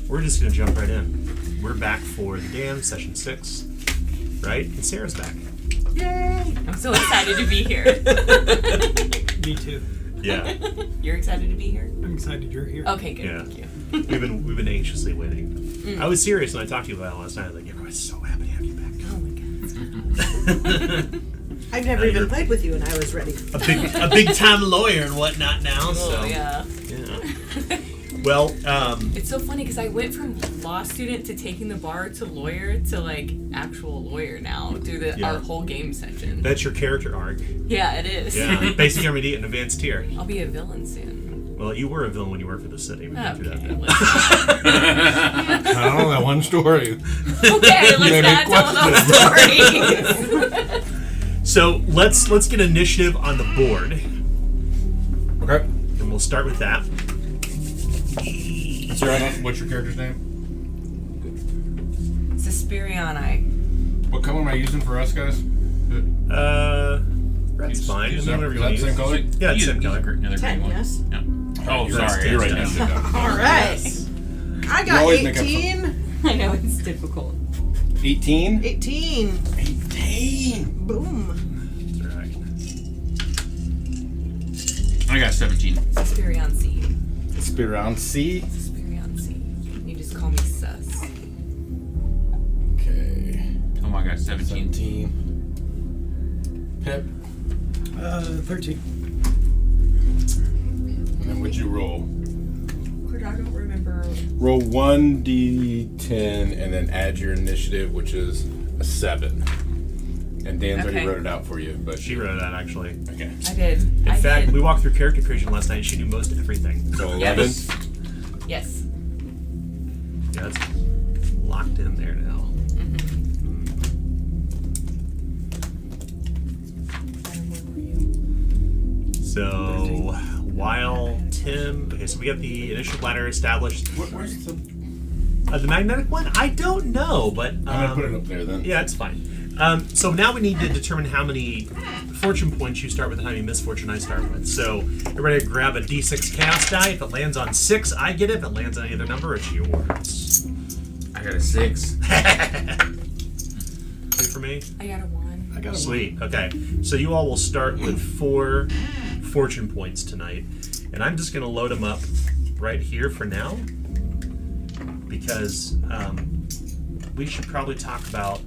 we're just going to jump right in. We're back for the dam, session 6, right? And Sarah's back. Yay! I'm so excited to be here. Me too. Yeah. You're excited to be here? I'm excited you're here. Okay, good. Yeah. Thank you. We've been anxiously waiting. I was serious when I talked to you about it last night. Like, I was so happy to have you back. Oh my god. I've never even played with you, and I was ready. A big time lawyer and whatnot now. So Yeah. Well, it's so funny because I went from law student to taking the bar to lawyer to like actual lawyer now through our whole game session. that's your character arc. Yeah, it is. Yeah, basic, intermediate, and advanced tier. I'll be a villain soon. Well, you were a villain when you worked for the city. We can do that. I don't know that one story. Okay, let's not tell those stories. So let's get initiative on the board, Okay. and we'll start with that. Sarah, what's your character's name? Suspiriani. What color am I using for us, guys? That's fine. Is Whatever you that want the to same use. color? Yeah, it's the same color. 10, yes? Yeah. Oh, You're sorry. right, You're right. yes. All right. I You got always make up 18. I know it's difficult. 18? 18. 18. Boom. That's right. I got 17. Suspirion C. Spiron C. Suspirion C. You just call me Sus. Okay. Oh my god, 17. 17. Pip. 13. And then what'd you roll? I don't remember. Roll 1d10 and then add your initiative, which is a 7. And Dan's already Okay. wrote it out for you, but She wrote that actually. okay. I did. In fact, we walked through character creation last night, and she knew most everything. So 11. Yes. Yes. Yeah, it's locked in there now. So while Tim, okay, so we got the initial ladder established. Where's the? The magnetic one, I don't know, but I'm gonna put it up there then. yeah, it's fine. So now we need to determine how many fortune points you start with and how many misfortune I start with. So everybody grab a D6 chaos die. If it lands on 6, I get it. If it lands on any other number, it's yours. I got a 6. 2 for me. I got a 1. I got a Sweet. Okay. So you all will start with 4 fortune points tonight, and I'm just gonna load them up right here for now because we should probably talk about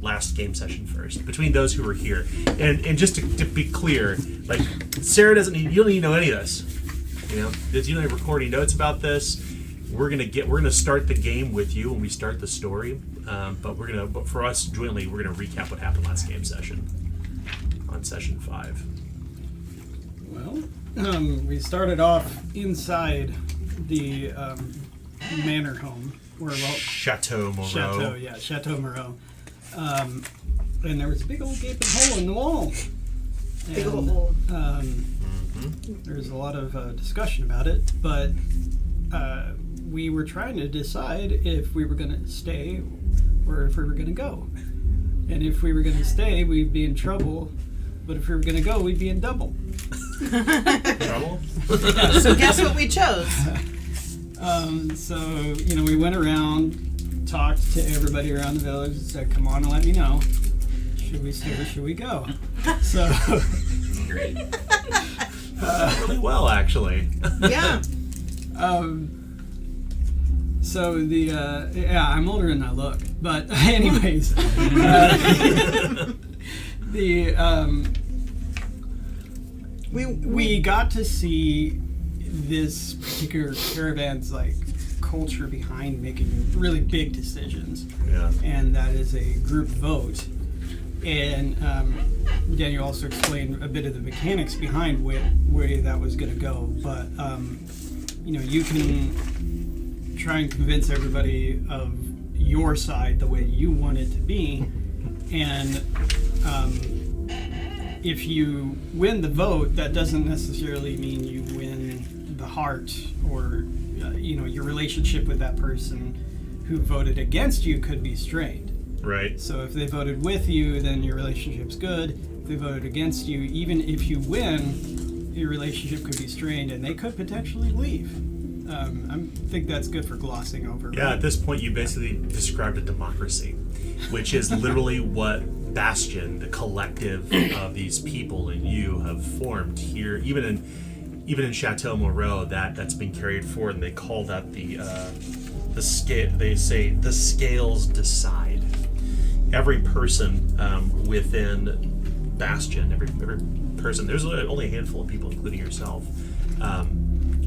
last game session first between those who were here, and just to be clear, like Sarah doesn't need, you don't need to know any of this, you know, you don't need recording notes about this. We're gonna start the game with you when we start the story, but for us jointly we're gonna recap what happened last game session on session 5. Well, we started off inside the manor home. Chateau Moreau. Chateau Moreau. And there was a big old gaping hole in the wall. Big old hole. There's a lot of discussion about it, but we were trying to decide if we were going to stay or if we were going to go. And if we were going to stay, we'd be in trouble. But if we were going to go, we'd be in double. Trouble? So guess what we chose? So, we went around, talked to everybody around the village and said, come on and let me know. Should we stay or should we go? So... Great. Really well, actually. Yeah. So I'm older than I look, but anyways, we got to see this particular caravan's like culture behind making really big decisions, and that is a group vote. And Daniel also explained a bit of the mechanics behind where that was going to go, but you can try and convince everybody of your side the way you want it to be, and if you win the vote, that doesn't necessarily mean you win the heart, or your relationship with that person who voted against you could be strained. Right. So if they voted with you, then your relationship's good. If they voted against you, even if you win, your relationship could be strained, and they could potentially leave. I think that's good for glossing over. Yeah, right? at this point, you basically described a democracy, which is literally what Bastion, the collective of these people and you, have formed here. Even in Chateau Moreau, that's been carried forward, and they call that the scale. They say the scales decide. Every person within Bastion, every person. There's only a handful of people, including yourself.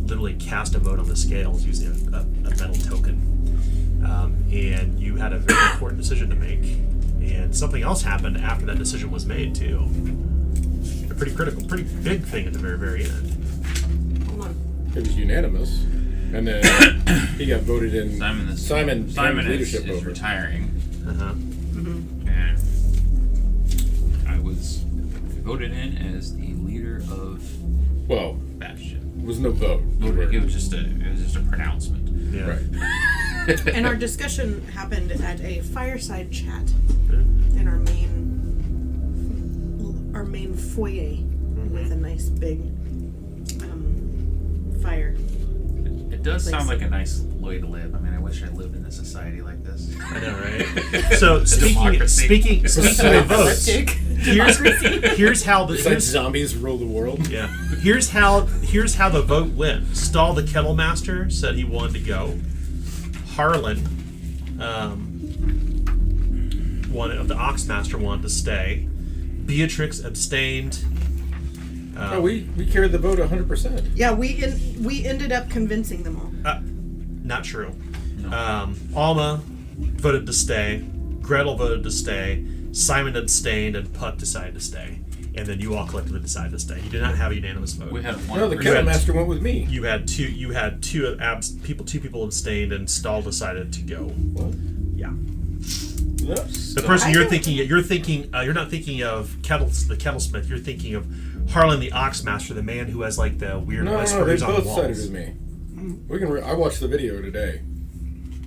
Literally cast a vote on the scales using a metal token, and you had a very important decision to make, and something else happened after that decision was made too. A pretty critical, pretty big thing at the very, very end. Hold on. It was unanimous, and then he got voted in. Simon leadership is over. retiring, Uh-huh. and I was voted in as the leader of Well, Bastion. there was no vote. It was just a pronouncement. Yeah. Right. And our discussion happened at a fireside chat in our main foyer with a nice big fire. It does Like sound like some- a nice way to live. I mean, I wish I lived in a society like this. I know, right? So democracy. speaking of votes, Eclectic. here's how It's like zombies rule the world. Yeah. Here's how the vote went. Stahl, the Kettle Master, said he wanted to go. Harlan, the Ox Master, wanted to stay. Beatrix abstained. We carried the vote 100%. Yeah, we ended up convincing them all. Not true. No. Alma voted to stay. Gretel voted to stay. Simon abstained, and Puck decided to stay. And then you all collectively decided to stay. You did not have a unanimous vote. We had one. No, the Kettle Master went with me. You had two people abstained, and Stahl decided to go. What? Yeah. No. The person you're not thinking of the Kettlesmith. You're thinking of Harlan the Ox Master, the man who has like the weird No, they whispers on the both sided walls. with me. I watched the video today.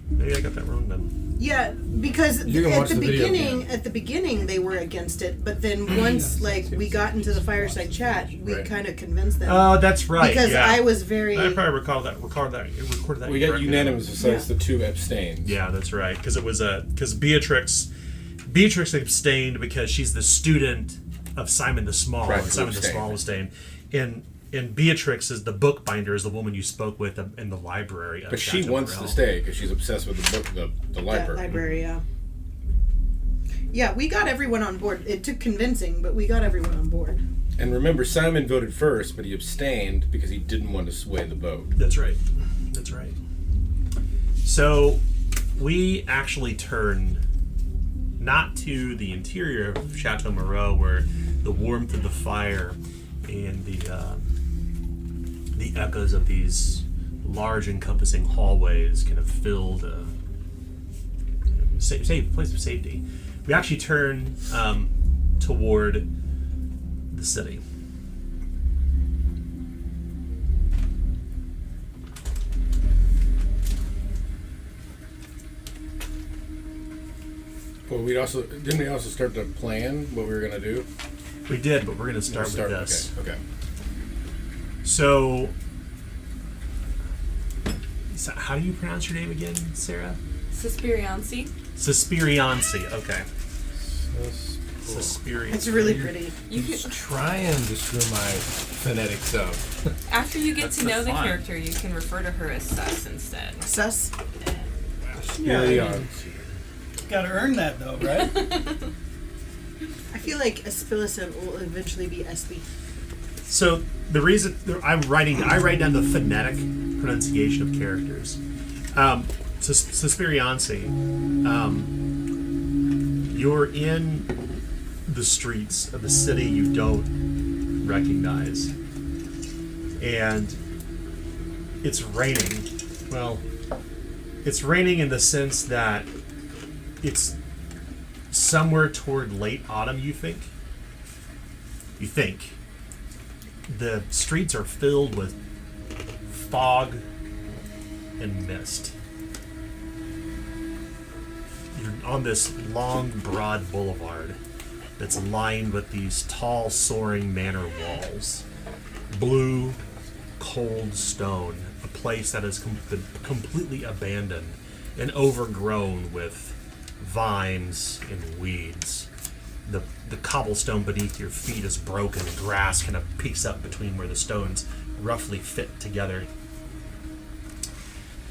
Maybe I got that wrong then. Yeah, because You can at watch the the video beginning, again. they were against it, but then once we got into the fireside chat, we Right. kind of convinced them. Oh, that's right. Because yeah. I was very. I probably recorded that. We got incorrectly. unanimous besides the two abstained. Yeah, that's right. Because it was because Beatrix abstained because she's the student of Simon the Small, Right, and Simon the abstained. Small abstained. And Beatrix is the bookbinder, is the woman you spoke with in the library. Of But she Chateau wants Morel. to stay because she's obsessed with the book, the library. That library, yeah. Yeah, we got everyone on board. It took convincing, but we got everyone on board. And remember, Simon voted first, but he abstained because he didn't want to sway the vote. That's right. That's right. So we actually turn not to the interior of Chateau Moreau, where the warmth of the fire and the echoes of these large encompassing hallways kind of filled a safe place of safety. We actually turn toward the city. Well, didn't we also start to plan what we were going to do? We did, but we're going to start with We'll this. Okay. So, how do you pronounce your name again, Sarah? Suspiriancy. Suspiriancy. Okay. Suspiriancy. It's really pretty. You can, Try and just screw my phonetics up. after you get to know the fine. character, you can refer to her as Sus instead. Sus. Yeah. Got to earn that though, right? I feel like Aspilissa will eventually be SB. So the reason I write down the phonetic pronunciation of characters. Suspiriancy. You're in the streets of the city you don't recognize, and it's raining. Well, it's raining in the sense that it's somewhere toward late autumn, you think. The streets are filled with fog and mist. You're on this long, broad boulevard that's lined with these tall, soaring manor walls. Blue, cold stone, a place that has been completely abandoned and overgrown with vines and weeds. The cobblestone beneath your feet is broken. Grass kind of peeks up between where the stones roughly fit together.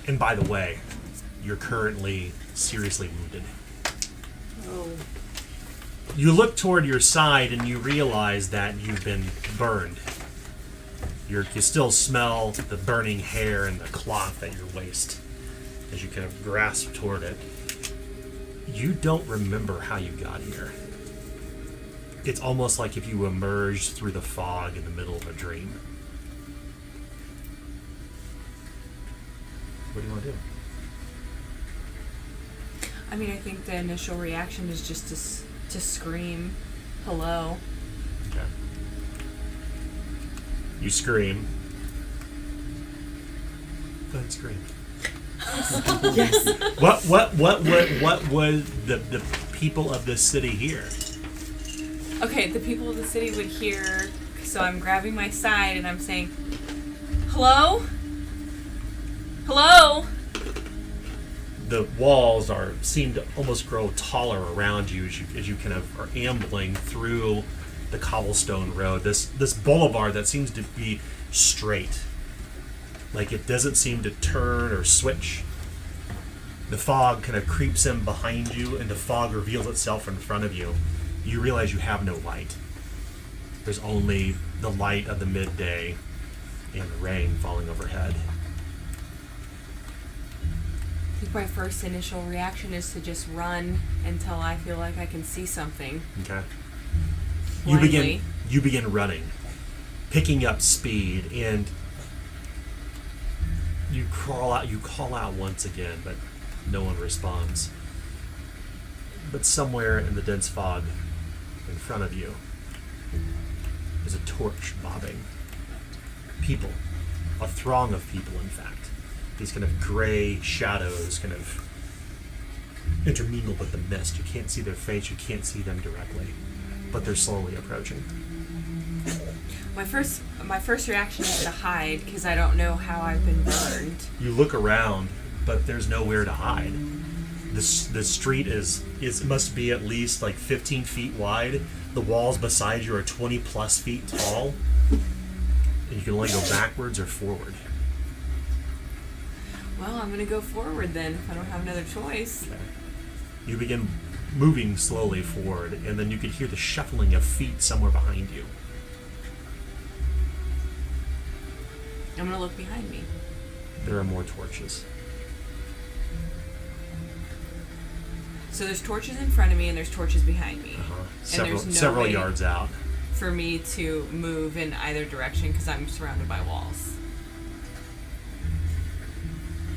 And by the way, you're currently seriously wounded. Oh. You look toward your side and you realize that you've been burned. You still smell the burning hair and the cloth at your waist as you kind of grasp toward it. You don't remember how you got here. It's almost like if you emerged through the fog in the middle of a dream. What do you want to do? I mean, I think the initial reaction is just to scream, hello. Okay. You scream. Go ahead and scream. Yes. What was the people of this city here? Okay, the people of the city would hear, so I'm grabbing my side and I'm saying, hello? Hello? The walls seem to almost grow taller around you as you kind of are ambling through the cobblestone road. This boulevard that seems to be straight. Like it doesn't seem to turn or switch. The fog kind of creeps in behind you and the fog reveals itself in front of you. You realize you have no light. There's only the light of the midday and the rain falling overhead. I think my first initial reaction is to just run until I feel like I can see something. Okay. Blindly. You begin running, picking up speed, and you crawl out. You call out once again, but no one responds. But somewhere in the dense fog in front of you is a torch bobbing. People, a throng of people, in fact. These kind of gray shadows kind of intermingle with the mist. You can't see their face, you can't see them directly, but they're slowly approaching. My first reaction is to hide because I don't know how I've been burned. You look around, but there's nowhere to hide. The street must be at least like 15 feet wide. The walls beside you are 20 plus feet tall. And you can only go backwards or forward. Well, I'm going to go forward then if I don't have another choice. Okay. You begin moving slowly forward, and then you can hear the shuffling of feet somewhere behind you. I'm going to look behind me. There are more torches. So there's torches in front of me and there's torches behind me. Several, there's no several way yards out. for me to move in either direction because I'm surrounded by walls.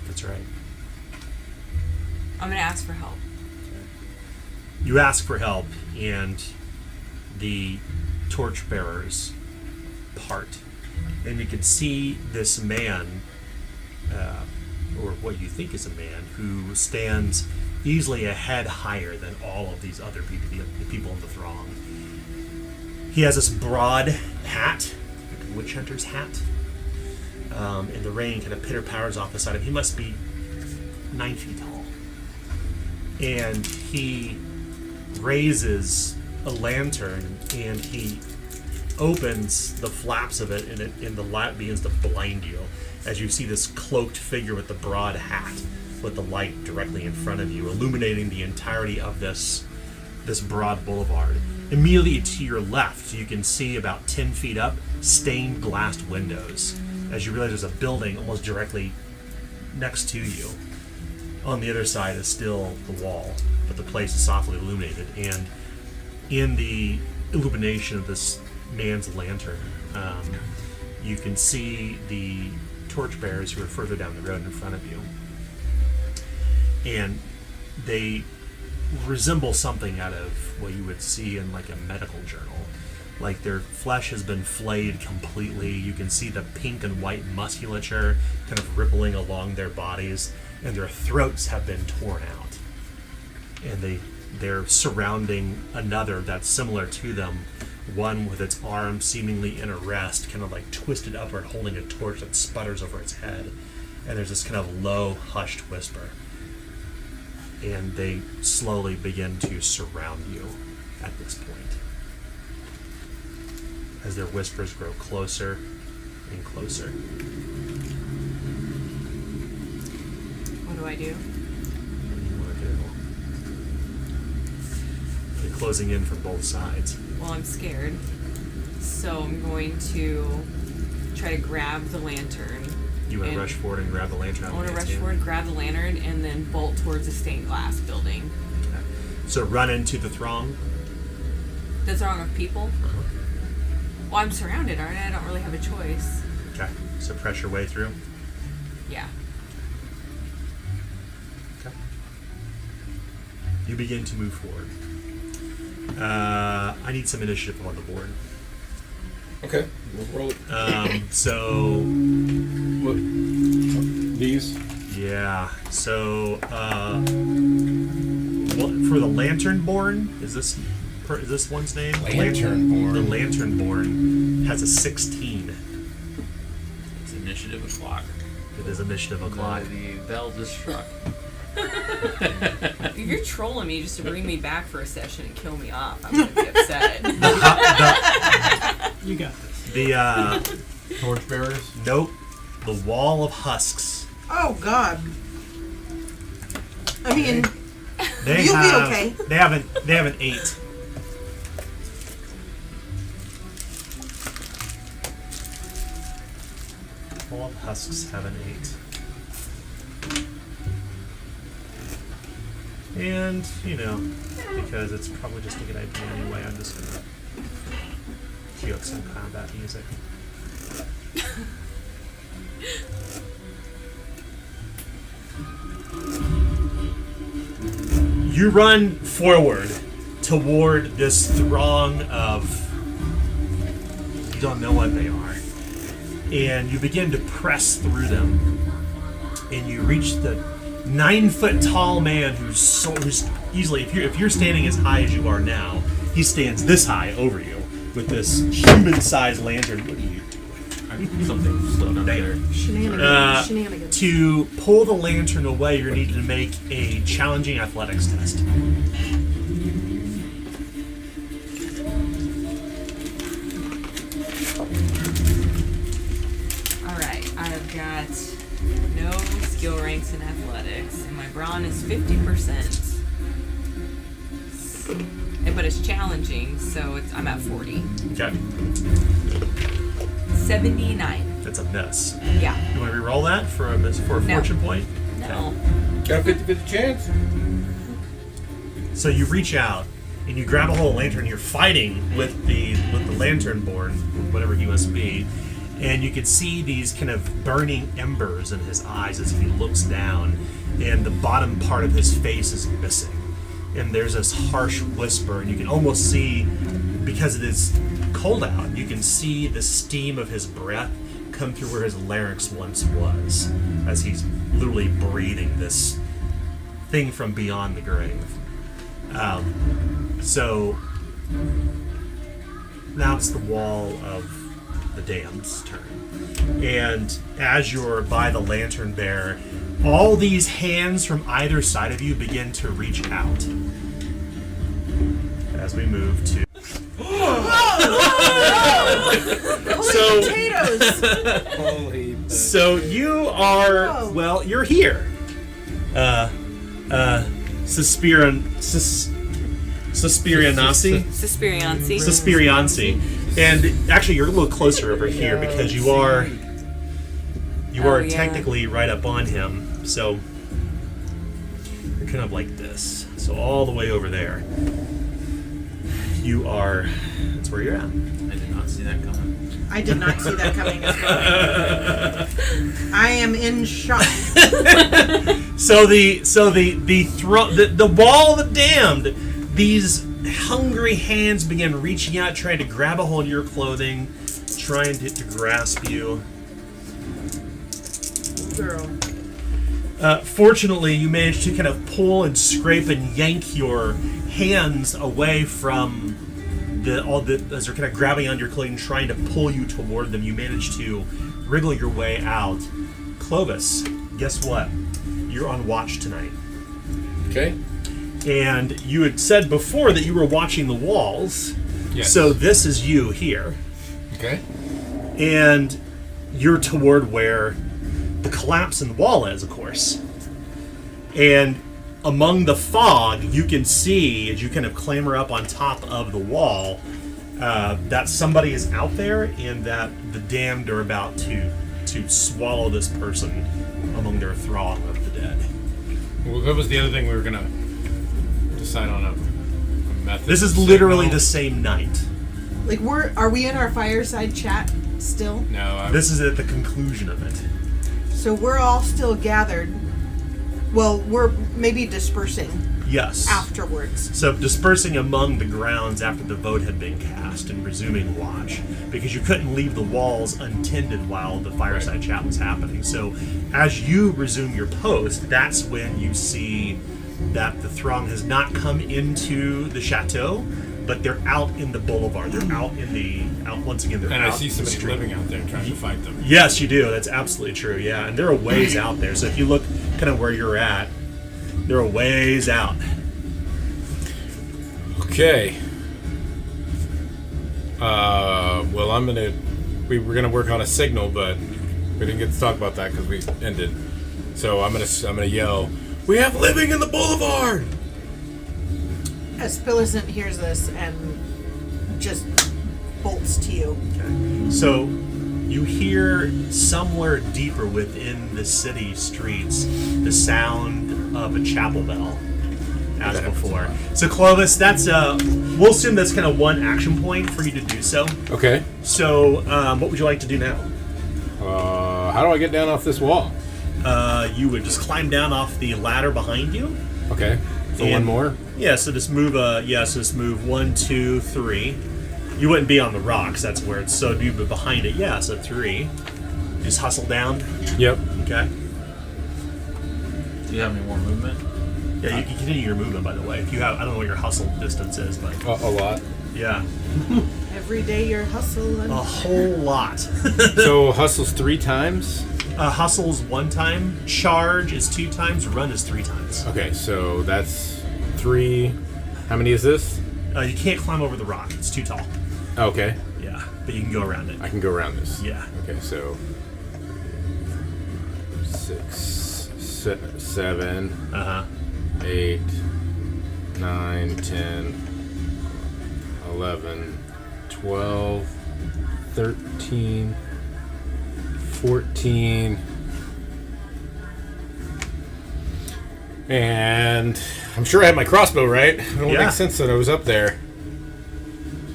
That's right. I'm going to ask for help. You ask for help, and the torchbearers part. And you can see this man, or what you think is a man, who stands easily a head higher than all of these other people, the people in the throng. He has this broad hat, like a witch hunter's hat, and the rain kind of pitter-patters off the side of him. He must be 9 feet tall. And he raises a lantern, and he opens the flaps of it, and the light begins to blind you as you see this cloaked figure with the broad hat with the light directly in front of you, illuminating the entirety of this broad boulevard. Immediately to your left, you can see about 10 feet up, stained glass windows, as you realize there's a building almost directly next to you. On the other side is still the wall, but the place is softly illuminated, and in the illumination of this man's lantern, you can see the torchbearers who are further down the road in front of you. And they resemble something out of what you would see in like a medical journal. Like their flesh has been flayed completely. You can see the pink and white musculature kind of rippling along their bodies, and their throats have been torn out. And they're surrounding another that's similar to them One with its arm seemingly in a rest, kind of like twisted upward, holding a torch that sputters over its head. And there's this kind of low, hushed whisper. And they slowly begin to surround you at this point. As their whispers grow closer and closer. What do I do? What do you want to do? They're closing in from both sides. Well, I'm scared. So I'm going to try to grab the lantern. You want to rush forward and grab the lantern out I want to of the rush forward, grab the lantern, and then bolt towards the stained glass building. Okay. So run into the throng. The throng of people? Well, I'm surrounded, aren't I? I don't really have a choice. Okay. So press your way through. Yeah. Okay. You begin to move forward. I need some initiative on the board. Okay, we'll roll it. So What? These? yeah. So for the Lanternborn, is this one's name? Lanternborn. The Lanternborn has a 16. It's initiative o'clock. It is initiative o'clock. The bell just struck. If you're trolling me just to bring me back for a session and kill me off, I'm going to be upset. You got this. The Torchbearers? nope. The wall of husks. Oh God. I mean, They You'll be have, okay. They have an 8. Wall of husks have an 8. And, because it's probably just a good idea anyway, I'm just gonna cue up some combat music. You run forward toward this throng of, you don't know what they are, and you begin to press through them, and you reach the 9-foot-tall man who's easily, if you're standing as high as you are now, he stands this high over you with this human-sized lantern. What are you doing? Something slowed up there. shenanigans. To pull the lantern away, you're needed to make a challenging athletics test. Alright, I've got no skill ranks in athletics, and my brawn is 50%. But it's challenging, so I'm at 40. Okay, 79. that's a miss. Yeah. You want to re-roll that for a fortune point? No. Got a 50-50 chance? So you reach out and you grab a hold of the lantern. You're fighting with the Lanternborn, whatever he must be, and you can see these kind of burning embers in his eyes as he looks down, and the bottom part of his face is missing. And there's this harsh whisper, and you can almost see, because it is cold out, you can see the steam of his breath come through where his larynx once was, as he's literally breathing this thing from beyond the grave. So now it's the wall of the damned's turn. And as you're by the lantern bearer, all these hands from either side of you begin to reach out. As we move to... Holy potatoes! Holy. So you are... Whoa. Well, you're here. Suspirianasi? Suspiriansi. And actually, you're a little closer over here because you are yeah. technically right up on him. So you're kind of like this. So all the way over there. You are. That's where you're at. I did not see that coming. I did not see that coming as well. I am in shock. So the wall of the damned, these hungry hands begin reaching out, trying to grab a hold of your clothing, trying to grasp you. Girl. Fortunately, you manage to kind of pull and scrape and yank your hands away from as they're kind of grabbing onto your clothing, trying to pull you toward them, you manage to wriggle your way out. Clovis, guess what? You're on watch tonight. Okay. And you had said before that you were watching the walls. Yes. So this is you here. Okay. And you're toward where the collapse in the wall is, of course. And among the fog, you can see, as you kind of clamber up on top of the wall, that somebody is out there and that the damned are about to swallow this person among their throng of the dead. Well, that was the other thing we were going to decide on a method. This is literally the same night. Like, are we in our fireside chat still? No, This is at the conclusion of it. So we're all still gathered. Well, we're maybe dispersing Yes. afterwards. So dispersing among the grounds after the vote had been cast and resuming watch, because you couldn't leave the walls untended while the fireside chat was happening. So as you resume your post, that's when you see that the throng has not come into the chateau, but they're out in the boulevard. They're out once again. They're and out I see in the somebody street. living out there trying to fight them. Yes, you do. That's absolutely true. Yeah, and there are ways out there. So if you look kind of where you're at, there are ways out. Okay. Well, we were gonna work on a signal, but we didn't get to talk about that because we ended. So I'm gonna yell, "We have living in the boulevard!" Aspillicent hears this and just bolts to you. Okay. So you hear somewhere deeper within the city streets the sound of a chapel bell, as before. So Clovis, that's we'll assume that's kind of one action point for you to do so. Okay. So what would you like to do now? How do I get down off this wall? You would just climb down off the ladder behind you. Okay. So one And- more. Yeah, so just move. So just move 1, 2, 3. You wouldn't be on the rocks. That's where it's so deep, but behind it, yeah. So 3. Just hustle down. Yep. Okay. Do you have any more movement? Yeah, you can continue your movement. By the way, if you have, I don't know what your hustle distance is, but A lot. yeah, Every day you're hustling. a whole lot. So hustles 3 times. Hustle's 1 time. Charge is 2 times. Run is 3 times. Okay, so that's 3. How many is this? You can't climb over the rock. It's too tall. Okay. Yeah, but you can go around it. I can go around this. Yeah. Okay, so 6, 7, Uh huh. 8, 9, 10, 11, 12, 13, 14, and I'm sure I had my crossbow, right? It don't Yeah. make sense that I was up there.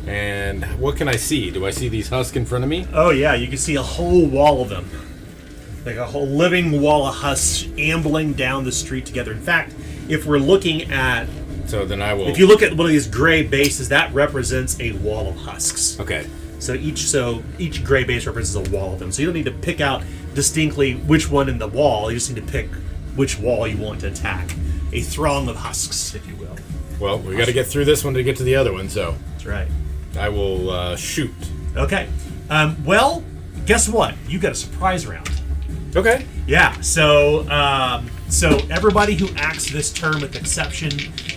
And what can I see? Do I see these husks in front of me? Oh yeah, you can see a whole wall of them, like a whole living wall of husks ambling down the street together. In fact, if we're looking at, So then I will. if you look at one of these gray bases, that represents a wall of husks. Okay. So each gray base represents a wall of them. So you don't need to pick out distinctly which one in the wall. You just need to pick which wall you want to attack. A throng of husks, if you will. Well, we got to get through this one to get to the other one, so That's right. I will shoot. Okay. Well, guess what? You got a surprise round. Okay. Yeah. So everybody who acts this term, with the exception,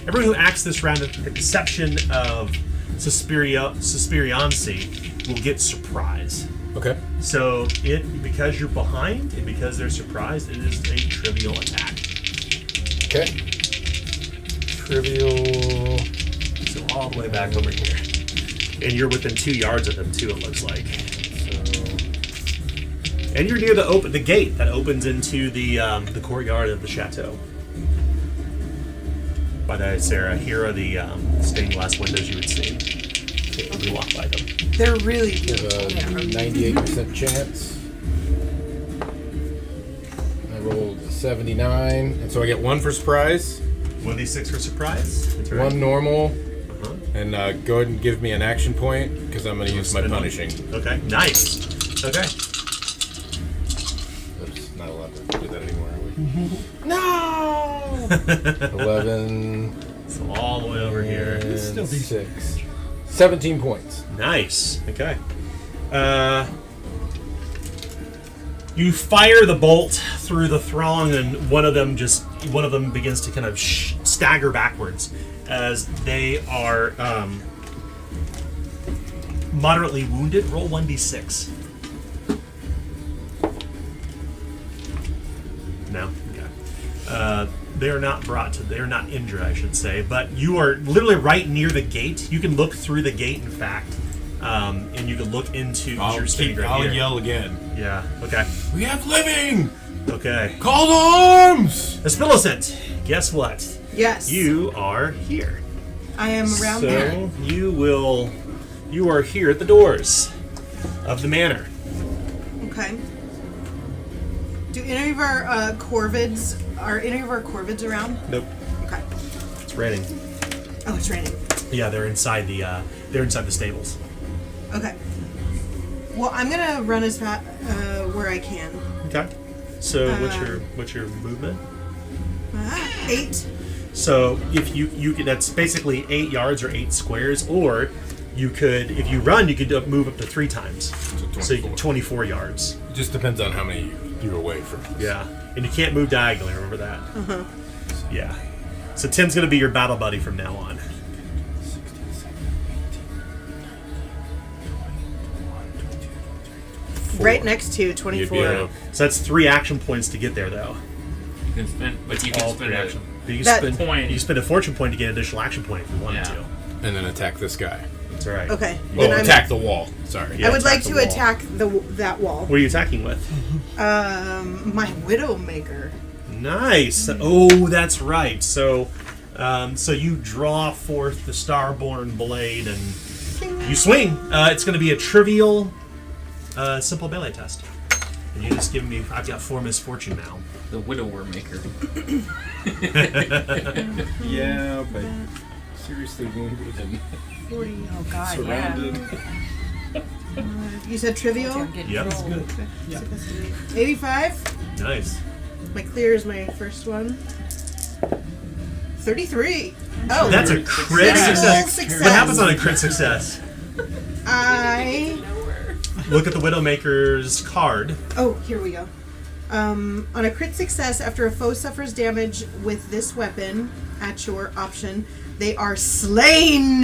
everyone who acts this round, with the exception of Suspiriancy, will get surprise. Okay. So because you're behind and because they're surprised, it is a trivial attack. Okay. Trivial. So all the way back over here, and you're within 2 yards of them too. It looks like. And you're near the gate that opens into the courtyard of the chateau. By the way, Sarah, here are the stained glass windows you would see if you walk by them. They're really We have beautiful. a 98% chance. I rolled a 79, and so I get 1 for surprise, 1d6 for surprise. That's right. 1 normal, Uh-huh. and go ahead and give me an action point because I'm going to use my Spin on- punishing. Okay, nice. Okay. Oops, not allowed to do that anymore, are we? No! 11. So all the way over here. And Still decent. 6. 17 points. Nice. Okay. You fire the bolt through the throng, and one of them begins to kind of stagger backwards as they are moderately wounded. Roll 1d6. No. Okay. They are not they are not injured, I should say, but you are literally right near the gate. You can look through the gate, in fact, and you can look into. I'll yell again. Yeah. Okay. We have living. Okay. Call to arms. Espillicent, guess what? Yes. You are here. I am around there. So you are here at the doors of the manor. Okay. Do any of our corvids around? Nope. Okay. It's raining. Oh, it's raining. Yeah, they're inside the stables. Okay. Well, I'm gonna run as fast where I can. Okay. So what's your movement? 8. So if you could, that's basically 8 yards or 8 squares, or you could, if you run, you could move up to 3 times. So you can 24 yards. It just depends on how many you're away from. Yeah, and you can't move diagonally. Remember that. Uh-huh. Yeah. So Tim's gonna be your battle buddy from now on. Right next to 24. So that's 3 action points to get there, though. You can spend, but you All can spend 3 a action. You That- spend point. You spend a fortune point to get an additional action point if you wanted Yeah. to. And then attack this guy. That's all right. Okay. Oh, Then I'm- attack the wall. Sorry. Yeah, I would like attack the to wall. attack that wall. What are you attacking with? My Widowmaker. Nice. Oh, that's right. So you draw forth the Starborn blade and you swing. It's going to be a trivial, simple melee test. And you just give me. I've got 4 misfortune now. The widower maker. Yeah, but seriously wounded and 40. Oh God, surrounded. You said trivial? Yep. That's good. Yeah. 85. Nice. My clear is my first one. 33. Oh, That's a crit Critical success. success. What happens on a crit success? I. Look at the Widowmaker's card. Oh, here we go. On a crit success, after a foe suffers damage with this weapon, at your option, they are slain,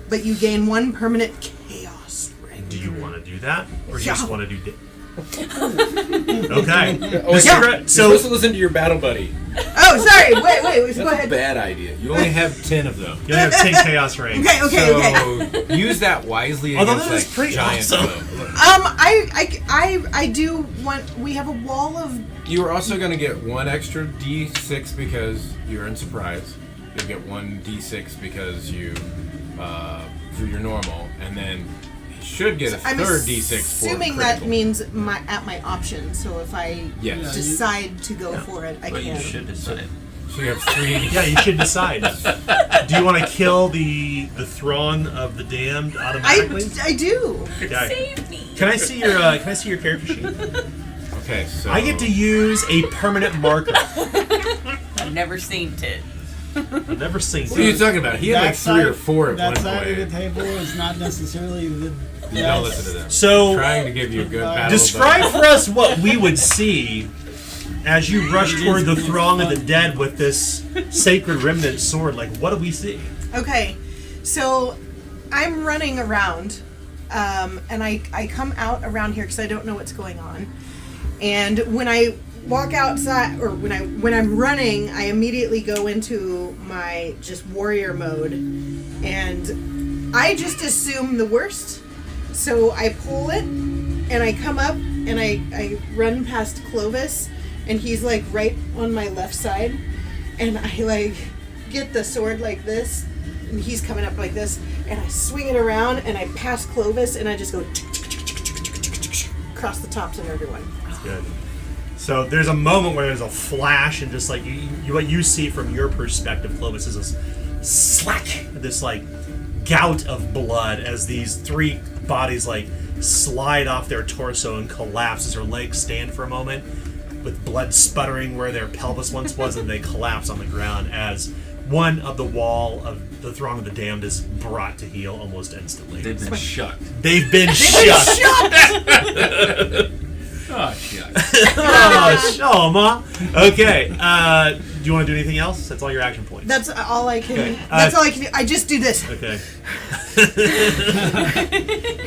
but you gain 1 permanent chaos ring. Do you want to do that, or do you Yeah. just want to do? Okay. Oh, This yeah. crit- You're so supposed to listen to your battle buddy. Oh, sorry. Wait. Go That's a ahead. bad idea. You only have 10 of them. you only have 10 chaos rings. Okay. So use that wisely Although against that is like pretty giant awesome. foe. I do want. We have a wall of. You are also going to get 1 extra D6 because you're in surprise. You'll get 1 D6 because you through your normal, and then you should get a I'm 3rd D6 for assuming that critical. means at my option. So if I Yes. decide to go for it, I But you can. should decide. So you have 3. Yeah, you should decide. Do you want to kill the throng of the damned automatically? I do. Okay. Save me. Can I see your character sheet? Okay, so I get to use a permanent marker. I've never seen it. I've never seen. What are you talking about? He had like 3 or 4 at that one side point. of the table is not necessarily the. You don't listen to them. So Trying to give you a good battle. describe for us what we would see as you rush toward the throng of the dead with this sacred remnant sword. Like, what do we see? Okay, so I'm running around, and I come out around here because I don't know what's going on. And when I walk outside, or when I'm running, I immediately go into my just warrior mode, and I just assume the worst. So I pull it, and I come up, and I run past Clovis, and he's like right on my left side, and I like get the sword like this, and he's coming up like this, and I swing it around, and I pass Clovis, and I just go across the tops of everyone. Good. So there's a moment where there's a flash, and just like what you see from your perspective, Clovis, is this slack, this like gout of blood as these 3 bodies like slide off their torso and collapse as their legs stand for a moment, with blood sputtering where their pelvis once was, and they collapse on the ground as one of the wall of the Throng of the Damned is brought to heel almost instantly. They've been shucked. They've been shut. Oh, shucks. Oh, ma. Okay. Do you want to do anything else? That's all your action points. That's all I can. Okay, That's all I can do. I just do this. Okay.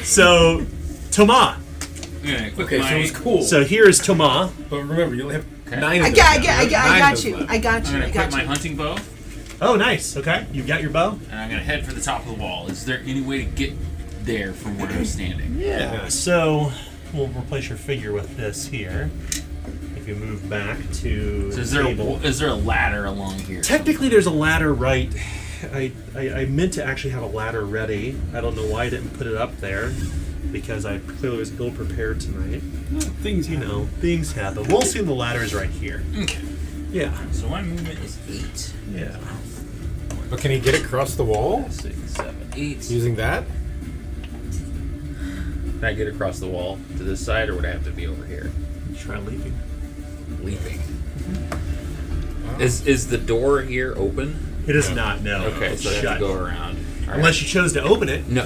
So, Thomas. Okay, so it's cool. So here is Thomas. but remember, you only have Okay. 9 of I them. got now. you. You have I 9 got of you. them left. I got I'm you. gonna I equip got my you. hunting bow, Oh, nice. Okay. You got your bow? and I'm gonna head for the top of the wall. Is there any way to get there from where I'm standing? Yeah. So, we'll replace your figure with this here. If you move back to So table. is there a ladder along here? Technically, there's a ladder right. I meant to actually have a ladder ready. I don't know why I didn't put it up there, because I clearly was ill prepared tonight. Things You know, things happen. We'll assume the ladder is right here. Okay. Yeah. So my movement is 8. Yeah. But can he get across the wall 6, 7, 8. using that? Can I get across the wall to this side, or would I have to be over here? Try leaping. Leaping. Is the door here open? It is not. No. Okay, It's so I have shut. to go around. All right. Unless you chose to open it. No.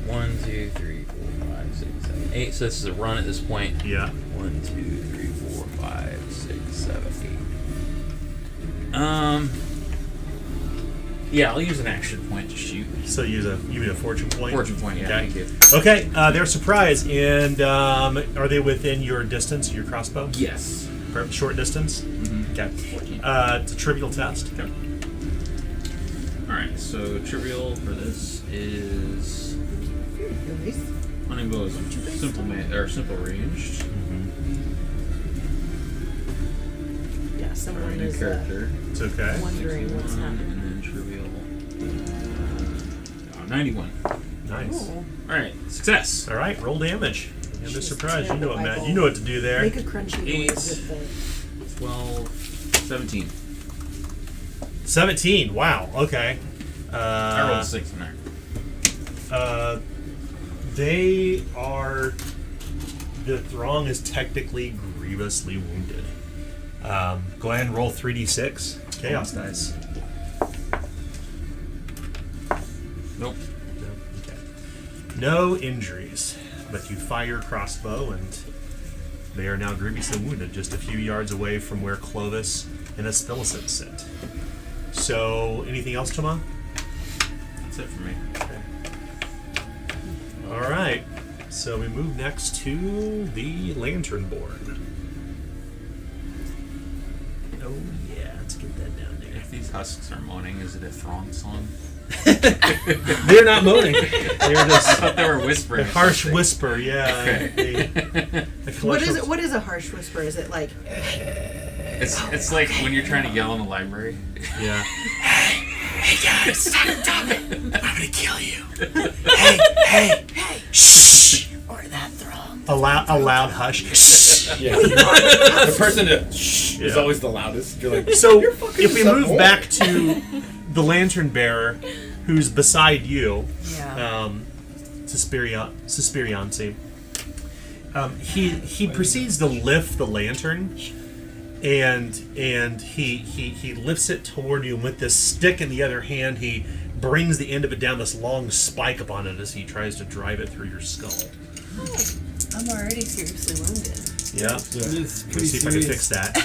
1, 2, 3, 4, 5, 6, 7, 8. So this is a run at this point. Yeah. 1, 2, 3, 4, 5, 6, 7, 8. Yeah, I'll use an action point to shoot. So use a fortune point. Fortune point, yeah. Okay. Thank you. Okay. They're surprised, and are they within your distance? Your crossbow? Yes. Short distance. Mm-hmm. Okay. 14. It's a trivial test. Okay. Alright, so trivial for this is hunting bow is simple simple ranged. Yeah, someone Alright, new is character. It's okay. wondering what's 61, happening. and then trivial. 91. Nice. Oh. Alright, success. All right. Roll damage. And the She's surprise. You know what, terrible Matt. at You know what to do there. Make a crunchy 8. noise with the. 12, 17. 17. Wow. Okay. I rolled a 6 in there. They are. The Throng is technically grievously wounded. Go ahead and roll 3d6 chaos dice. Nope. No, okay. No injuries, but you fire your crossbow, and they are now grievously wounded, just a few yards away from where Clovis and Aspillicent sit. So, anything else, Toma? That's it for me. All right. So we move next to the lantern board. Oh yeah, let's get that down there. If these husks are moaning, is it a Throng song? They're not moaning. They're I just thought they were whispering. a harsh something. whisper. Yeah. Okay. What is it? What is a harsh whisper? Is it like? It's like when you're trying to yell in the library. Yeah. Hey guys, stop it! I'm gonna kill you. Hey! Shh! Or that Throng. A loud hush. Yeah. The person that shh is Yeah. always the loudest. You're like, So fucking if we some move more. back to the lantern bearer, who's beside you, Yeah. Suspirianti, he proceeds to lift the lantern, and he lifts it toward you, and with this stick in the other hand, he brings the end of it down this long spike upon it as he tries to drive it through your skull. I'm already seriously wounded. Yeah. It's Let me pretty see if I can serious. fix that.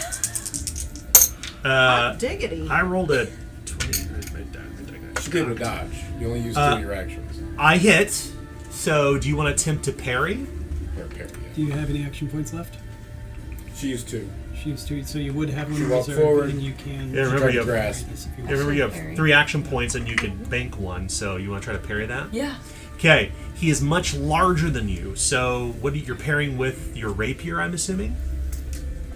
Hot diggity. I rolled a 20. You did a dodge. You only used 2 of your actions. I hit. So, do you want to attempt to parry? Or parry, Do you have any action points left? yeah. She used 2. She used to, so you would have one She in walked reserve, forward. and you can. Yeah, remember you have, grasp. remember you have 3 action points and you can bank 1. So, you want to try to parry that? Yeah. Okay. He is much larger than you. So, you're pairing with your rapier, I'm assuming?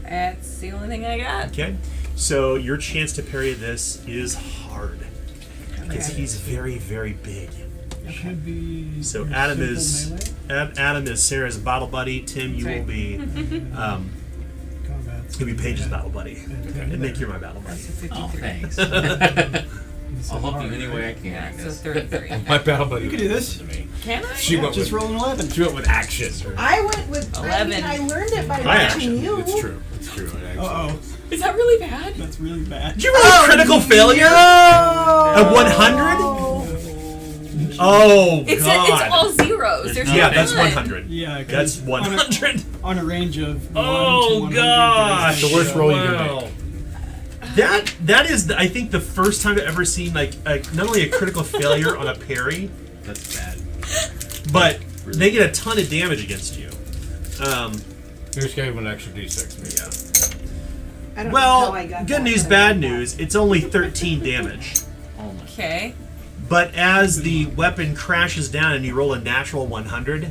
That's the only thing I got. Okay. So, your chance to parry this is hard. Because he's very, very big. Should be. So your Adam simple is melee Adam is Sarah's battle buddy. Tim, you will be combat. you'll be Paige's battle buddy. Okay. And Nick, you're my battle buddy. So 53. Oh, thanks. So I'll help you hard, any right? way I can. I Yeah, so guess. 33. My battle buddy. You can do this. To me. Can I? She went Just with, roll an 11. she went with action. I went with 11. I learned it by My watching you. It's true. It's true. Uh oh. Is that really bad? That's really bad. Did you roll a critical failure? A 100? Oh, It's God. all zeros. There's Yeah, no that's none. 100. Yeah, That's 100. on a range of 1 to Oh 100. gosh! The worst roll you can Wow. make. That is, I think, the first time I've ever seen like not only a critical failure on a parry, That's bad. but they get a ton of damage against you. You just gave him an extra D6. Maybe. I don't know Well, how I got good that, news, but I bad got that. news. It's only 13 damage. Oh my. Okay. But as the weapon crashes down and you roll a natural 100,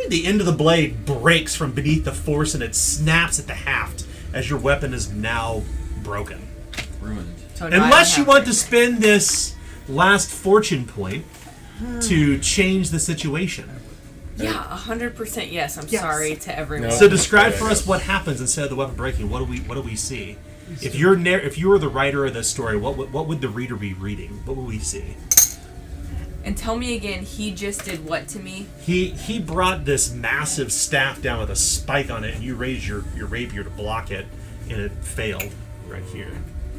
the end of the blade breaks from beneath the force and it snaps at the haft as your weapon is now broken. Ruined. So do I Unless you have want to to- spend this last fortune point to change the situation. Yeah, 100% yes. I'm Yes. sorry to everyone. No. So describe Yeah, for I us guess. what happens instead of the weapon breaking. What do we see? If you were the writer of this story, what would the reader be reading? What would we see? And tell me again, he just did what to me? He brought this massive staff down with a spike on it, and you raised your rapier to block it, and it failed right here.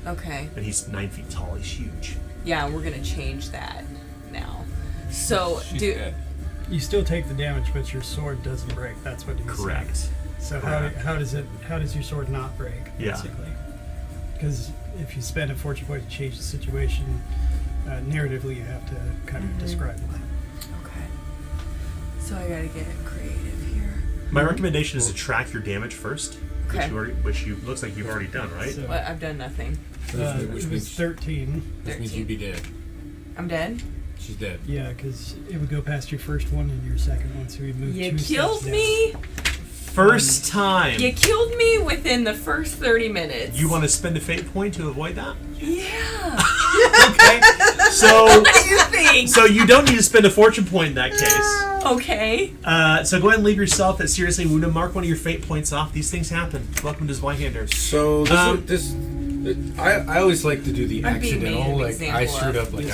Okay. And he's 9 feet tall. He's huge. Yeah, we're gonna change that now. So, She's do dead. You still take the damage, but your sword doesn't break. That's what he's Correct. saying. So how does your sword not break? Yeah. Basically, because if you spend a fortune point to change the situation, narratively you have to kind of describe that. okay. So I gotta get creative here. My recommendation is to track your damage first, Okay. which you looks like you've already done, right? So, What? I've done nothing. it Which was means 13. 13. you'd be dead. I'm dead. She's dead. Yeah, because it would go past your first one and your second one, so we'd move You 2 steps killed down. me. First time. You killed me within the first 30 minutes. You want to spend a fate point to avoid that? Yeah. Okay. So What do you think? so you don't need to spend a fortune point in that case. Okay. So go ahead and leave yourself at seriously wounded. Mark one of your fate points off. These things happen. Welcome to Zweihander. So I always like to do the I'm being made accidental. an Like I example screwed of. up. Like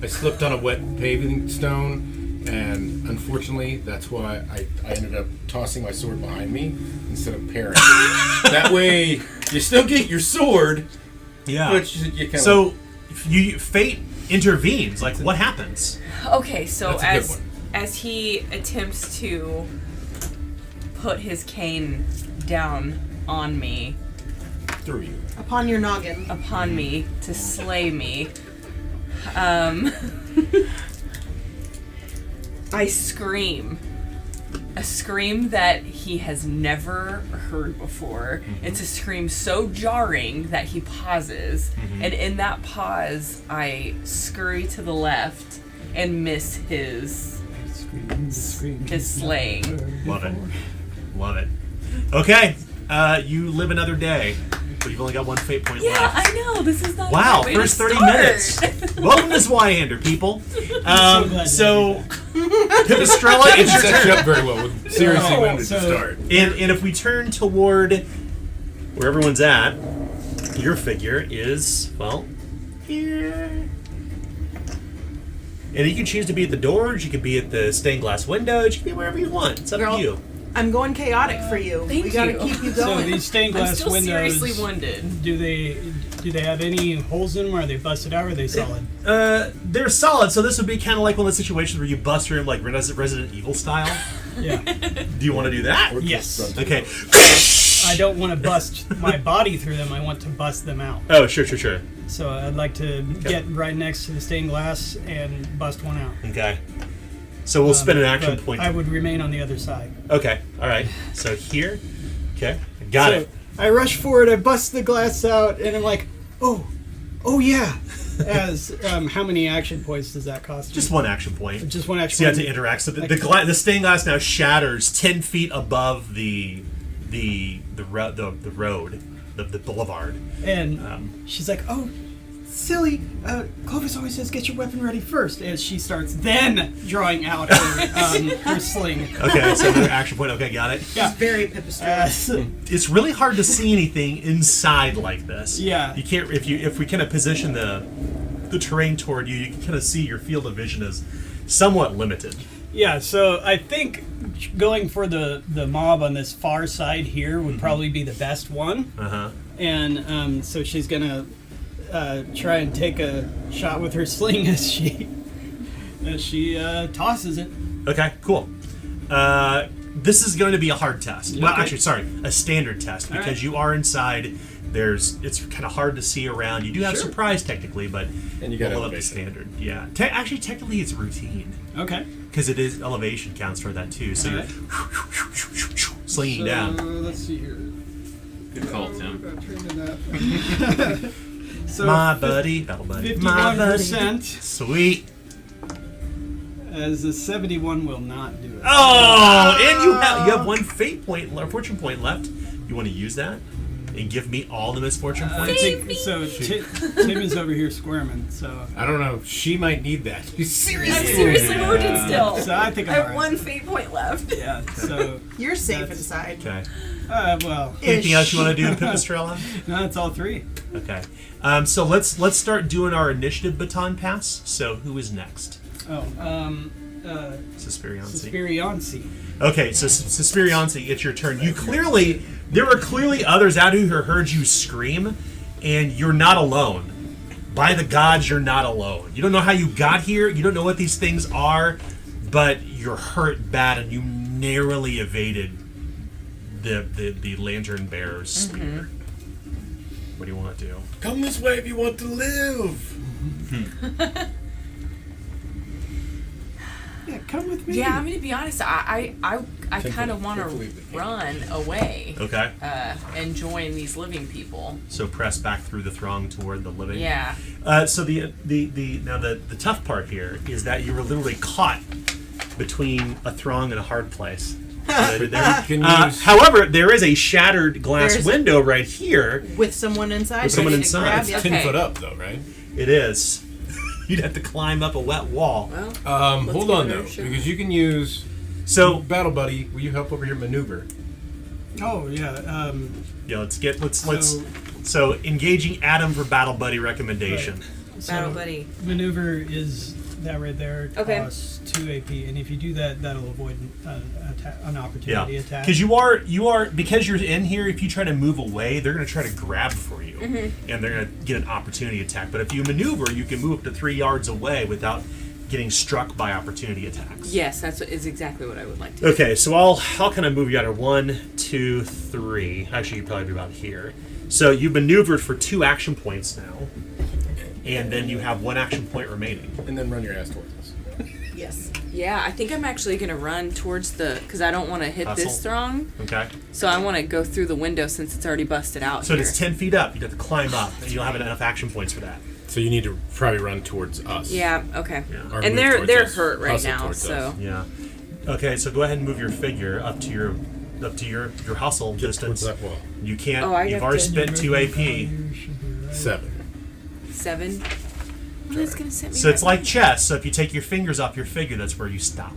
I slipped on a wet paving stone, and unfortunately, that's why I ended up tossing my sword behind me instead of parrying. That way, you still get your sword, Yeah. but you kind of. So fate intervenes. Like what happens? Okay, so That's a good one. as he attempts to put his cane down on me, through you. Upon your noggin. upon me to slay me, I scream. A scream that he has never heard before. It's a scream so jarring that he pauses, and in that pause, I scurry to the left and miss his slaying. Love it. Love it. Okay. You live another day, but you've only got one fate point Yeah, left. I know. This is not Wow, a great way first to 30 start. minutes. Welcome to Zweihander, people. glad So, Pipistrella, it's your Set you turn. up very well. With seriously Oh, wounded so- to start. And if we turn toward where everyone's at, your figure is, well, here. And you can choose to be at the doors, you can be at the stained glass windows, you can be wherever you want. It's up Girl, to you. I'm going chaotic for you. Thank we gotta you. keep you So going. these stained I'm glass still windows, seriously wounded. do they have any holes in them? Or are they busted out? Or are they solid? They're solid, so this would be kind of like one of the situations where you bust through them like Resident Evil style. Yeah. Do you want to do that? Yes. Okay. I don't want to bust my body through them. I want to bust them out. Oh, sure. So I'd like to get right next to the stained glass and bust one out. Okay. So we'll spend an action But point. I would remain on the other side. Okay. All right. So here. Okay. Got So it. I rush forward, I bust the glass out, and I'm like, oh yeah. As how many action points does that cost? Just one action point. Just one action So you have point. to interact. So the stained glass now shatters 10 feet above the road, the boulevard. And she's like, oh, silly. Clovis always says, get your weapon ready first. As she starts then drawing out her sling. Okay. So another action point. Okay. Got it. Yeah. Very Pipistrella. It's really hard to see anything inside like this. Yeah. You can't if we kind of position the terrain toward you, you can kind of see your field of vision is somewhat limited. Yeah, so I think going for the mob on this far side here would probably be the best one. Uh-huh. And so she's gonna try and take a shot with her sling as she tosses it. Okay, cool. This is going to be a hard test. Well, Okay. actually, sorry, a standard test because right. you are inside. It's kind of hard to see around. You do have surprise technically, but And you got below the elevation. standard. Yeah. Actually, technically, it's routine Okay. because it is elevation counts for that too. So you're Alright. slinging down. Let's see here. Good call, Tim. So My buddy, battle buddy. My buddy. 51%, Sweet. as the 71 will not do it. Oh, and you have one fate point, or fortune point left. You want to use that and give me all the misfortune I points? think so. Tim is over here squirming, so I don't know. She might need that. You I'm seriously? seriously wounded still. so I think I I'm have alright. one fate point left. Yeah. So You're safe That's- inside. Okay. well, Anything else you want to do in Pipistrella? no, it's all three. Okay. So let's start doing our initiative baton pass. So who is next? Oh, Suspirioncy. Suspirioncy. Okay, so Suspirioncy, it's your turn. There were clearly others out who heard you scream, and you're not alone. By the gods, you're not alone. You don't know how you got here. You don't know what these things are, but you're hurt bad, and you narrowly evaded the lantern bearer's spear. What do you want to do? Come this way if you want to live. Yeah, come with me. Yeah, I'm gonna be honest. I kind of want to run away Okay. and join these living people. So press back through the throng toward the living. Yeah. So the tough part here is that you were literally caught between a throng and a hard place. However, there is a shattered glass There's- window right here. With someone inside. With someone ready to inside. grab It's you. It's 10 foot up though, right? It is. You'd have to climb up a wet wall. Well, Hold give on it a though, shot. because you can use So Battle Buddy. Will you help over here maneuver? Oh yeah. yeah, so engaging Adam for battle buddy recommendation. So Battle buddy. maneuver is that right there. Okay. Costs 2 AP, and if you do that, that'll avoid an opportunity Yeah, attack. because because you're in here. If you try to move away, they're going to try to grab for you, and they're going to get an opportunity attack. But if you maneuver, you can move up to 3 yards away without getting struck by opportunity attacks. Yes, is exactly what I would like to do. Okay, so I'll kind of move you out of 1, 2, 3. Actually, you'd probably be about here. So you maneuvered for 2 action points now, and then you have 1 action point remaining. And then run your ass towards us. Yes. Yeah, I think I'm actually gonna run towards because I don't want to hit Hustle. this throng. Okay. So I want to go through the window since it's already busted out So here. it's 10 feet up. You'd have to climb up, and you'll have enough action points for that. So you need to probably run towards us. Yeah. Okay. Yeah. Or And move they're towards they're us. hurt right Hustle now, towards so us. Yeah. Okay, so go ahead and move your figure up to your hustle distance. Towards that wall. You can't. Oh, I you've have already to- spent 2 AP. 7. 7. Well, that's gonna set me. So it's right like chess. So if you take your fingers off your figure, that's where you stop.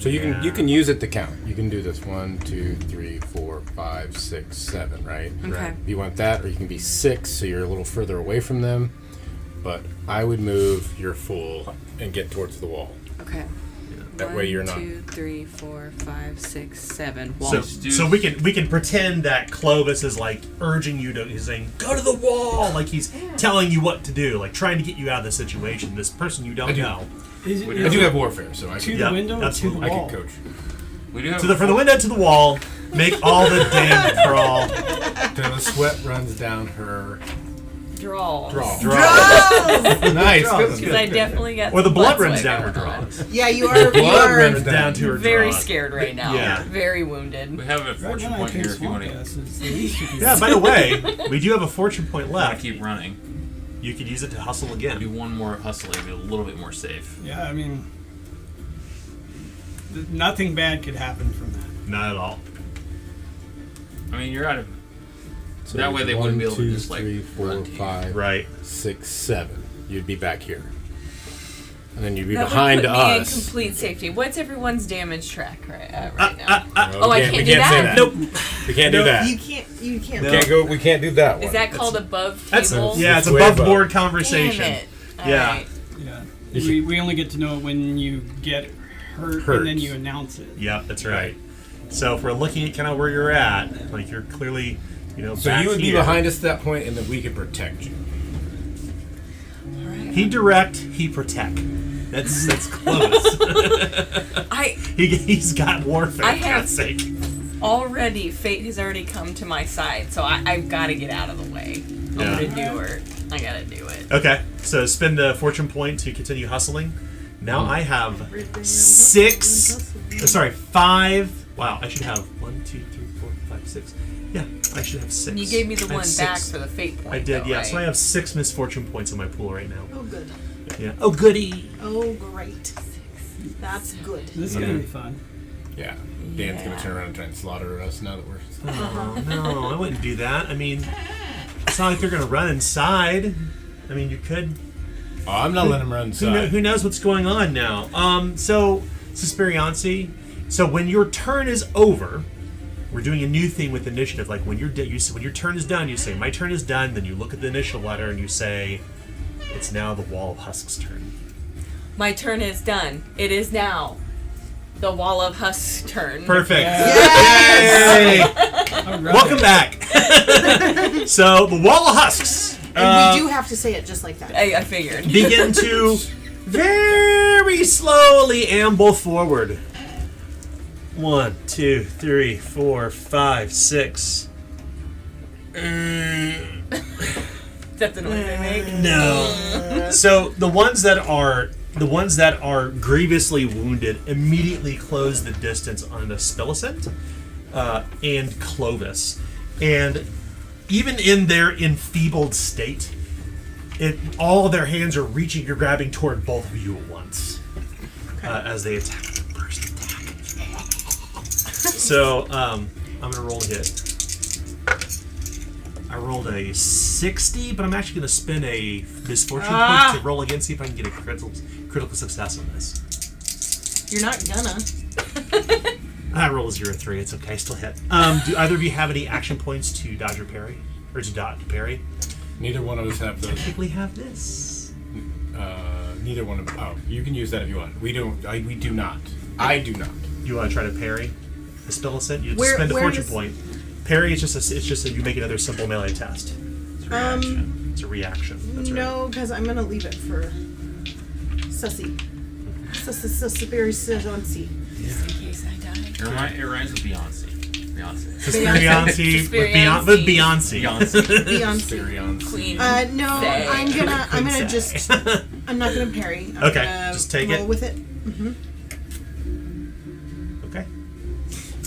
So you Yeah. can use it to count. You can do this 1, 2, 3, 4, 5, 6, 7, right? Okay. Right. If you want that, or you can be 6, so you're a little further away from them. But I would move your full and get towards the wall. Okay. That way you're not. 2, 3, 4, 5, 6, 7. So, Wall. so we can pretend that Clovis is like urging you to. He's saying, "Go to the wall!" Like he's telling you what to do, like trying to get you out of the situation. This person you don't I do. know. Is it, I do have warfare, so I to can, the Yeah, window or to absolutely. the I wall? can coach. We do have From the window to the wall. Make all the damage crawl. Till the sweat runs down her Draw. draw. Nice. Because I definitely got. Or the blood sweat runs down her going on. draw. Yeah, you are. You Blood are. runs Down to her Very draw. scared right now. Yeah. Very wounded. We have a Right fortune when I point came here if you want swamp to gas, it's the least you can Yeah. By the way, we do have a fortune point want left. to keep running. You could use it to hustle Do again. one more hustle, it'll be a little bit more safe. Yeah, I mean, nothing bad could happen from that. Not at all. I mean, you're out of. So That way they 1, wouldn't be able to 2, just, like, 3, 4, run to you. 5, Right. 6, 7. You'd be back here. And then you'd be That behind would put me in us. complete safety. What's everyone's damage track right now? Oh, Oh, I we can't we do can't say that? Nope. We can't do that. You can't. You can't. No. Can't go. We can't do that one. Is that called above That's table? yeah. It's It's way above above. board Damn conversation. it. Yeah. Alright. Yeah. We only get to know it when you get hurt, Hurt. and then you announce it. Yep, that's right. So if we're looking at kind of where you're at, like you're clearly, So back you would be here. behind us at that point, and then we could protect you. He direct, he protect. That's close. He's got warfare. I For have- God's sake. Already, fate has already come to my side, so I've got to get out of the way. I'm Yeah. gonna do it. I gotta do it. Okay, so spend a fortune point to continue hustling. Now I have 5. Wow, I should have 1, 2, 3, 4, 5, 6. Yeah, I should have 6. You gave me the I have one 6. back for the fate point. I did, though, yeah. right? So I have 6 misfortune points in my pool right now. Oh, good. Yeah. Oh, goody. Oh, great. That's good. This is Yeah. gonna be fun. Yeah. Dan's Yeah. gonna turn around and try and slaughter us now that we're. Oh, no, I wouldn't do that. I mean, it's not like they're going to run inside. I mean, you could. Oh, I'm not letting him run inside. Who knows what's going on now? So, Suspiriancy. So when your turn is over, we're doing a new thing with initiative. Like when when your turn is done, you say, "My turn is done." Then you look at the initiative letter and you say, "It's now the Wall of Husk's turn." My turn is done. It is now the Wall of Husk's turn. Perfect. Yes! Yay! All right. Welcome back. So the Wall of Husks. And we do have to say it just like that. I figured. Begin to very slowly amble forward. 1, 2, 3, 4, 5, 6. That's the noise I make. No. So the ones that are grievously wounded immediately close the distance on Aspillicent and Clovis, and even in their enfeebled state, all their hands are reaching. You're grabbing toward both of you at once as they attack. The first attack. So I'm gonna roll a hit. I rolled a 60, but I'm actually going to spin a misfortune point to roll again, see if I can get a critical success on this. You're not gonna. I rolled a 0-3. It's okay. I still hit. Do either of you have any action points to dodge or parry? Or to dodge parry? Neither one of us have those. Technically have this. Neither one of. Oh, you can use that if you want. We don't. We do not. I do not. You want to try to parry the Spillicent? You Where- spend a where fortune does- point. Parry is just that you make another simple melee test. It's a reaction. That's right. No, because I'm gonna leave it for Sussy. Sussy. Just in case I die. It rhymes with Beyonce. Suspiriancy with Beyonce. Beyonce. Beyonce. Queen. No, Say. I'm gonna Say. just. I'm not gonna parry. I'm Okay, gonna just take roll it. with it. Okay.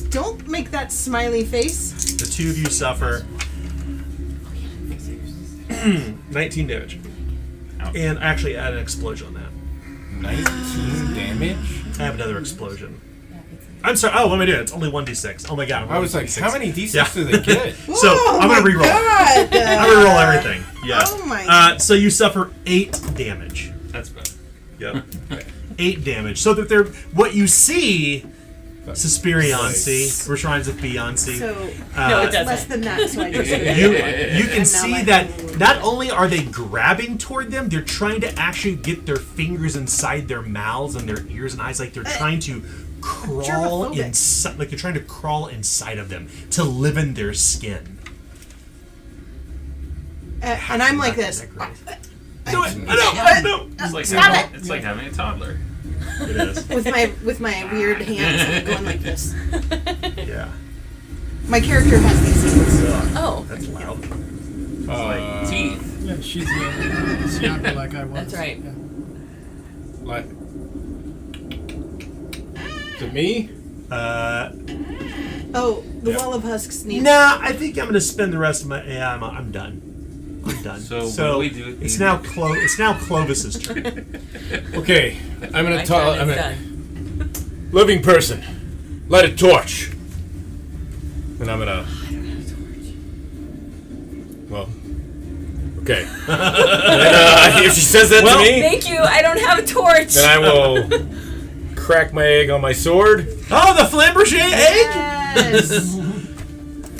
Don't make that smiley face. The two of you suffer 19 damage. Ouch. And I actually add an explosion on that. 19 damage. I have another explosion. I'm sorry. Oh, what am I doing? It's only 1d6. Oh my god. I was like, 1d6. how many D6 Yeah. do they get? So Oh I'm gonna my reroll. God. I'm gonna roll everything. Yeah. Oh my- So you suffer 8 damage. That's better. Yep. 8 damage. So that they're what you see. Suspiriancy, which rhymes with Beyonce. So No, it it's doesn't. less than that. So I just. You can now see my that phone will not go. only are they grabbing toward them, they're trying to actually get their fingers inside their mouths and their ears and eyes, like they're trying to crawl germophobic. inside, like they're trying to crawl inside of them to live in their skin. And I'm like this. Do it! I know! It's like Stop having, it's like having a toddler. It is. With my weird hands, I'm going like this. Yeah. My character has these hands. Oh, That's loud. Like teeth. Yeah, she's the Siaka like I was. That's right. Yeah. Like, to me? Oh, the Yeah. Wall of Husks needs. Nah, I think I'm gonna spend the rest of my. Yeah, I'm done. I'm done. So what do we do with it's the- now It's now Clovis's turn. Okay, I'm gonna my talk. turn I'm is a done. living person. Light a torch. And I'm gonna. Well. Okay. And, if she says that Well, to me, Thank you. I don't have a torch. then I will crack my egg on my sword. Oh, the Flamberger egg! Yes.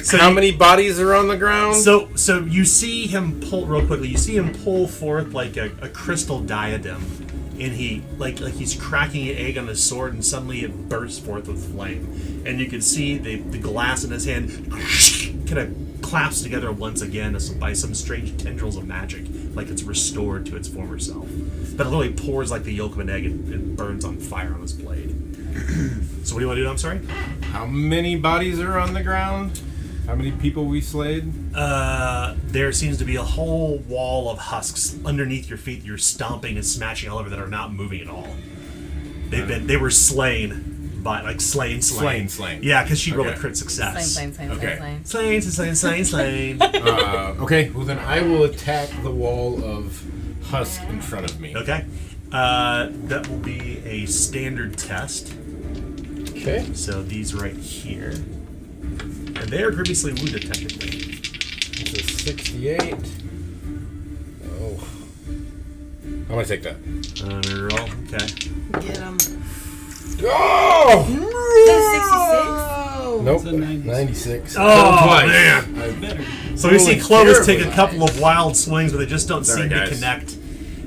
So How many bodies are on the ground? So you see him pull real quickly. You see him pull forth like a crystal diadem, and he like he's cracking an egg on his sword, and suddenly it bursts forth with flame, and you can see the glass in his hand kind of claps together once again by some strange tendrils of magic, like it's restored to its former self. But it literally pours like the yolk of an egg and burns on fire on his blade. So what do you want to do? I'm sorry. How many bodies are on the ground? How many people we slayed? There seems to be a whole wall of husks underneath your feet. You're stomping and smashing all over that are not moving at all. They were slain by slain. Yeah, because she rolled a crit success. Slain. Okay. Slain. Okay, well then I will attack the wall of husk in front of me. Okay. That will be a standard test. Okay. So these right here. And they are grievously wounded, technically. It's a 68. Oh. I'm going to take that. Roll. Okay. Get him. Oh! Oh! Nope. It's a 96. Oh, Twice. man. Better. So we see Rolling Clovis take a terribly. couple of wild swings, but they just don't Sorry, seem guys. to connect.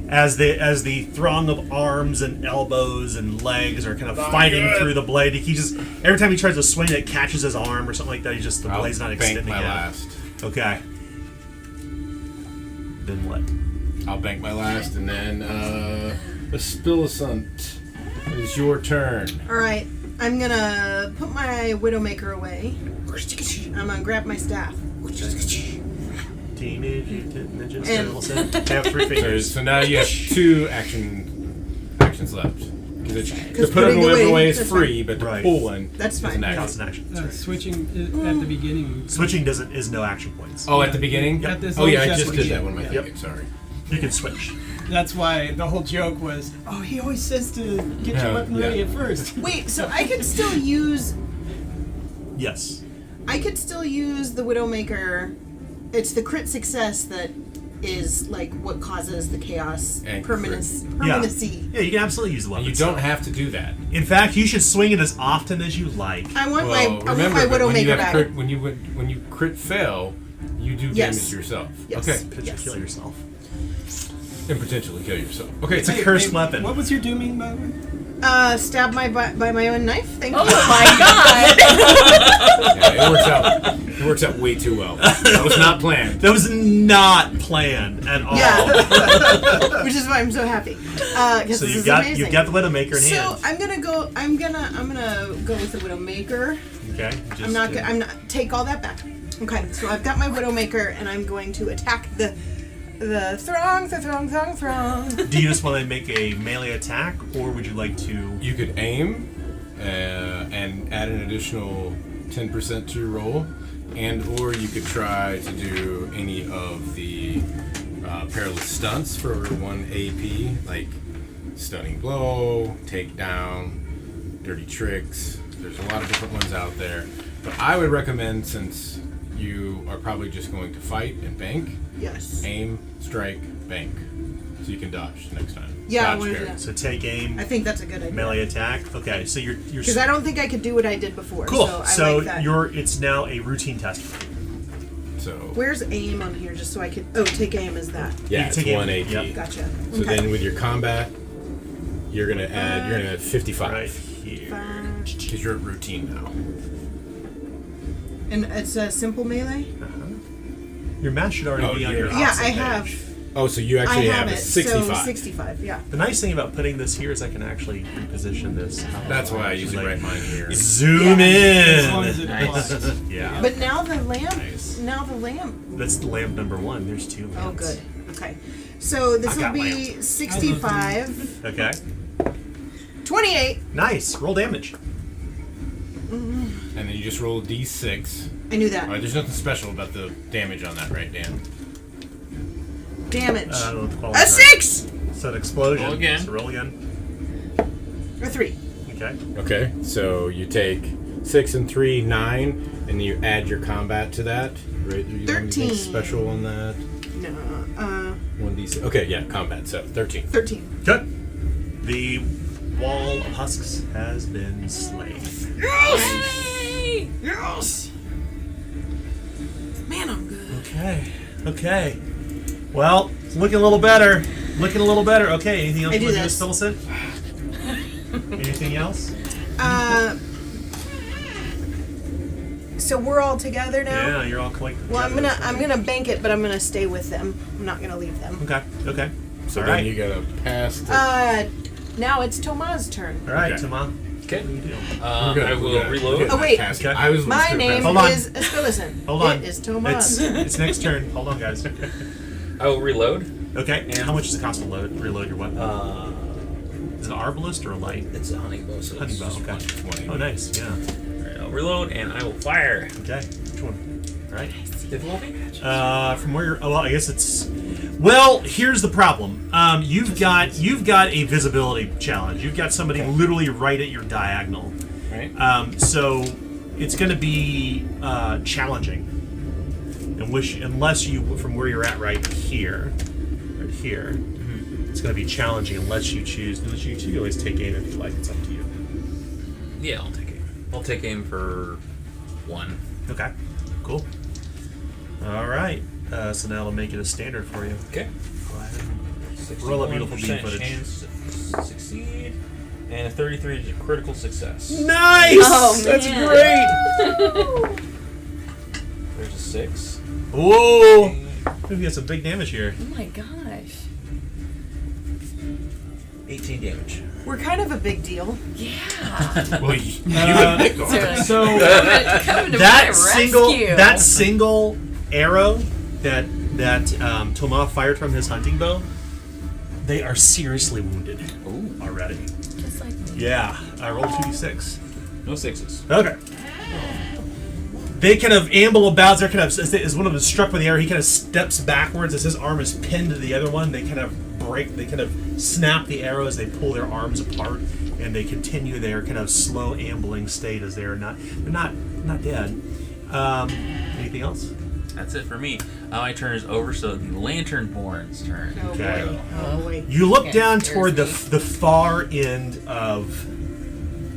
As the throng of arms and elbows and legs are kind of fighting through the blade, he just every time he tries to swing, it catches his arm or something like that. The blade's not bank extending my yet. last. Okay. Then what? I'll bank my last, and then Aspilicent, it is your turn. All right, I'm gonna put my Widowmaker away. I'm gonna grab my staff. Teenage Mutant Ninja And- Turtles. They have 3 fingers. So now you have 2 actions left. Because to put putting them away- away is that's free, but to Right. pull one That's is fine. an Counts action. an action. That's right. Switching at the beginning. Switching is no action points. Oh, at the beginning? At this Oh yeah, I little just chest did that one. yeah. Thinking. Sorry. You can switch. That's why the whole joke was, oh, he always says to get your weapon ready at first. Wait, so I could still use Yes. the Widowmaker. It's the crit success that is like what causes the chaos And permanency. Yeah, you can absolutely use the weapon. You don't have to do that. In fact, you should swing it as often as you like. I want Well, my remember, but when you Widowmaker have back. crit, when you crit fail, you do Yes. damage yourself. Yes. Okay. Potentially Yes. kill yourself. And potentially kill yourself. Okay. It's a cursed weapon. What was your dooming, by the way? Stab by my own knife. Thank Oh you. my god! Yeah, it works out way too well. That was not planned. That was not planned at all. Yeah, which is why I'm so happy. So So you've got the Widowmaker in So hand. I'm gonna go with the Widowmaker. Okay. I'm not take all that back. Okay, so I've got my Widowmaker and I'm going to attack the throng. Do you just want to make a melee attack, or would you like to? You could aim and add an additional 10% to your roll, and or you could try to do any of the perilous stunts for 1 AP, like stunning blow, takedown, dirty tricks. There's a lot of different ones out there, but I would recommend, since you are probably just going to fight and bank, Yes. aim, strike, bank, so you can dodge next time. Yeah, I Dodge wanna do parry. that. So take aim, I think that's a good idea. melee attack. Okay, so you're Because I don't think I could do what I did before. cool. So, I like that. It's now a routine test. So Where's aim on here, just so I could? Oh, take aim is that? yeah, You it's take aim. 1 AP. Yep. Gotcha. So then with your combat, you're gonna add 55 Right here. because you're at routine now. And it's a simple melee. Your math should already Oh, be on yeah. your Yeah, opposite I have. page. Oh, so you I actually have a it. 65. So 65. Yeah. The nice thing about putting this here is I can actually reposition this. That's why I usually write mine here. Zoom As long as in. it applies. Yeah. But now the lamp. Nice. Now the lamp. That's lamp number 1. There's 2 lamps. Oh, good. Okay. So this I will got be lamps. 65. Okay. 28. Nice. Roll damage. And then you just roll a d6. I knew that. All right, there's nothing special about the damage on that, right, Dan? Damage. I don't know what the A qualifier is. 6 So an explosion. Roll again. So roll again. or 3. Okay. Okay, so you take 6 and 3, 9, and you add your combat to that. Right? You have anything 13. special on that? No. 1d6. Okay, yeah, combat. So 13. 13. Good. The wall of husks has been slain. Yay! Yes. Man, I'm good. Okay. Well, it's looking a little better. Looking a little better. Okay, anything else I you do want to do, this. Millicent? Anything else? So we're all together now. Yeah, you're all quite. Well, I'm gonna bank it, but I'm gonna stay with them. I'm not gonna leave them. Okay. So All then right. you gotta pass. The, Now it's Toma's turn. All right, Okay. Tama. Okay. What do you do? we're good, I we're will good. reload. We're good. Oh, wait. Pass it. Okay. I was My gonna name pass Hold on. is Spillison. Hold on. It is Toma's. It's next turn. Hold on, guys. I will reload. Okay. And how much does it cost to reload your weapon? Is it an arbalist or a light? It's a hunting bow. So Hunting it's bow. just Okay. 120. Oh, nice. Yeah. Alright, I'll reload and I will fire. Okay. Which one? All right. Difficulty? From where you're. Oh, well, I guess it's. Well, here's the problem. You've got a visibility challenge. You've got somebody literally right at your diagonal. Right. So it's going to be challenging. Unless you, from where you're at right here, it's going to be challenging unless you choose. Unless you can always take aim if you like. It's up to you. Yeah, I'll take aim. I'll take aim for 1. Okay. Cool. All right. So now I'll make it a standard for you. Okay. Go ahead. Roll a beautiful beam 61% footage. chance to succeed, and a 33 is a critical success. Nice. Oh, That's man. great. There's a 6. Whoa. We've got some big damage here. Oh my gosh. 18 damage. We're kind of a big deal. Yeah. well, you would pick on it. So Coming to my that rescue. single arrow that Toma fired from his hunting bow, they are seriously wounded already. Just like me. Yeah, I rolled 2d6. No 6s. Okay. They kind of amble about. They're kind of as one of them is struck by the arrow. He kind of steps backwards as his arm is pinned to the other one. They kind of break. They kind of snap the arrows. They pull their arms apart, and they continue their kind of slow ambling state as they're not dead. Anything else? That's it for me. My turn is over, so the Lanternborn's turn. Oh Okay. boy. Oh boy. You look Okay, down scares toward the me. far end of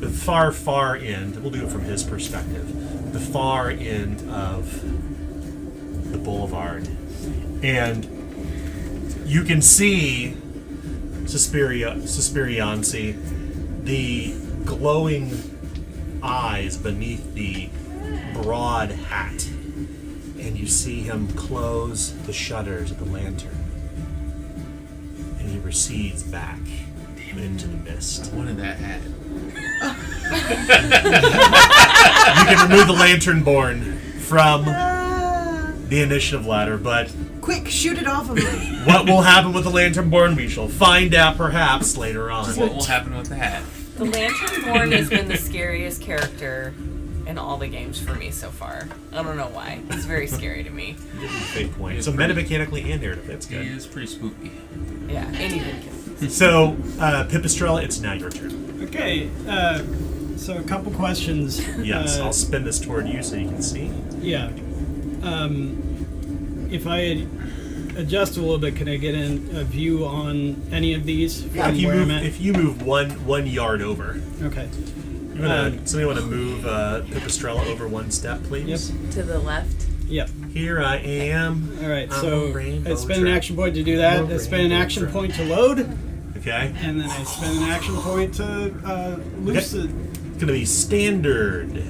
the far end. We'll do it from his perspective. The far end of the boulevard, and you can see Suspiriansi, the glowing eyes beneath the broad hat, and you see him close the shutters of the lantern, and he recedes back into the mist. What in that hat? You can remove the Lanternborn from the initiative ladder, but Quick, shoot it off of me. what will happen with the Lanternborn, we shall find out perhaps later on. What will happen with the hat? The Lanternborn has been the scariest character in all the games for me so far. I don't know why. It's very scary to me. This is a big point. So metamechanically and narrative, that's He good. is pretty spooky. Yeah, anything can. So, Pipistrella, it's now your turn. Okay, so a couple questions. Yes, I'll spin this toward you so you can see. Yeah. If I adjust a little bit, can I get a view on any of these from where I'm at? If you move one yard over, Okay. somebody want to move Pipistrella over one step, please? Yep. To the left. Yep. Here I am. All right. I'm So a rainbow I spend an trout. action point to do that. I spend an action trout. point to load, Okay. and then I spend an action point to loose Okay. it. It's gonna be standard.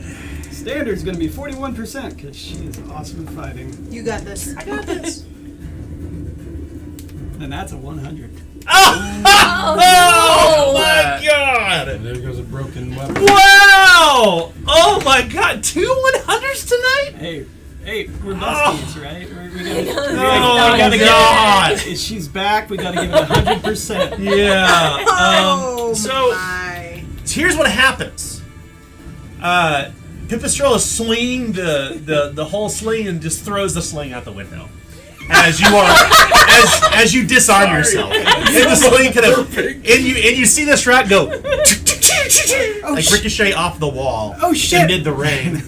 Standard's going to be 41% because she is awesome at fighting, You got this. I got this. and that's a 100. Oh my god! And there goes a broken weapon. Wow! Oh my god! 2 100s tonight? Hey, we're besties, right? We gotta, Oh we gotta god! If she's back, we gotta give it 100%. Yeah. Oh So my. here's what happens. Pipistrella swinging the whole sling and just throws the sling out the window. As you as you disarm yourself, and the sling kind of, and you see this rat go like ricochet off the wall Oh, shit. amid the rain,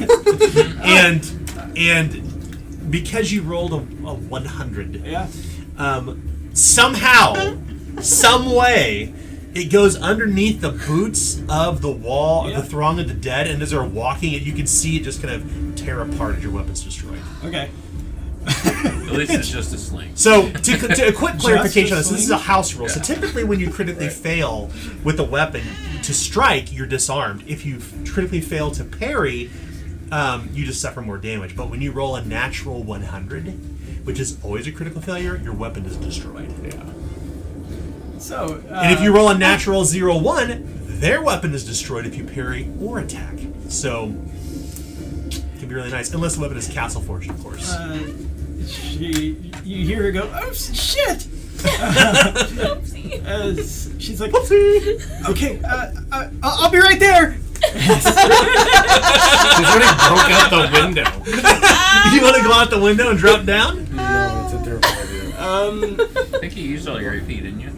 and because you rolled a 100, Yeah. somehow, some way, it goes underneath the boots of the wall of Yeah. the Throng of the Dead, and as they're walking, you can see it just kind of tear apart as your weapon's destroyed. Okay. At least it's just a sling. So, to a quick clarification on this, this is a sling? house rule. So Yeah. typically when you critically fail with a weapon to strike, you're disarmed. If you critically fail to parry, you just suffer more damage. But when you roll a natural 100, which is always a critical failure, your weapon is destroyed. Yeah. So, And if you roll a natural 0-1, their weapon is destroyed if you parry or attack. So, it can be really nice. Unless the weapon is Castle Forged, of course. you hear her go, oh shit! Oopsie. She's like, Whoopsie! okay, I'll be right there. She's already broke out the window. You want to go out the window and drop down? No, it's a terrible idea. I think you used all your AP, didn't you?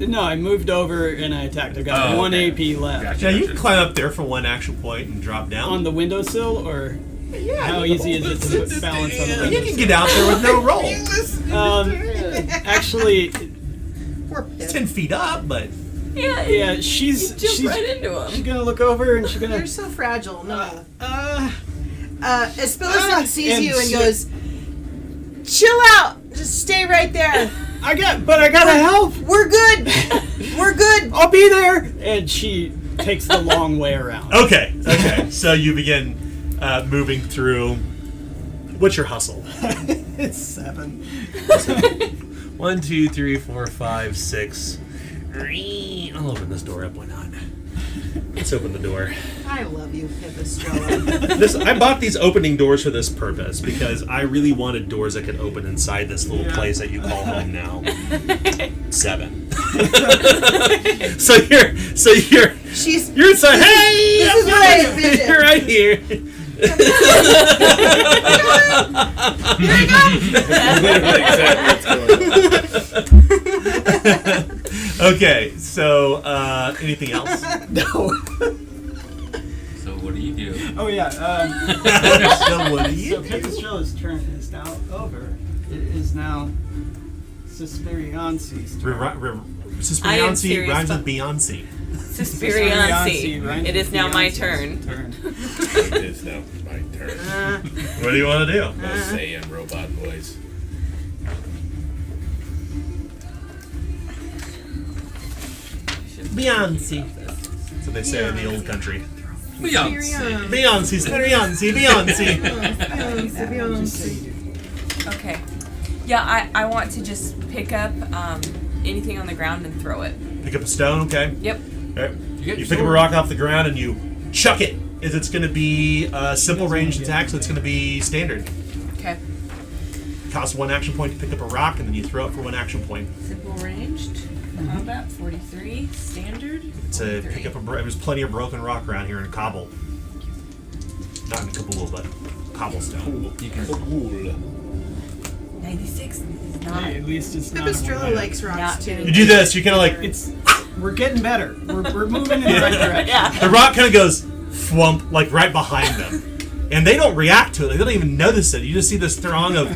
No, I moved over and I attacked. I got Oh, one okay. AP left. Gotcha. Yeah, you can climb up there for one action point and drop down. On the windowsill, or yeah, how easy is it to balance on the you windowsill? can get out there with no roll. Actually, Poor It's Pip. 10 feet up, but Yeah, yeah, you she's jump right into she's him. gonna look over and she's You're gonna so fragile. No. uh Espillicent sees and you and she- goes, chill out. Just stay right there. I gotta help. We're good. We're good. I'll be there. And she takes the long way around. okay. So you begin moving through. What's your hustle? It's 7. 1, 2, 3, 4, 5, 6. I'll open this door up. Why not? Let's open the door. I love you, Pipistrella. I bought these opening doors for this purpose because I really wanted doors that could open inside this little place that you call home now. 7. so you're She's. you're inside. Hey, This is what I envisioned. you're right here. Okay, so anything else? No. So what do you do? Oh yeah. So what do you So Pipistrella's turn is now over. It is now Suspiriansi's turn. I am Suspiriancy serious, rhymes but- with Beyonce. Suspiriancy. rhymes It is with now my Beyonce's turn. It is now my turn. What do you want to do? No say in robot voice. Beyonce. So they say in the old country. Beyonce. Beyonce, Beyonce, Beyonce. Okay. Yeah, I want to just pick up anything on the ground and throw it. Pick up a stone, okay? Yep. Okay. get You your pick up a sword. rock off the ground and you chuck it. Is it's going to be a simple ranged attack, so it's going to be standard. Okay. Costs 1 action point to pick up a rock, and then you throw it for 1 action point. Simple ranged. Combat 43. Standard. To 43. pick up there's plenty of broken rock around here in Kabul. Not in Kabul, but cobblestone. You can. Cool. 96 is not. Hey, at least it's not. Pipistrella likes rocks Not too. You do this, you kind of like We're getting better. We're moving in the right direction. Yeah. the rock kind of goes thwump like right behind them, and they don't react to it. They don't even notice it. You just see this throng of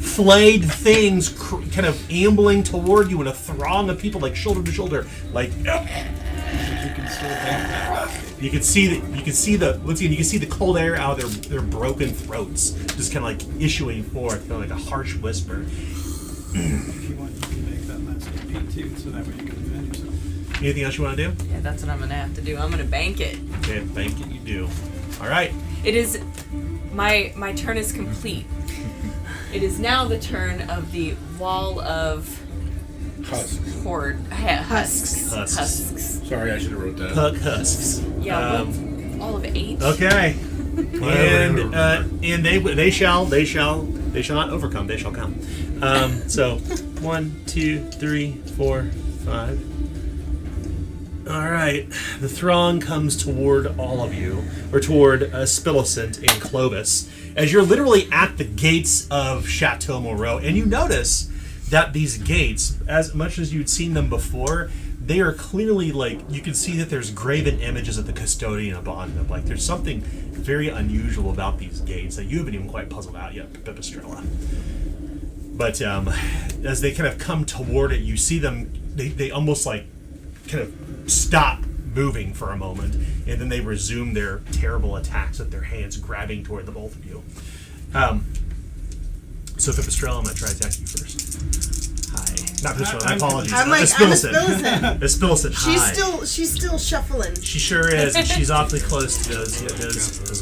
flayed things kind of ambling toward you in a throng of people, like shoulder to shoulder, like. You can still bank that rock. You can see the cold air out of their broken throats, just kind of like issuing forth, kind of like a harsh whisper. If you want, you can make that last AP too, so that way you can defend yourself. Anything else you want to do? Yeah, that's what I'm gonna have to do. I'm gonna bank it. Okay, bank it. You do. All right. It is my turn is complete. It is now the turn of the wall of Husks. horde Husks. husks. Sorry, I should have wrote that. Puck husks. Yeah, all of 8. Okay. And they shall not overcome. They shall come. So 1, 2, 3, 4, 5. All right. The throng comes toward all of you, or toward Spillicent and Clovis, as you're literally at the gates of Chateau Moreau, and you notice that these gates, as much as you'd seen them before, they are clearly like you can see that there's graven images of the custodian upon them. Like there's something very unusual about these gates that you haven't even quite puzzled out yet, Pipistrella. But as they kind of come toward it, you see them. They almost like kind of stop moving for a moment, and then they resume their terrible attacks with their hands grabbing toward the both of you. So Pipistrelle, I'm going to try to attack you first. Hi. Not Pipistrelle, my apologies. I'm like, I'm a Spillicin. Spillicin, hi. She's still shuffling. She sure is, and she's awfully close to those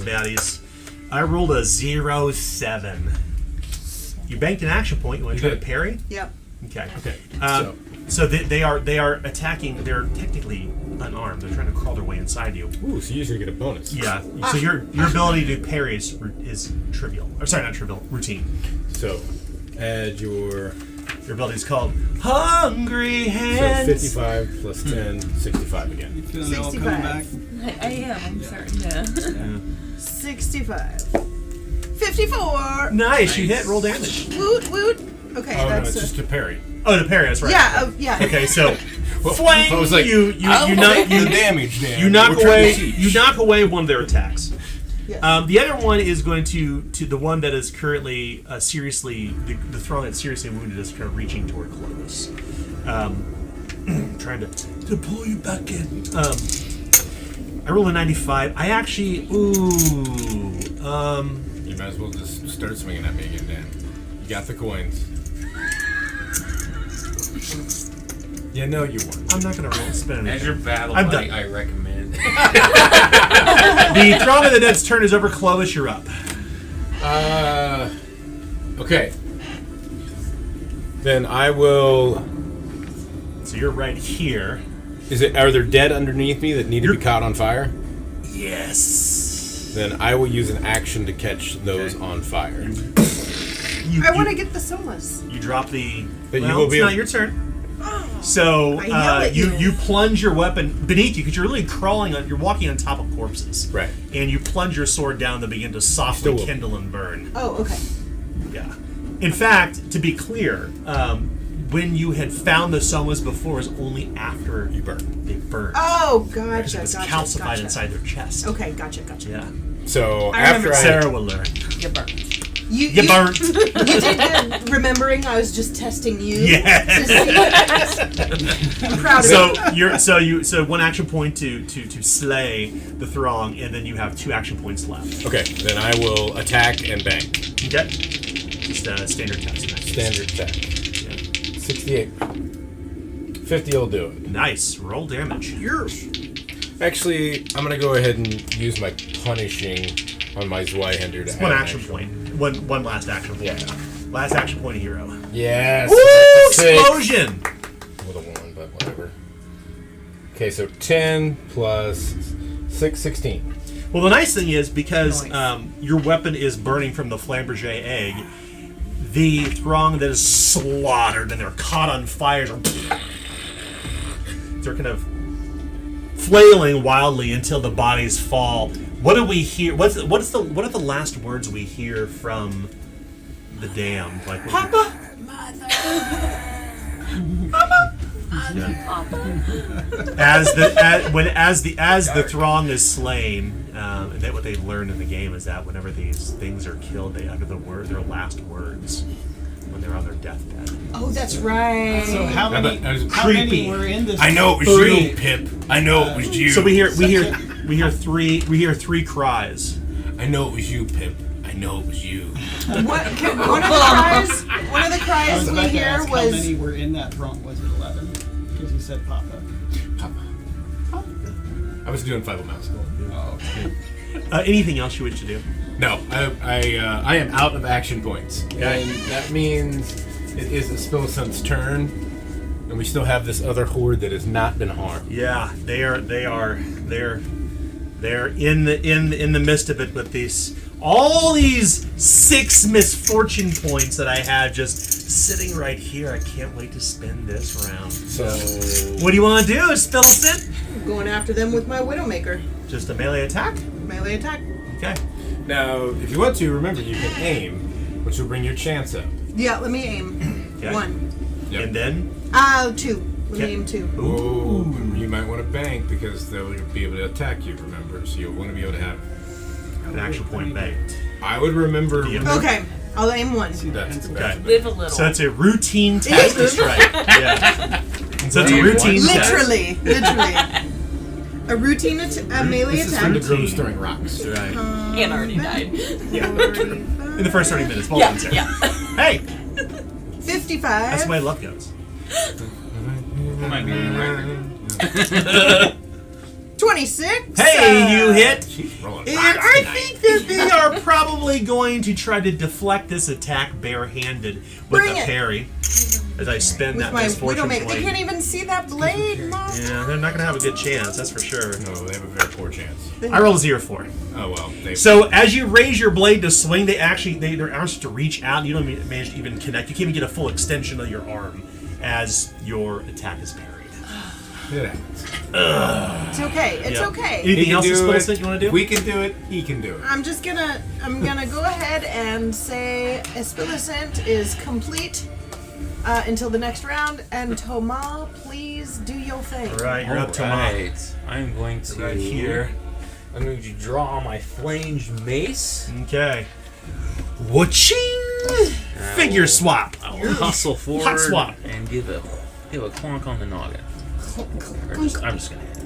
baddies. I rolled a 0-7. You banked an action point. You want to try to parry? Yep. Okay. Okay. So they are attacking. They're technically unarmed. They're trying to crawl their way inside you. Ooh, so you usually get a bonus. Yeah. So your ability to parry is trivial. Or sorry, not trivial. Routine. So add your. Your ability is called Hungry Hands. So 55 plus 10, 65 again. You feeling it all coming back? 65. I am. I'm starting to. 65. 54. Nice. You hit. Roll damage. Woot woot. Okay, Oh, no, that's it's just a parry. Oh, to parry. That's right. yeah, yeah. Okay, so flang. I was like, you knock the damage, Dan. you knock We're trying away to teach. you knock away one of their attacks. Yes. The other one is going to the one that is currently seriously the throng that's seriously wounded is kind of reaching toward Clovis, trying to pull you back in. I rolled a 95. I actually You might as well just start swinging at me again, Dan. You got the coins. Yeah, no, you won't. I'm not gonna roll spin As your anything. battle I'm buddy, done. I recommend. The Throng of the Dead's turn is over. Clovis, you're up. Okay. Then I will. So you're right here. Are there dead underneath me that need to be You're- caught on fire? Yes. Then I will use an action to catch those on fire. I want to get the solas. You drop the. But you well, will it's be not able- your turn. So I yell at you. you plunge your weapon beneath you because you're really crawling on. You're walking on top of corpses. Right. And you plunge your sword down and begin to softly Still will. kindle and burn. Oh, okay. Yeah. In fact, to be clear, when you had found the somas before, is only after You burn. they burned. Oh, Because gotcha. it was Gotcha. calcified Gotcha. inside their chest. Okay, gotcha. Yeah. So I after remember Sarah will learn. You burnt. You burnt. You did good remembering. I was just testing you. Yes. To see. I'm proud of you. So one action point to slay the Throng, and then you have 2 action points left. Okay, then I will attack and bang. Okay. Just a standard test. Standard attack. Yeah. 68. 50 will do it. Nice. Roll damage. Actually, I'm gonna go ahead and use my punishing on my Zweihander to It's add one an action point. One last action point. Yeah. Last action point, hero. Yes. Woo! 6. Explosion! With a 1, but whatever. Okay, so 10 plus 6, 16. Well, the nice thing is because Nice. your weapon is burning from the Flamberger egg, the Throng that is slaughtered and they're caught on fire. They're kind of flailing wildly until the bodies fall. What do we hear? What are the last words we hear from the damned? Like Papa, as the Throng is slain, and that what they've learned in the game is that whenever these things are killed, they utter their last words when they're on their deathbed. Oh, that's right. So how many? but I was How many creepy. were in this? I know it was Three. you, Pip. I know it was you. So we hear three cries. I know it was you, Pip. I know it was you. One of the cries I was we about to hear ask how was many were in that throng. Was it 11? Because you said Papa. Papa. I was doing 5 mouse goal. Oh, okay. Anything else you wish to do? No, I am out of action points. And that means it is the Spillicen's turn, and we still have this other horde that has not been harmed. Yeah, they're in the midst of it with all these 6 misfortune points that I have just sitting right here. I can't wait to spend this round. So What do you want to do, Spillicin? going after them with my Widowmaker. Just a melee attack? Melee attack. Okay. now, if you want to, remember you can aim, which will bring your chance up. Yeah, let me aim. Okay. 1. Yep. And then 2. Let me aim 2. Oh, you might want to bank because they'll be able to attack you. Remember, so you'll want to be able to have. an action point banked. I would remember. Yeah. Okay, I'll aim 1. That's Okay. Live a little. So it's a routine test to strike. Yeah. So it's a routine test. Literally. A routine melee This is from the attack. grooms throwing rocks. Right. Ian already died. In the first 30 minutes, both Yeah, ones there. yeah. Hey, 55. that's the way love goes. Might be right. 26. Hey, you hit. She's rolling And rocks I tonight. think that they are probably going to try to deflect this attack barehanded with Bring a it. parry. As I spend With that my misfortune Widowmaker. They point. can't even see that blade, Mom. Yeah, they're not going to have a good chance, that's for sure. No, they have a very poor chance. I rolled a 0-4. Oh well. So as you raise your blade to swing, their arms start to reach out. And you don't even manage to even connect. You can't even get a full extension of your arm as your attack is parried. It happens. It's okay. It's Yep. okay. Anything else, Spillicent, you want to do? We can do it. He can do it. I'm gonna go ahead and say Espillicent is complete until the next round. And Toma, please do your thing. All right, you're up to mine. Alright, I'm going to Right here. I'm going to draw my flanged mace. Okay. Waching! Figure swap. I will hustle forward Hot swap. and give a clonk on the noggin. I'm just gonna hit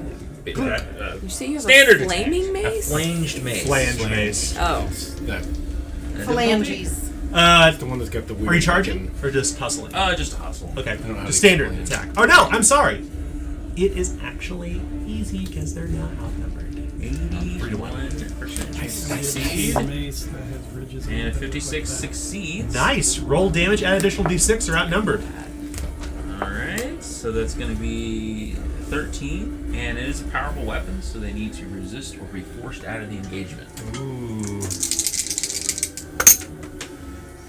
it. You say you have Standard a flaming mace? A flanged mace. Flange mace. Oh. That, Phalanges. the one that's got the weird. Are you charging or just hustling? Just a hustle. Okay, don't know how just to standard explain attack. Oh no, I'm sorry. It is actually easy because they're not outnumbered. 81% I succeed. mace that has ridges on And it that 56 look like succeeds. Nice. Roll damage. Add additional d6. They're outnumbered. Alright, so that's going to be 13. And it is a powerful weapon, so they need to resist or be forced out of the engagement. Ooh.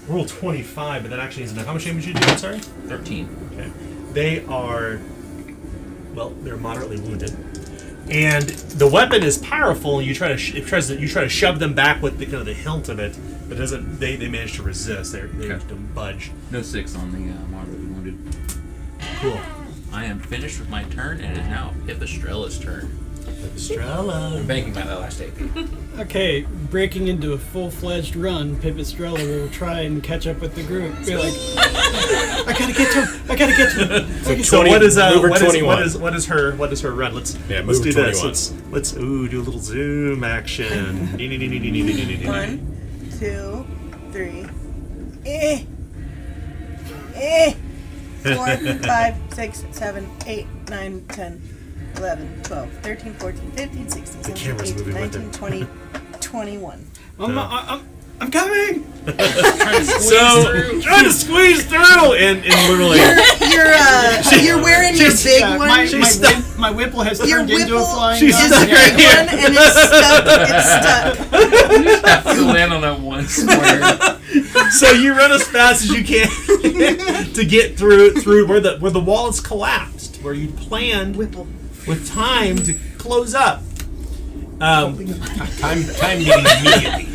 Roll 25, but that actually isn't enough. How much damage did you do? I'm sorry. 13. Okay. They are, well, they're moderately wounded, and the weapon is powerful. And you try to shove them back with the kind of the hilt of it, but it doesn't. They manage to resist. They Okay. don't budge. No 6 on the moderately wounded. Cool. I am finished with my turn, and it is now Pipistrella's turn. Strella. I'm banking by that last AP. Okay, breaking into a full-fledged run, Pipistrella will try and catch up with the group. Be like, I gotta get to him! I gotta get to him! So what is move her 21. what is her run? Let's Yeah, let's move do this. 21. Let's do a little zoom action. 1, 2, 3. 4, 5, 6, 7, 8, 9, 10, 11, 12, 13, 14, 15, 16, 17, camera's 18, moving with 19, it. 20, 21. I'm coming! Trying to squeeze through, and literally. You're wearing your big Yeah, one. my whipple has Your turned into a whipple flying She's gun. stuck Yeah. right here. one and it's stuck. Have to land on that one square. So you run as fast as you can to get through where the wall is collapsed, where you planned Whipple. with time to close up. Time getting immediately.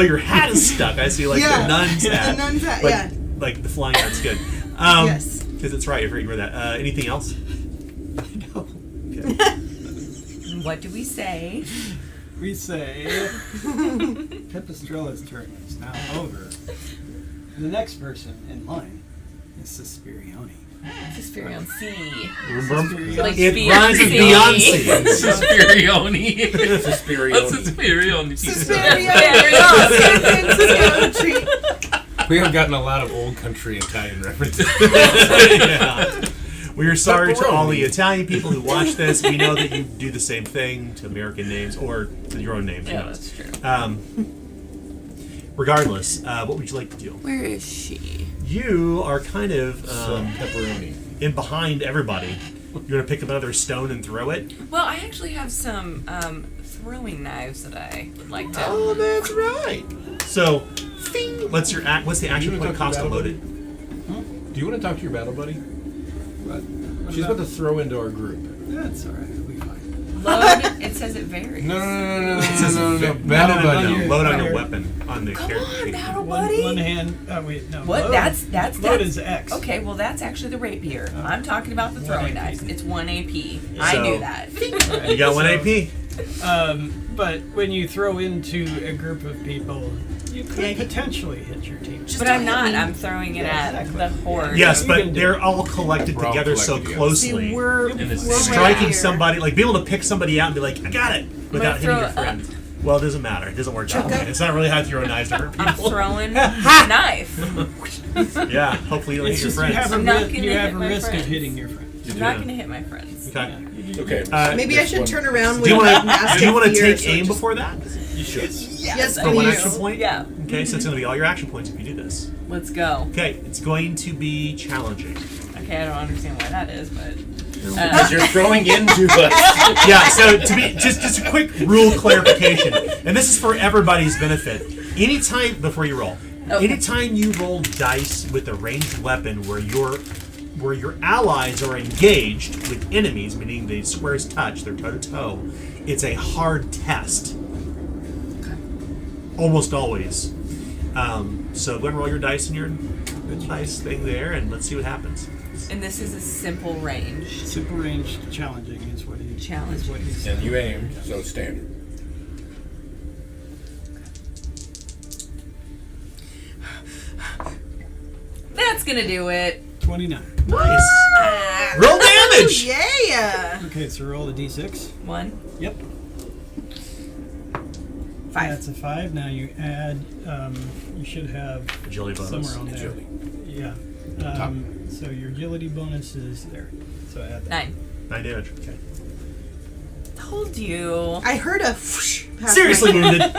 Your hat is stuck. I see, like Yeah. the nun's hat. The nun's hat, But, yeah. like the flying hat's good. Yes. Because it's right. You wear that. Anything else? No. Okay. What do we say? We say Pipistrella's turn is now over. The next person in line is Suspirione. Suspirion C. Remember, Like it rhymes with Beyonce. Beyonce. Suspirione. Suspirione. Suspirione. Suspiria. We have gotten a lot of old country Italian references. Yeah. We are sorry to all the Pepperoni. Italian people who watch this. We know that you do the same thing to American names or to your own names. who Yeah, knows? that's true. Regardless, what would you like to do? Where is she? You are kind of Pepperoni. in behind everybody. You want to pick up another stone and throw it? Well, I actually have some throwing knives that I would like to. Oh, that's right. So, fing, what's the action You wanna point talk cost to about load it? it? Do you want to talk to your battle buddy? What She's about to throw into our group. That's alright, we'll be fine. Load. It says it varies. No. Battle no, buddy. no, Load on no. your weapon on the Come character. on, battle One buddy. hand. Oh wait, no. What? Load. That's Load is X. Okay, well that's actually the rapier. I'm talking about the throwing AP. knives. It's 1 AP. I So- knew that. You got 1 So- AP. But when you throw into a group of people, You could potentially hit your team. But I'm not. I'm throwing it at the horde. Yes, You but can do they're it. all collected We're all together so collected together. closely. See, we're And it's right Striking here. somebody, like being able to pick somebody out and be like, I got it, without hitting your throw- friend. Well, it doesn't matter. It doesn't work that way. It's not really how to throw knives to hurt I'm people. throwing a knife. Yeah, hopefully you don't It's hit your just friends. I'm not gonna you have hit a my risk friends. of hitting your friend. I'm not gonna hit my friends. Okay. Okay. Maybe I this should one- turn around Do with you a want mask to of fear, take so aim just- before that You should. Yes, for one please. action point? Yeah. Okay, so it's going to be all your action points if you do this. Let's go. Okay, it's going to be challenging. Okay, I don't understand why that is, but Because you're throwing into us. Yeah, so to be just a quick rule clarification, and this is for everybody's benefit. Anytime before you roll, anytime you roll dice with a ranged weapon where your allies are engaged with enemies, meaning the squares touch, they're toe to toe, it's a hard test. Almost always. So go ahead and roll your dice in your dice thing there, and let's see what happens. and this is a simple range. Super range challenging is what he Challenge. is what he said. And you aimed, so standard. That's gonna do it. 29. Nice. Roll damage. Yeah. Okay, so roll a d6. 1, Yep. 5. That's a 5. Now you add, you should have Agility bonus. somewhere on there. Agility. Yeah. So your agility bonus is there. So add that. 9. 9 damage. Okay. Told you. I heard a whoosh past Seriously my- wounded.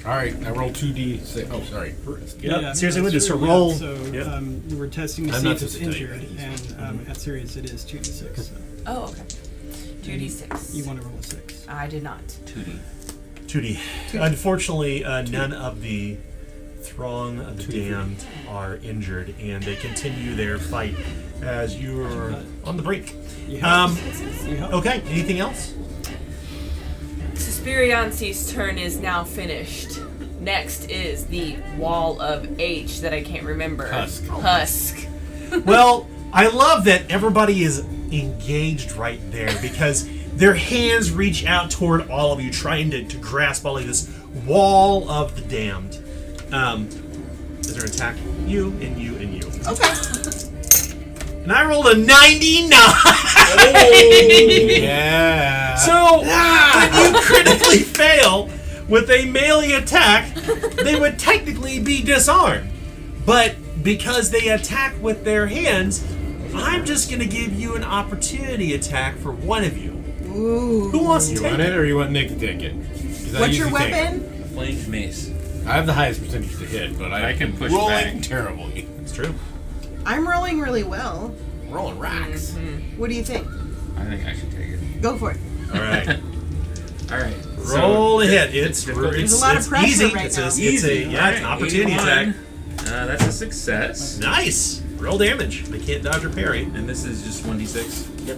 All right, I rolled 2d6. Oh, sorry. Yep, seriously that's wounded. So true, roll. So Yep. you were testing to I'm see not if it's just studying injured, these. and at serious it is 2d6. So Oh, okay. 2d6. you want to roll a 6. I did not. 2D. 2D. Unfortunately, none of the throng of the damned are injured, and they continue their fight as you're on the brink. You help. Um, You help. Okay, anything else? Suspiriante's turn is now finished. Next is the Wall of H that I can't remember. Husk. Well, I love that everybody is engaged right there because their hands reach out toward all of you, trying to grasp all of this wall of the damned. Is there an attack? You and you and you. Okay. And I rolled a 99! Yeah. So, when you critically fail with a melee attack, they would technically be disarmed. But because they attack with their hands, I'm just going to give you an opportunity attack for one of you. Ooh. Who wants to You take want it it? or you want Nick to take it? 'Cause I What's your usually take it. weapon? A flamed mace. I have the highest percentage to hit, but I can push rolling back. terribly. It's true. I'm rolling really well. Rolling rocks. What do you think? I think I should take it. Go for it. All right. All right. Roll a hit. It's difficulty. it's, There's a lot of it's pressure easy. right it's now. A, it's Easy. a yeah, it's an Alright, opportunity 81. attack. That's a success. Nice. Roll damage. They can't dodge or parry. And this is just 1d6? Yep.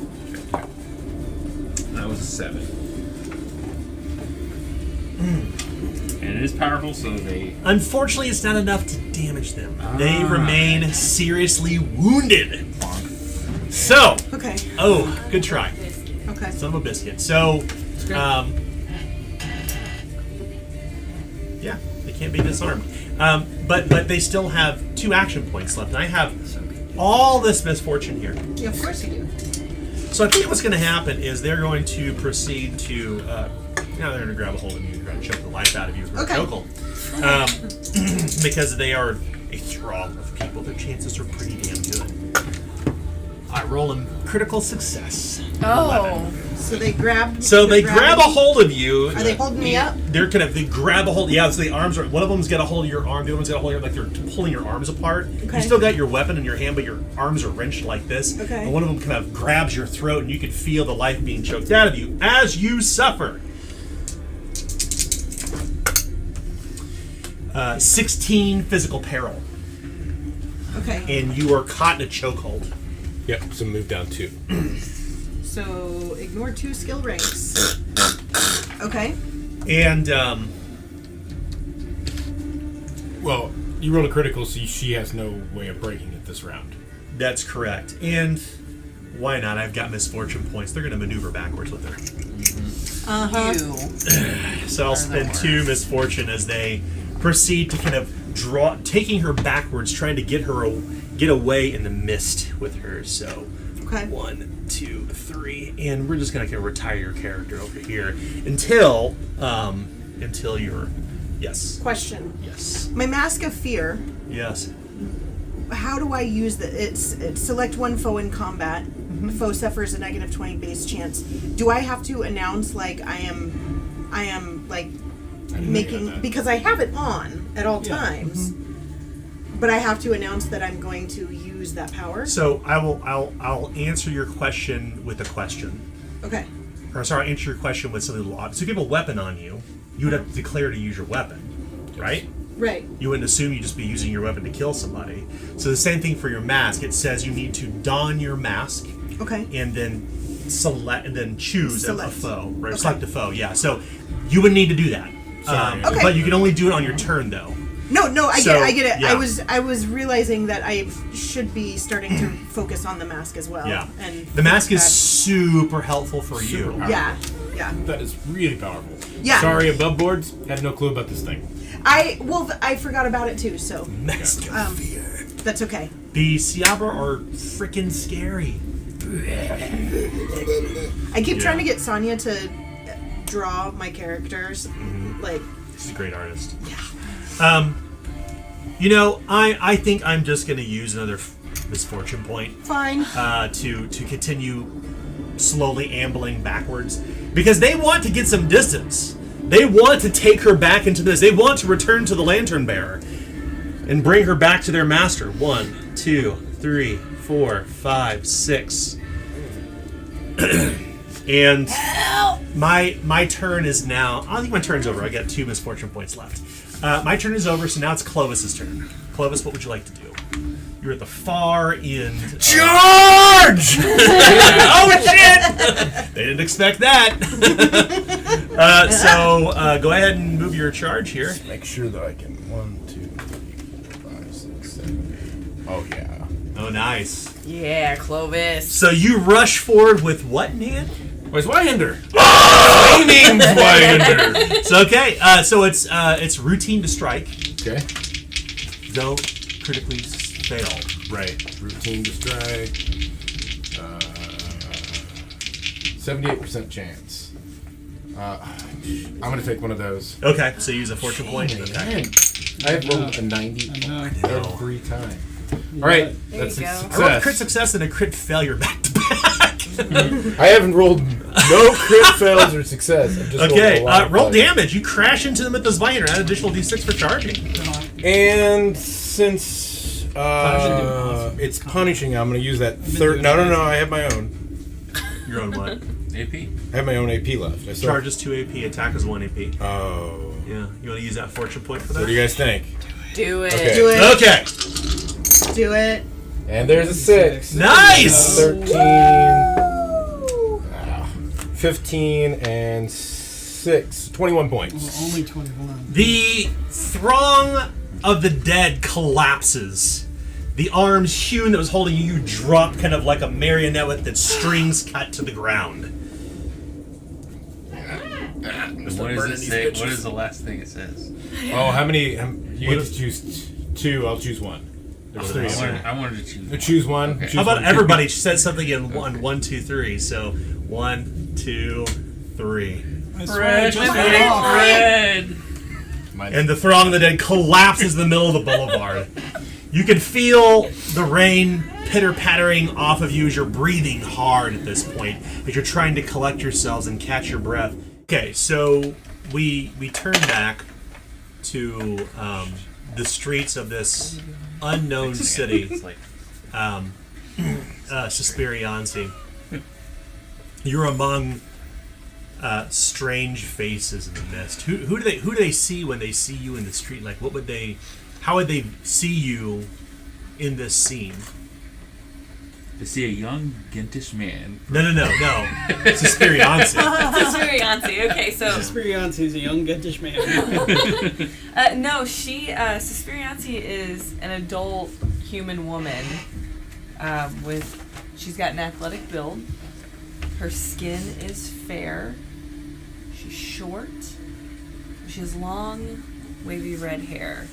That was a 7. And it is powerful, so they. Unfortunately, it's not enough to damage them. They Ah. remain seriously wounded. So, Okay. oh, good try. Okay. Son of a biscuit. So, yeah, they can't be disarmed. But they still have 2 action points left. And I have all this misfortune here. Yeah, of course you do. So I think what's going to happen is they're going to proceed to, now they're going to grab a hold of you and try to choke the life out of you with a Okay. chokehold. Because they are a throng of people. Their chances are pretty damn good. I roll a critical success. Oh. So they grab. So they they're grab a grabbing- hold of you. Are they holding me up? They're they grab a hold. Yeah, so the arms are. One of them's got a hold of your arm. The other one's got a hold of your, like they're pulling your arms apart. Okay. You still got your weapon in your hand, but your arms are wrenched like this. Okay. And one of them kind of grabs your throat, and you can feel the life being choked out of you as you suffer. 16 physical peril, Okay. and you are caught in a chokehold. Yep, so move down 2. So ignore 2 skill ranks. Okay. And Well, you rolled a critical, so she has no way of breaking it this round. that's correct. And why not? I've got misfortune points. They're going to maneuver backwards with her. Uh huh. You. So I'll spend 2 misfortune as they proceed to kind of taking her backwards, trying to get away in the mist with her. So, Okay. 1, 2, 3, and we're just gonna kind of retire your character over here until you're. Yes. Question. Yes. My Mask of Fear. Yes. How do I use the? It's select one foe in combat. Foe suffers a negative 20 base chance. Do I have to announce like I am like making, because I have it on at all times, but I have to announce that I'm going to use that power. So I'll answer your question with a question. Okay. Or sorry, I'll answer your question with something a little odd. So if you have a weapon on you, you would have to declare to use your weapon, right? Right. You wouldn't assume you'd just be using your weapon to kill somebody. So the same thing for your mask. It says you need to don your mask. Okay. And then choose a foe, right? Okay. Select a foe, yeah. So you would need to do that. Okay. But you can only do it on your turn, though. No, I get it. Yeah. I was realizing that I should be starting to focus on the mask as well. Yeah. And The mask is that- super helpful for you. Yeah. That is really powerful. Yeah. Sorry, above boards, had no clue about this thing. I forgot about it too. So Mask of Fear. that's okay. The Siabra are freaking scary. I keep trying to get Sonia to draw my characters. Like, She's a great artist. Yeah. You know, I think I'm just going to use another misfortune point fine. to continue slowly ambling backwards, because they want to get some distance. They want to take her back into this. They want to return to the Lantern Bearer and bring her back to their master. 1, 2, 3, 4, 5, 6. And my turn is now. I don't think my turn's over. I got 2 misfortune points left. My turn is over, so now it's Clovis's turn. Clovis, what would you like to do? You're at the far end. Charge! Oh shit! They didn't expect that. So go ahead and move your charge here. Make sure that I can. 1, 2, 3, 5, 6, 7. Oh yeah. Oh, nice. Yeah, Clovis. So you rush forward with what, man? Where's Zweihander? Flaming Zweihander. So okay, so it's routine to strike. Okay. Don't critically fail. Right. Routine to strike. 78% chance. I'm gonna take one of those. Okay, so use a fortune point. Okay. I have rolled a 90 I every time. All right, There that's you a go. I rolled a success. crit success and a crit failure back to back. I haven't rolled no crit fails or success. I've just Okay, rolled a lot of roll failures. damage. You crash into them with the Zweihander. Add additional d6 for charging. And since it's punishing, I'm going to use that third. No, I have my own. Your own what? AP. I have my own AP left. I still- Charges 2 AP. Attack is 1 AP. Oh. Yeah. You want to use that fortune point for that? What do you guys think? Do it. Okay. Do it. Okay. Do it. And there's a 6. Nice. 13. 15 and 6. 21 points. Only 21. The throng of the dead collapses. The arms hewn that was holding you, you drop kind of like a marionette with its strings cut to the ground. What does it say? What is the last thing it says? Oh, how many? You get to choose 2. I'll choose 1. There's 3 of them. I wanted to choose. Choose 1. Okay. Choose How about 1. everybody said something in 1, 2, 3? So 1, 2, 3. I swear I just Red, went off. red. And the throng of the dead collapses in the middle of the boulevard. You can feel the rain pitter-pattering off of you as you're breathing hard at this point, as you're trying to collect yourselves and catch your breath. Okay, so we turn back to the streets of this unknown city, It's like Suspiriansi. You're among strange faces in the mist. Who do they see when they see you in the street? Like, how would they see you in this scene? to see a young Gentish man. No. Suspiriansi. Suspiriansi. Okay, so Suspiriansi is a young Gentish man. no, Suspiriansi is an adult human woman she's got an athletic build. Her skin is fair. She's short. She has long wavy red hair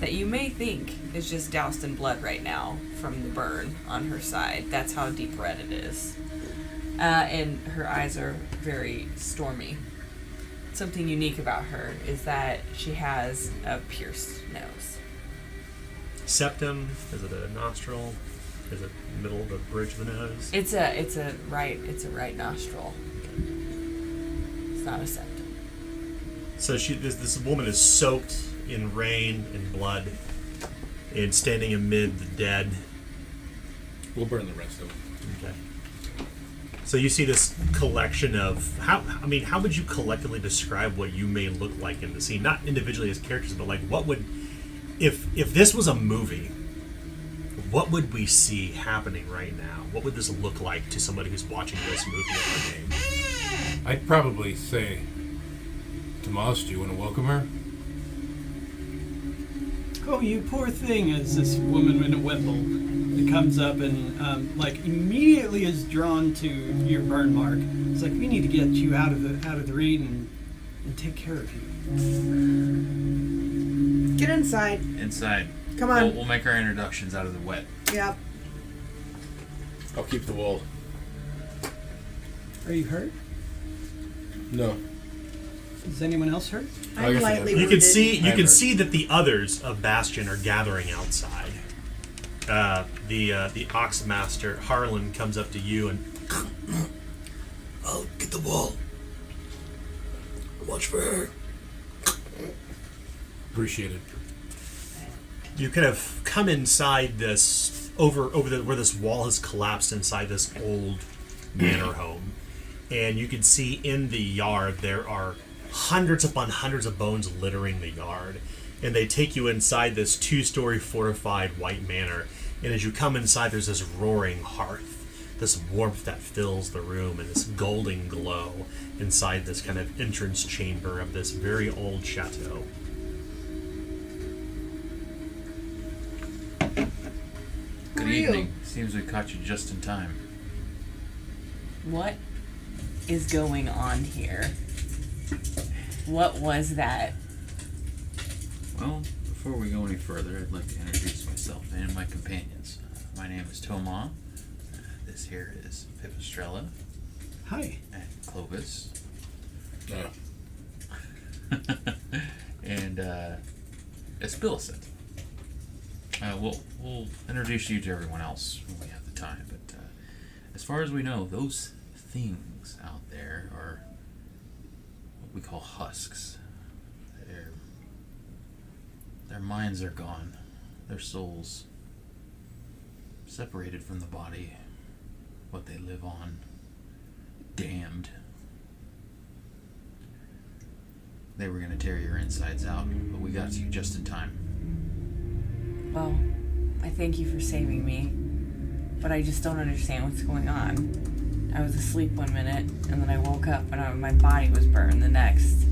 that you may think is just doused in blood right now from the burn on her side. That's how deep red it is. And her eyes are very stormy. Something unique about her is that she has a pierced nose. Septum? Is it a nostril? Is it middle of the bridge of the nose? It's a right nostril. It's not a septum. So this woman is soaked in rain and blood and standing amid the dead. We'll burn the rest of them. Okay. So you see this collection of how would you collectively describe what you may look like in the scene? Not individually as characters, but like what would if this was a movie, what would we see happening right now? What would this look like to somebody who's watching this movie at our game? I'd probably say, Tomas, do you want to welcome her? Oh, you poor thing, as this woman in a wimple that comes up and immediately is drawn to your burn mark. It's like, we need to get you out of the rain and take care of you. Get inside. Inside. Come on. We'll make our introductions out of the wet. Yep. I'll keep the wool. Are you hurt? No. Is anyone else hurt? I I'm guess I lightly have- You wounded. can see that the others of Bastion are gathering outside. The Oxmaster Harlan comes up to you and I'll get the wall. Watch for her. Appreciate it. You kind of come inside this where this wall has collapsed inside this old manor home, and you can see in the yard there are hundreds upon hundreds of bones littering the yard, and they take you inside this 2-story fortified white manor, and as you come inside there's this roaring hearth, this warmth that fills the room, and this golden glow inside this kind of entrance chamber of this very old chateau. Good are you? evening. Seems we caught you just in time. What is going on here? What was that? Well, before we go any further, I'd like to introduce myself and my companions. My name is Toma. This here is Pipistrella Hi. and Clovis. No. And Espilicet. We'll introduce you to everyone else when we have the time, but as far as we know, those things out there are what we call husks. Their minds are gone, their souls separated from the body, what they live on, damned. They were going to tear your insides out, but we got to you just in time. Well, I thank you for saving me, but I just don't understand what's going on. I was asleep one minute, and then I woke up and my body was burned the next.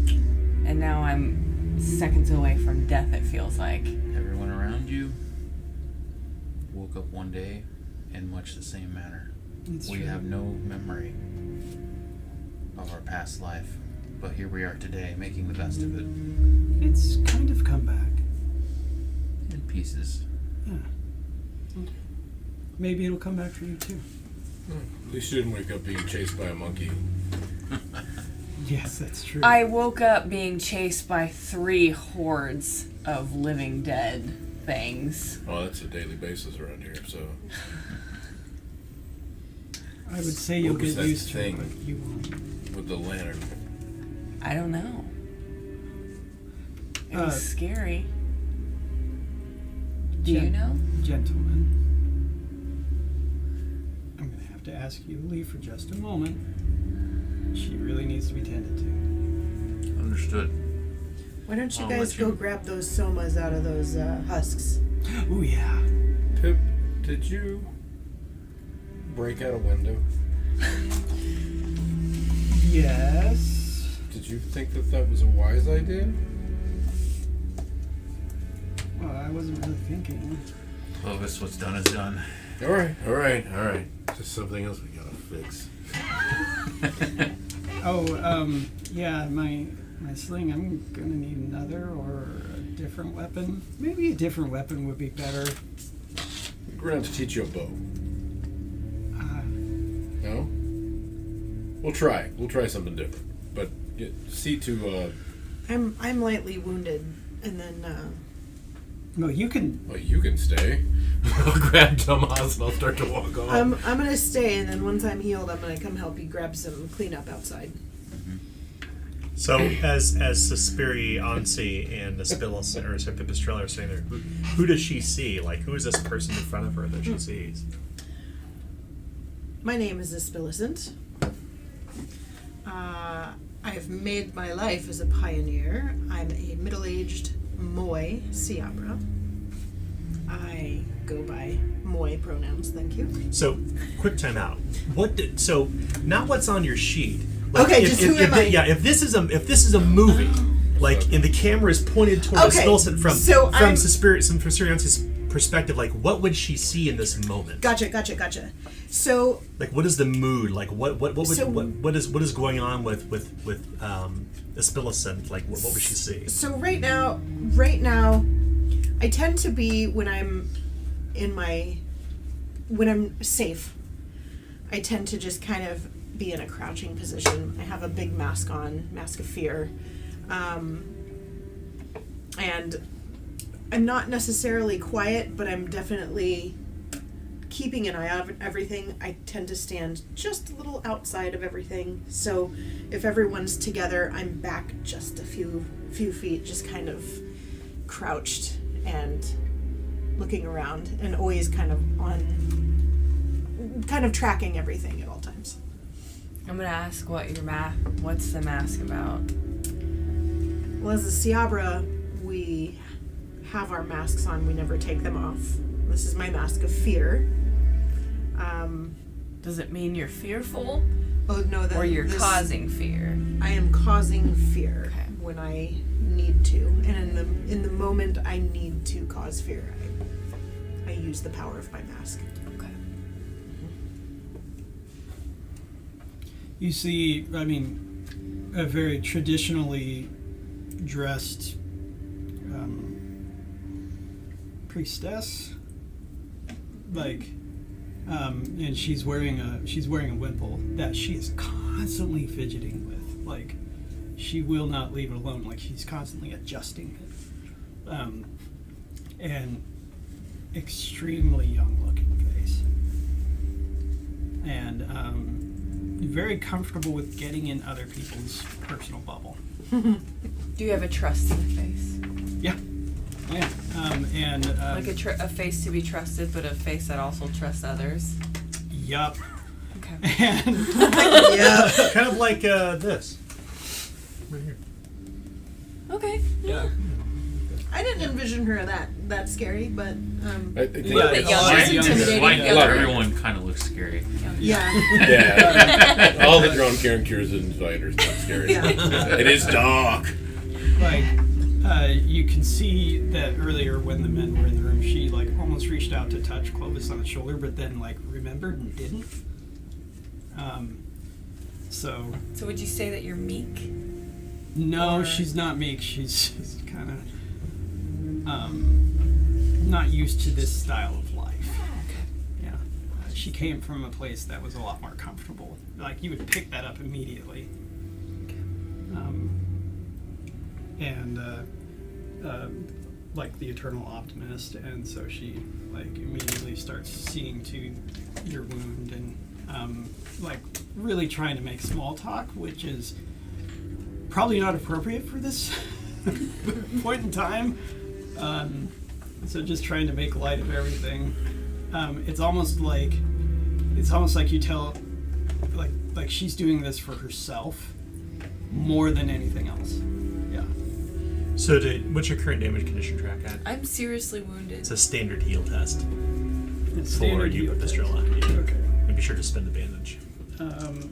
And now I'm seconds away from death, it feels like. Everyone around you woke up one day in much the same manner. It's We true. have no memory of our past life, but here we are today, making the best of it It's kind of come back. in pieces. Yeah. Maybe it'll come back for you too. At least you didn't wake up being chased by a monkey. Yes, that's true. I woke up being chased by 3 hordes of living dead things. Oh, that's a daily basis around here, so. I would say you'll What was get that used to it, thing? but you won't. With the lantern. I don't know. It was Uh, scary. Do Gen- you know? Gentlemen, I'm going to have to ask you to leave for just a moment. She really needs to be tended to. Understood. Why don't you I'll guys let go you- grab those somas out of those husks? Oh, yeah. Pip, did you break out a window? Yes. Did you think that was a wise idea? Well, I wasn't really thinking. Clovis, what's done is done. Alright. Just something else we gotta fix. Oh, yeah, my my sling. I'm gonna need another or a different weapon. Maybe a different weapon would be better. We're gonna have to teach you a bow. No? We'll try. We'll try something different. But see to. I'm lightly wounded, and then. No, you can. Well, you can stay. I'll grab Tomas and I'll start to walk off. I'm gonna stay, and then once I'm healed, I'm gonna come help you grab some cleanup outside. So as Suspiri, Ansi, and the Pipistrella are saying there, who does she see? Like, who is this person in front of her that she sees? My name is Aspilicent. I have made my life as a pioneer. I'm a middle-aged Moy Siabra. I go by Moy pronouns, thank you. So, quick time out. So, not what's on your sheet. Okay, just who am I? Yeah, if this is a movie, like, and the camera is pointed toward Aspilicent from Suspirian's perspective, like, what would she see in this moment? Gotcha. So, like, what is the mood? Like, what is going on with Aspilicent? Like, what would she see? So right now, I tend to be when I'm safe. I tend to just kind of be in a crouching position. I have a big mask on, mask of fear, and I'm not necessarily quiet, but I'm definitely keeping an eye on everything. I tend to stand just a little outside of everything. So if everyone's together, I'm back just a few feet, just kind of crouched and looking around, and always kind of tracking everything at all times. I'm gonna ask what's the mask about? Well, as a Siabra, we have our masks on. We never take them off. This is my mask of fear. Does it mean you're fearful? Oh no, or you're causing fear? I am causing fear when I need to, and in the moment I need to cause fear, I use the power of my mask. Okay. You see, I mean, a very traditionally dressed priestess, like, and she's wearing a wimple that she is constantly fidgeting with. Like, she will not leave it alone. Like, she's constantly adjusting it, and extremely young looking face, and very comfortable with getting in other people's personal bubble. Do you have a trust in the face? Yeah. And like a face to be trusted, but a face that also trusts others. Yup. Okay. And Yeah. Kind of like this. Right here. Okay. yeah. I didn't envision her that scary, but I think Yeah, it's she's young. intimidating. Like, Younger. everyone kind of looks scary. yeah. Yeah. All the drawn characters in Zweihander's not scary. Yeah. It is dark. Like, you can see that earlier when the men were in the room, she like almost reached out to touch Clovis on the shoulder, but then like remembered and didn't. So would you say that you're meek? no, Or- she's not meek. She's kind of not used to this style of life. Yeah, she came from a place that was a lot more comfortable. Like, you would pick that up immediately. And like the eternal optimist, and so she like immediately starts seeing to your wound and like really trying to make small talk, which is probably not appropriate for this point in time. So just trying to make light of everything. It's almost like you tell, like she's doing this for herself more than anything else. Yeah. So, what's your current damage condition track at? I'm seriously wounded. It's a standard heal test It's for standard you, heal test. Pipistrella. Yeah. Okay. And be sure to spend the bandage.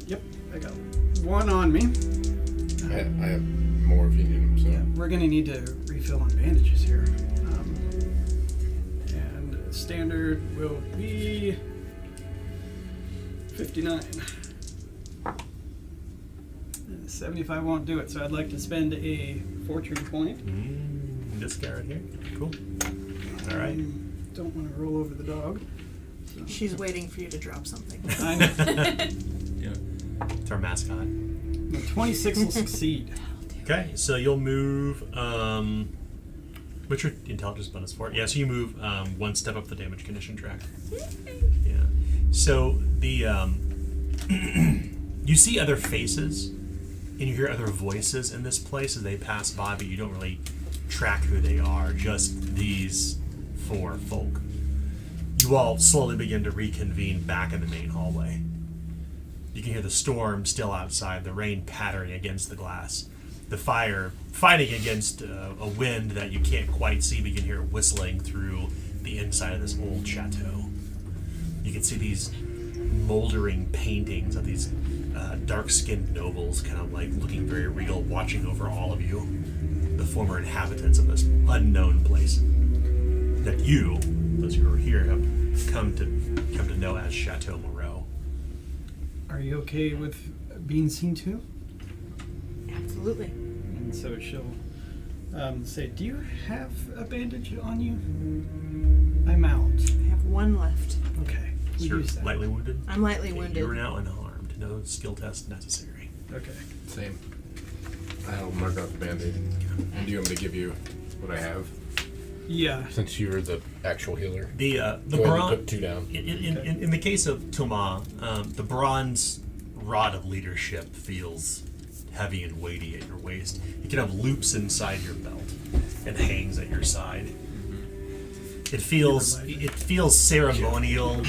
Yep. I got one on me. I have more if you need them. So. Yeah, we're gonna need to refill on bandages here. And standard will be 59. 75 won't do it, so I'd like to spend a fortune point. This guy right here. Cool. All right. Don't want to roll over the dog. She's waiting for you to drop something. I know. Yeah. It's our mascot. No, 26 will succeed. Okay, so you'll move. What's your intelligence bonus for it? Yeah, so you move one step up the damage condition track. Yeah. So the you see other faces, and you hear other voices in this place as they pass by, but you don't really track who they are. Just these 4 folk. You all slowly begin to reconvene back in the main hallway. You can hear the storm still outside, the rain pattering against the glass, the fire fighting against a wind that you can't quite see, but you can hear it whistling through the inside of this old chateau. You can see these moldering paintings of these dark-skinned nobles kind of like looking very regal, watching over all of you, the former inhabitants of this unknown place that you, those who are here, have come to know as Chateau Moreau. Are you okay with being seen too? Absolutely. And so she'll say, do you have a bandage on you? I'm out. I have 1 left. Okay. So we you're use that. lightly wounded? I'm lightly Okay, wounded. you are now unharmed. No skill test necessary. Okay. Same. I'll mark out the band-aid. And do you want me to give you what I have? Yeah. Since you're the actual healer. The Go ahead and bronze. put 2 down. In the case of Thomas, the bronze rod of leadership feels heavy and weighty at your waist. It kind of loops inside your belt and hangs at your side. It feels ceremonial,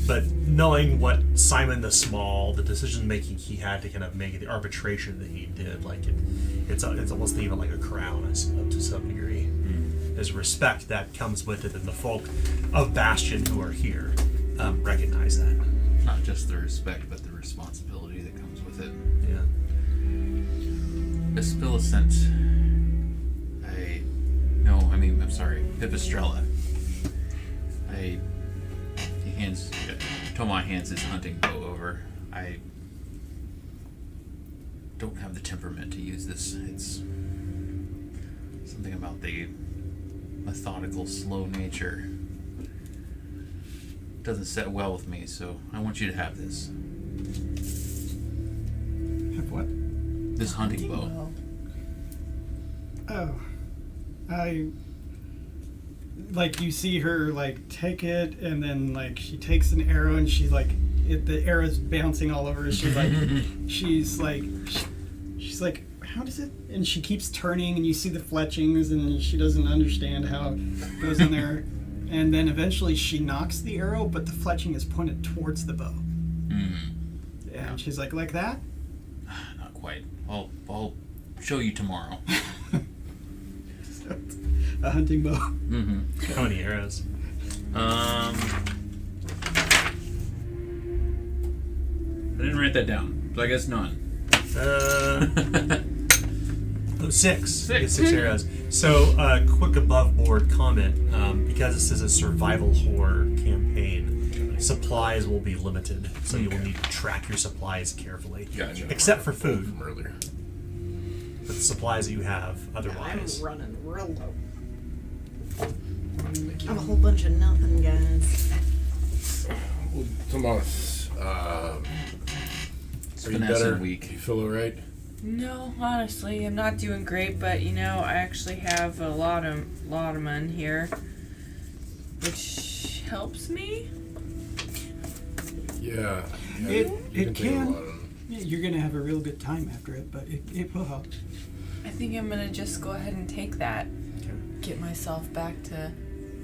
but knowing what Simon the Small, the decision making he had to kind of make it, the arbitration that he did, like it's almost even like a crown to some degree. There's respect that comes with it, and the folk of Bastion who are here recognize that. Not just the respect, but the responsibility that comes with it. Yeah. Espilicent. I'm sorry, Pipistrella. Toma hands his hunting bow over. I don't have the temperament to use this. It's something about the methodical, slow nature. Doesn't set well with me, so I want you to have this. Have what? This hunting bow. Oh. You see her, take it, and then, she takes an arrow, and she's, the arrow's bouncing all over her. She's like, how does it? And she keeps turning, and you see the fletchings, and she doesn't understand how it goes in there. And then eventually she knocks the arrow, but the fletching is pointed towards the bow. And she's like that? Not quite. I'll show you tomorrow. So it's a hunting bow. Mm-hmm. How many arrows? I didn't write that down, so I guess none. 6. Six. You get 6 arrows. So, quick above board comment, because this is a survival horror campaign, supplies will be limited, so you will need to track your supplies carefully. Gotcha. Except for food. From earlier. But the supplies that you have otherwise. I'm running real low. I have a whole bunch of nothing, guys. Well, Tomas, are you Finesse better? and weak. You feel alright? No, honestly, I'm not doing great, but I actually have a lot of men here, which helps me. Yeah. It take a can. lot of them. Yeah, you're gonna have a real good time after it, but it will help. I think I'm gonna just go ahead and take that, get myself back to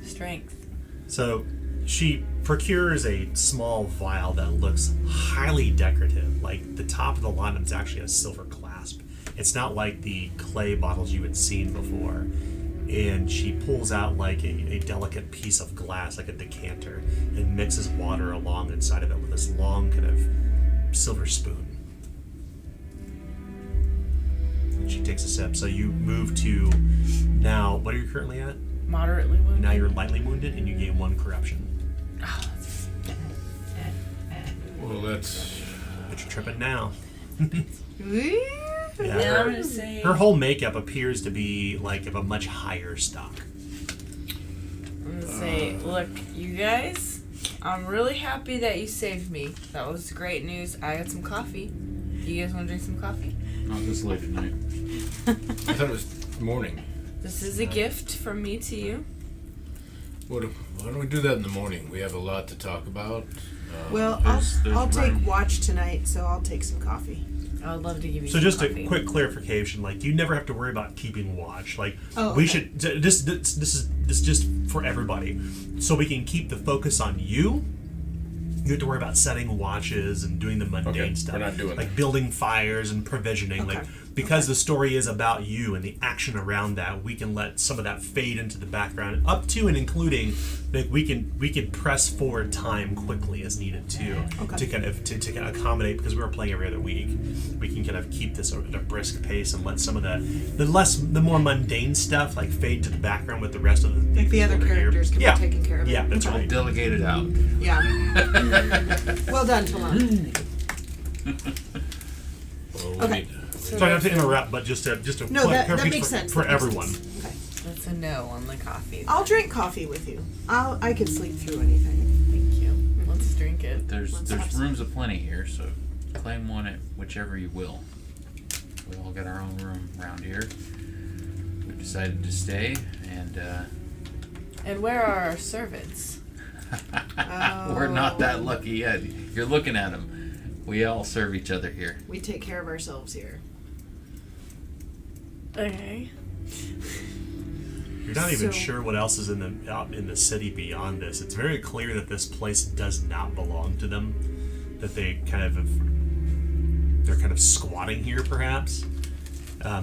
strength. So, she procures a small vial that looks highly decorative. Like, the top of the line is actually a silver clasp. It's not like the clay bottles you had seen before. And she pulls out a delicate piece of glass, like a decanter, and mixes water along inside of it with this long kind of silver spoon. And she takes a sip. So you move to now, what are you currently at? Moderately wounded. Now you're lightly wounded and you gain 1 corruption. Oh, that's Well, that's... But you're tripping now. Yeah, Now I'm her, gonna say. her whole makeup appears to be like of a much higher stock. I'm gonna say, look, you guys, I'm really happy that you saved me. That was great news. I got some coffee. You guys want to drink some coffee? Not this late at night. I thought it was morning. This is a gift from me to you. Why don't we do that in the morning? We have a lot to talk about. Well, There's I'll take room. watch tonight, so I'll take some coffee. I would love to give you So some just coffee. a quick clarification, like you never have to worry about keeping watch. Like Oh, we okay. should. This is just for everybody, so we can keep the focus on you. You have to worry about setting watches and doing the mundane Okay, stuff. we're not doing like that. building fires and provisioning. Okay. Like because the story is about you and the action around that, we can let some of that fade into the background, up to and including like we can press forward time quickly as needed too, Okay. to kind of to accommodate, because we were playing every other week. We can kind of keep this at a brisk pace and let some of the more mundane stuff like fade to the background with the rest of the Like the other people over here. characters can Yeah. be taken care of. Yeah, that's I'll right. delegate it out. Yeah. Well done, Talon. Well, we Okay. need- So I don't have to interrupt, but just to No, that clarification makes for, sense. for that makes everyone. sense. Okay. That's a no on the coffee. I'll drink coffee with you. I can sleep through anything. Thank you. Let's drink it. There's Let's have there's some. rooms aplenty here, so claim one at whichever you will. We all got our own room around here. We decided to stay, and And where are our servants? we're not that lucky yet. You're looking at them. We all serve each other here. We take care of ourselves here. Okay. You're not even So- sure what else is out in the city beyond this. It's very clear that this place does not belong to them. That they're kind of squatting here, perhaps.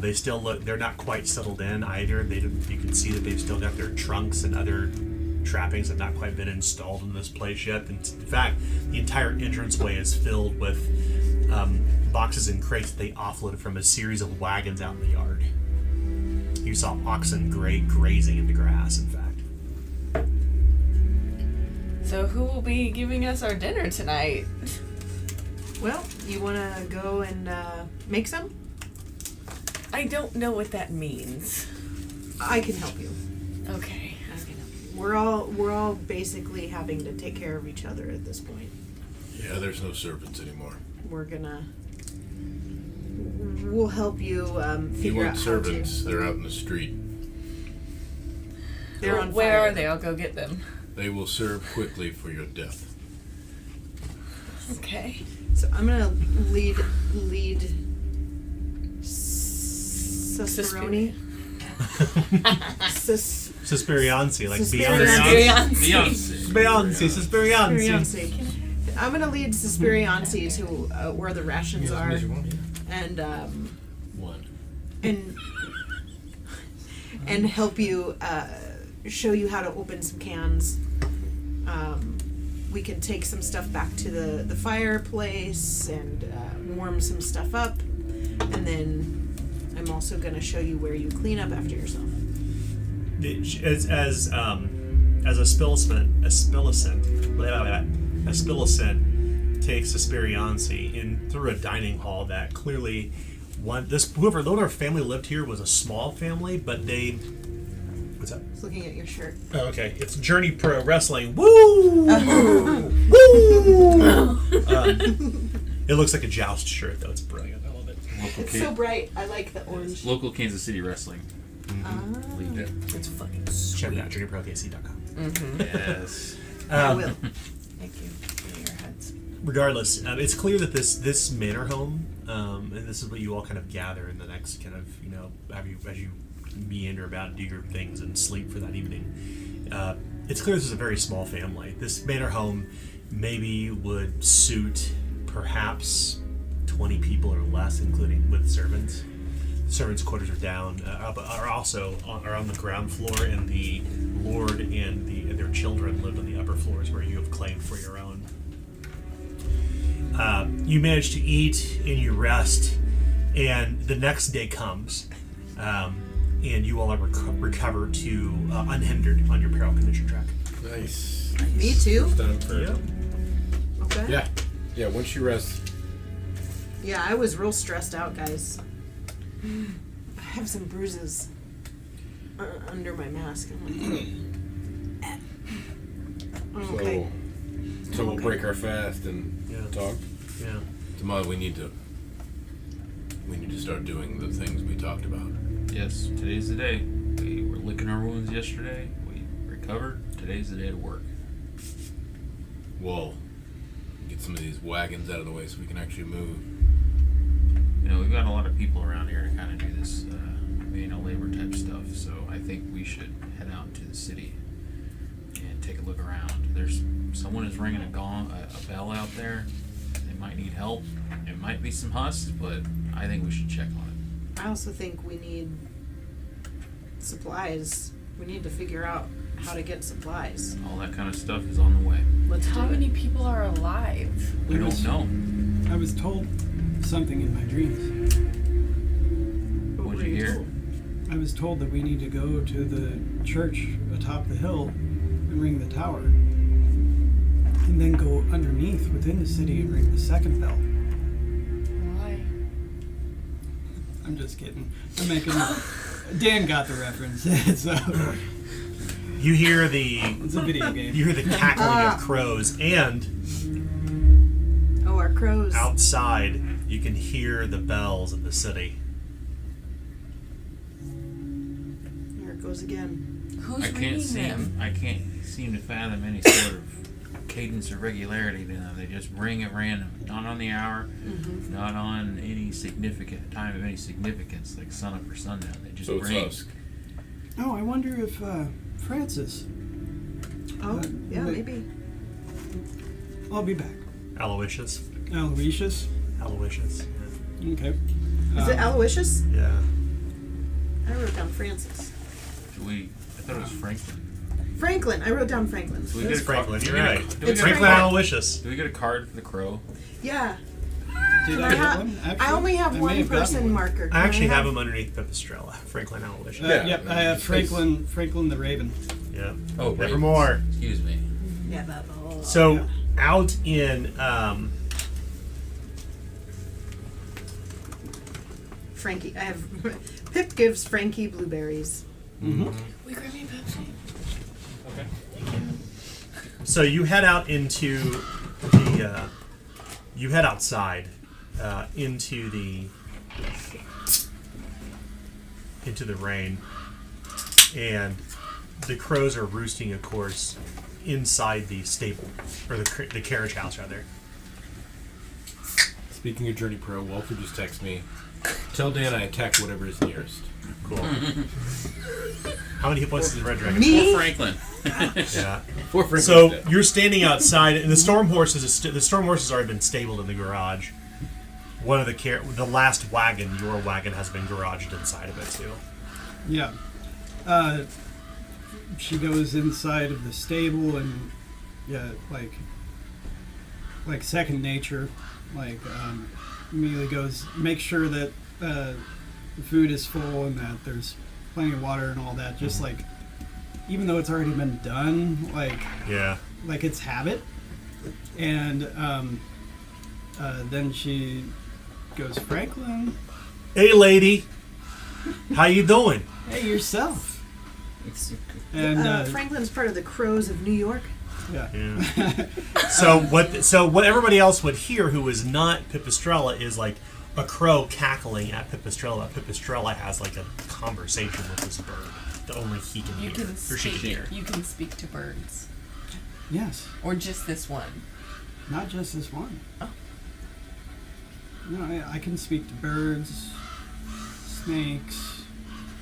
They still look. They're not quite settled in either. You can see that they've still got their trunks and other trappings have not quite been installed in this place yet. In fact, the entire entranceway is filled with boxes and crates that they offloaded from a series of wagons out in the yard. You saw oxen grazing in the grass, in fact. So who will be giving us our dinner tonight? Well, you want to go and make some? I don't know what that means. I can help you. Okay. I can help you. We're all basically having to take care of each other at this point. Yeah, there's no servants anymore. We'll help you If you figure want out servants, how to. they're out in the street. They're on Where fire. are they? I'll go get them. They will serve quickly for your death. Okay. So I'm gonna lead Suspironi. Suspiriancy, like Suspiriancy. Beyonce. Beyonce, Suspiriancy. I'm gonna lead Suspiriancy to where the rations Yeah, are, as many as you and want. and help you show you how to open some cans. We can take some stuff back to the fireplace and warm some stuff up, and then I'm also going to show you where you clean up after yourself. As a spillicent takes Suspiriancy in through a dining hall that clearly whoever family lived here was a small family, but they. What's up? I was looking at your shirt. Oh, okay. It's Journey Pro Wrestling. Woo! Woo! It looks like a joust shirt, though. It's brilliant. I love it. Local, It's so bright. I like the orange. local Kansas City wrestling. Lead. It's fucking Check it sweet. out, JourneyProKC.com. Yes. I will. Thank you for your heads. Regardless, it's clear that this manor home, and this is what you all kind of gather in the next kind of, as you meander about and do your things and sleep for that evening. It's clear this is a very small family. This manor home maybe would suit perhaps 20 people or less, including with servants. The servants' quarters are down, are also on the ground floor, and the lord and their children lived on the upper floors where you have claimed for your own. You manage to eat and you rest, and the next day comes, and you all are recover to unhindered on your peril condition track. Nice. Me too. Time for Yep. Okay. Yeah. Yeah, once you rest, Yeah, I was real stressed out, guys. I have some bruises under my mask. I'm like, okay. So we'll break our fast and talk. Yeah. Tomorrow we need to start doing the things we talked about. Yes, today's the day. We were licking our wounds yesterday. We recovered. Today's the day to work. We'll get some of these wagons out of the way so we can actually move. You know, we've got a lot of people around here to kind of do this manual labor type stuff, so I think we should head out to the city and take a look around. Someone is ringing a bell out there. They might need help. It might be some husks, but I think we should check on it. I also think we need supplies. We need to figure out how to get supplies. All that kind of stuff is on the way. Let's How do many it. people are alive? We don't know. I was told something in my dreams. What'd you hear? I was told that we need to go to the church atop the hill and ring the tower. And then go underneath within the city and ring the second bell. Why? I'm just kidding. I'm making... Dan got the reference. So You hear the it's a video game. you hear the cackling of crows, and Oh, our crows. outside you can hear the bells of the city. There it goes again. Who's I reading them? I can't seem to fathom any sort of cadence or regularity to them. They just ring at random, not on the hour, not on any significant time of any significance, like sunup or sundown. They just So it's ring. us. Oh, I wonder if Francis. Oh, yeah, wait. maybe. I'll be back. Aloysius. Aloysius. Aloysius. Okay. Is it Aloysius? Yeah. I wrote down Francis. I thought it was Franklin. Franklin. I wrote down Franklin. Do we It's get a card- Franklin. do You're we get a- right. do we It's get a Franklin card- Aloysius. Do we get a card for the crow? Yeah. Did Can I I, get ha- one? I Actually, only have I may one have gotten person one. marker. Can I actually have him underneath Pipistrella. Franklin Aloysius. Yeah. Yep, I have Franklin the Raven. Yeah. Oh, right. Nevermore. Excuse me. Yeah, So out in Frankie. I have Pip gives Frankie blueberries. Mm-hmm. We grab me Pepsi. so you head out into the you head outside into the rain, and the crows are roosting, of course, inside the stable or the carriage house rather. Speaking of Journey Pro, Walter just texted me. Tell Dan I attacked whatever is nearest. Cool. How many hit points does the red dragon? Me? Poor Franklin. Yeah. Poor Frank So was dead. you're standing outside, and the storm horse has already been stabled in the garage. One of the last wagon, your wagon, has been garaged inside of it too. Yeah. She goes inside of the stable and like second nature, immediately goes make sure that the food is full and that there's plenty of water and all that. Just like even though it's already been done, Yeah. like it's habit. And then she goes, Franklin, Hey, lady. How you doing? hey, yourself. And Franklin's part of the Crows of New York. yeah. Yeah. So what everybody else would hear who is not Pipistrella is like a crow cackling at Pipistrella. Pipistrella has like a conversation with this bird that only he can You hear. can Or she can hear. speak. You can speak to birds, Yes. or just this one. Not just this one. Oh. No, I can speak to birds, snakes.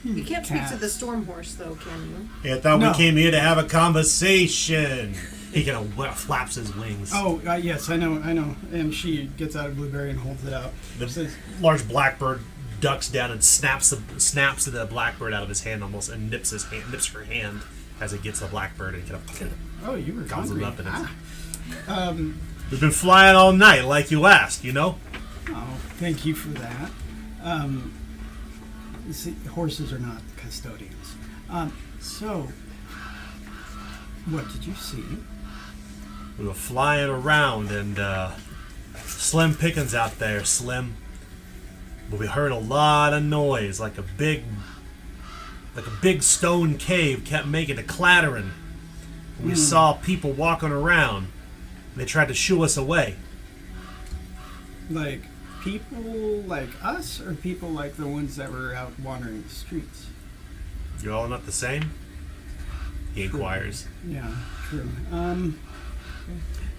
You can't speak to Cats. the storm horse, though, can you? I thought No. we came here to have a conversation. He kind of flaps his wings. Oh, yes, I know. And she gets out a blueberry and holds it out. The Says, large blackbird ducks down and snaps the blackbird out of his hand almost, and nips her hand as it gets the blackbird and kind of oh, you were gobbles hungry. it up. And Ah. we've been flying all night, like you asked, you know. Oh, thank you for that. You see, horses are not custodians. So, what did you see? We were flying around, and Slim pickings out there, Slim. But we heard a lot of noise, like a big stone cave kept making a clattering. We saw people walking around. They tried to shoo us away. Like people like us, or people like the ones that were out wandering the streets? You're all not the same? He inquires. Yeah, true.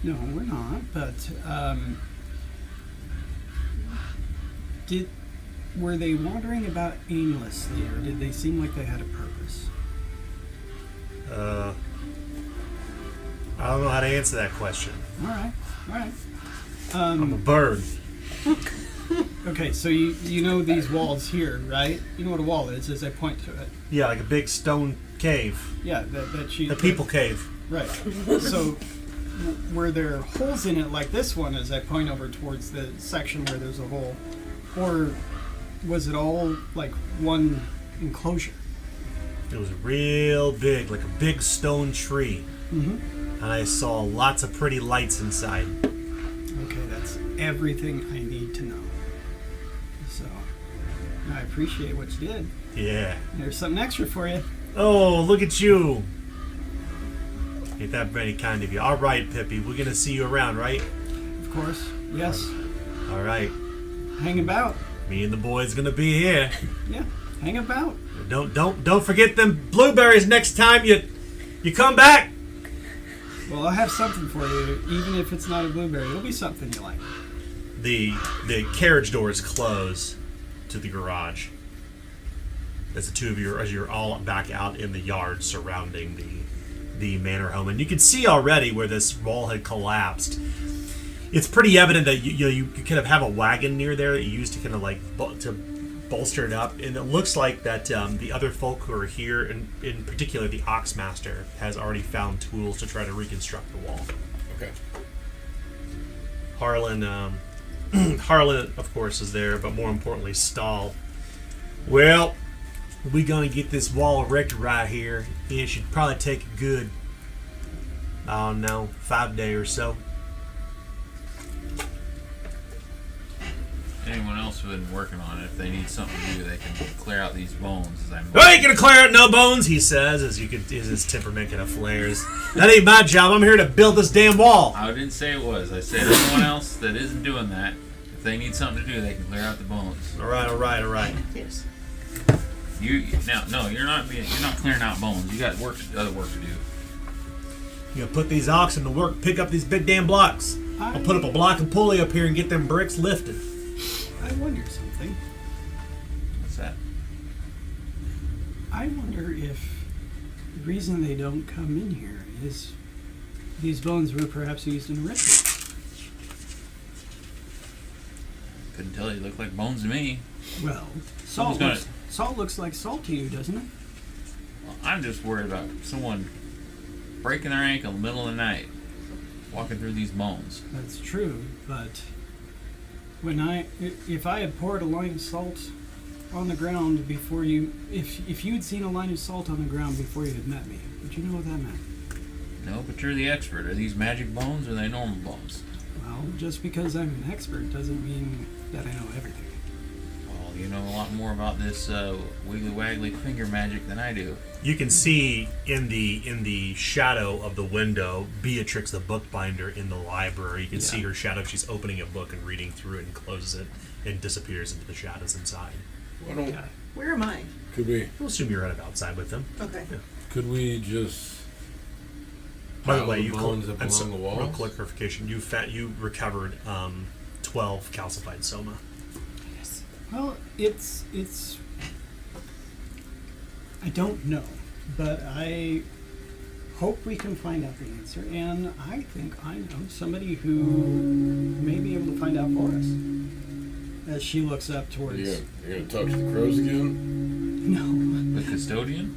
No, we're not. But were they wandering about aimlessly, or did they seem like they had a purpose? I don't know how to answer that question. All right. I'm a bird. Okay, so you know these walls here, right? You know what a wall is, as I point to it. Yeah, like a big stone cave. Yeah, that she... The people cave. Right. So, were there holes in it like this one, as I point over towards the section where there's a hole? Or was it all like one enclosure? It was real big, like a big stone tree. Mm-hmm. And I saw lots of pretty lights inside. Okay, that's everything I need to know. So, I appreciate what you did. Yeah. There's something extra for you. Oh, look at you. Ain't that very kind of you. All right, Pippi, we're going to see you around, right? Of course. Yes. All right. Hang about. Me and the boys going to be here. Yeah, hang about. Don't forget them blueberries next time you come back. Well, I'll have something for you, even if it's not a blueberry. It'll be something you like. The carriage doors close to the garage. As the two of you, as you're all back out in the yard surrounding the manor home, and you can see already where this wall had collapsed. It's pretty evident that you kind of have a wagon near there that you used to kind of like to bolster it up, and it looks like that the other folk who are here, in particular the Oxmaster, has already found tools to try to reconstruct the wall. Okay. Harlan, of course, is there, but more importantly, Stahl. Well, we're gonna get this wall erected right here. It should probably take a good, I don't know, 5 days or so. Anyone else who's been working on it, if they need something to do, they can clear out these bones. As I'm I ain't gonna clear out no bones, he says, as his temperament kind of flares. That ain't my job. I'm here to build this damn wall. I didn't say it was. I said anyone else that isn't doing that, if they need something to do, they can clear out the bones. All right. Yes. You're not clearing out bones. You got other work to do. You gonna put these oxen to work, pick up these big damn blocks. I'll put up a block and pulley up here and get them bricks lifted. I wonder something. What's that? I wonder if the reason they don't come in here is these bones were perhaps used in a ritual. Couldn't tell you. Look like bones to me. Well, salt looks like salt to you, doesn't it? Well, I'm just worried about someone breaking their ankle in the middle of the night, walking through these bones. That's true, but if I had poured a line of salt on the ground before you, if you had seen a line of salt on the ground before you had met me, would you know what that meant? No, but you're the expert. Are these magic bones or are they normal bones? Well, just because I'm an expert doesn't mean that I know everything. Well, you know a lot more about this wiggly waggly finger magic than I do. You can see in the shadow of the window Beatrix the bookbinder in the library. You can see her shadow. She's opening a book and reading through it and closes it and disappears into the shadows inside. Where am I? We'll assume you're right outside with them. Okay. Yeah. Could we just... By the way, pile you bones up along the walls? real quick clarification. You recovered 12 calcified soma. Yes. Well, it's I don't know, but I hope we can find out the answer, and I think I know somebody who may be able to find out for us. As she looks up towards... You're gonna talk to the crows again? No. The custodian?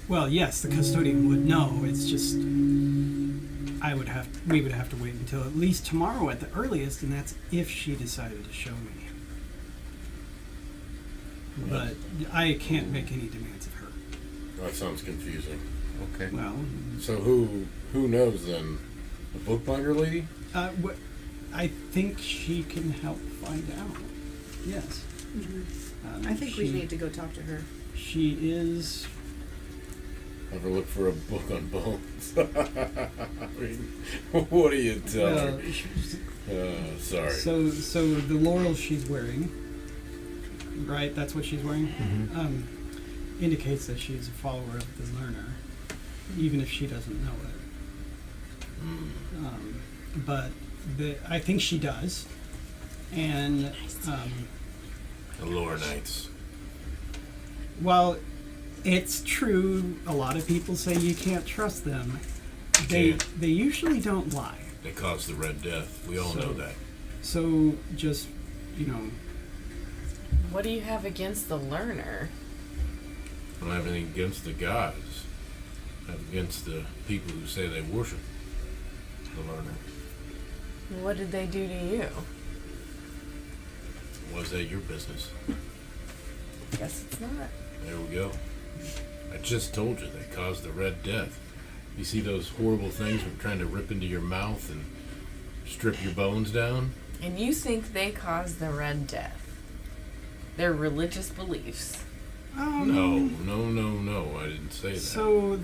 Well, yes, the custodian would know. It's just we would have to wait until at least tomorrow at the earliest, and that's if she decided to show me. But I can't make any demands of her. That sounds confusing. Okay. Well, So who knows then? The bookbinder lady? I think she can help find out. Yes. I think we need to go talk to her. She is. Ever look for a book on bones? I mean, what do you tell her? Sorry. So the laurel she's wearing, right? That's what she's wearing. Indicates that she's a follower of the learner, even if she doesn't know it. But I think she does, and The lore knights. while it's true, a lot of people say you can't trust them. They usually don't lie. They caused the Red Death. We all know that. So just What do you have against the learner? I don't have anything against the gods. I have against the people who say they worship the learner. What did they do to you? Was that your business? Guess it's not. There we go. I just told you they caused the Red Death. You see those horrible things from trying to rip into your mouth and strip your bones down? And you think they caused the Red Death? Their religious beliefs. No. I didn't say that. So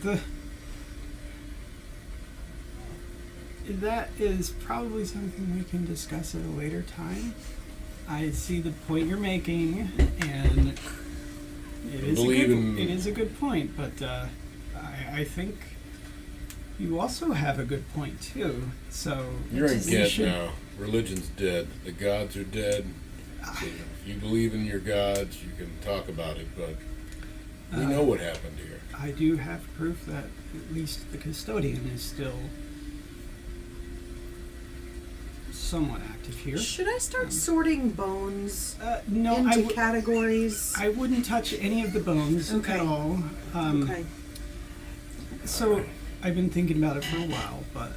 that is probably something we can discuss at a later time. I see the point you're making, and it is a good point. But I think you also have a good point too. So You're in we Ghent should- now. Religion's dead. The gods are dead. So if you believe in your gods, you can talk about it, but we know what happened here. I do have proof that at least the custodian is still somewhat active here. Should I start sorting bones No, into categories? I wouldn't touch any of the bones Okay. at all. Okay. So I've been thinking about it for a while, but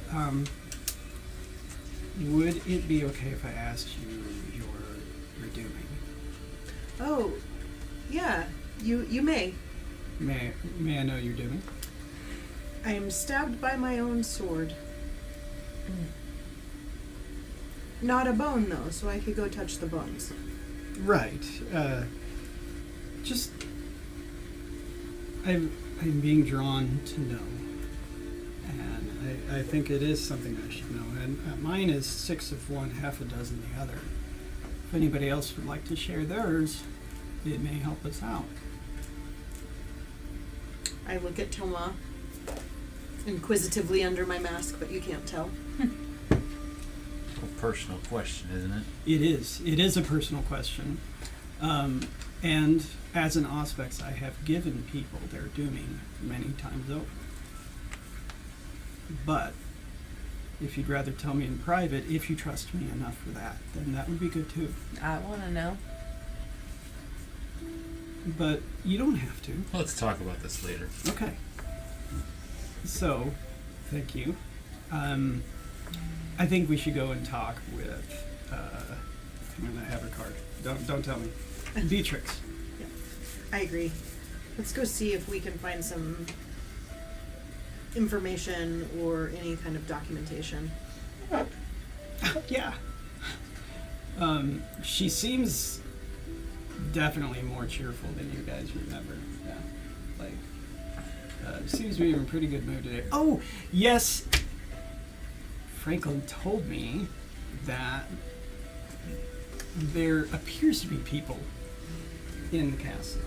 would it be okay if I asked you your dooming? Oh, yeah. You may. May I know your dooming? I am stabbed by my own sword. Not a bone though, so I could go touch the bones. Right. Just I'm being drawn to know, and I think it is something I should know. And mine is 6 of one, half a dozen the other. If anybody else would like to share theirs, it may help us out. I look at Toma inquisitively under my mask, but you can't tell. A personal question, isn't it? It is. It is a personal question. And as an Auspex, I have given people their dooming many times over. But if you'd rather tell me in private, if you trust me enough for that, then that would be good too. I want to know. But you don't have to. Let's talk about this later. Okay. So, thank you. I think we should go and talk with. I'm gonna have her card. Don't tell me. Beatrix. I agree. Let's go see if we can find some information or any kind of documentation. Yeah. She seems definitely more cheerful than you guys remember. Yeah. Like, seems to be in a pretty good mood today. Oh, yes. Franklin told me that there appears to be people in the castle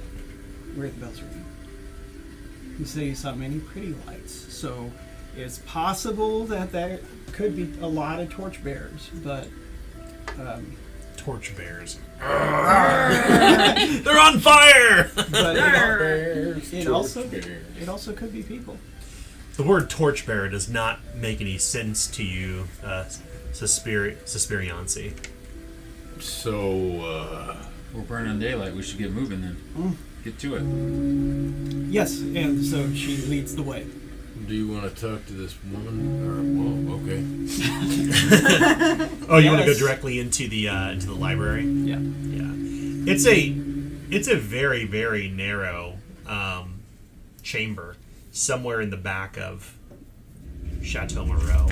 where the bells ring. You say you saw many pretty lights, so it's possible that there could be a lot of torchbearers, but Torch bears. They're on fire! but it also could be people. The word torchbearer does not make any sense to you, Suspiriancy. So, We're burning daylight. We should get moving then. Get to it. Yes, and so she leads the way. do you want to talk to this woman? Or, well, okay. Oh, you want to go Yes. directly into the library? Yeah. Yeah. It's a very, very narrow chamber somewhere in the back of Chateau Moreau.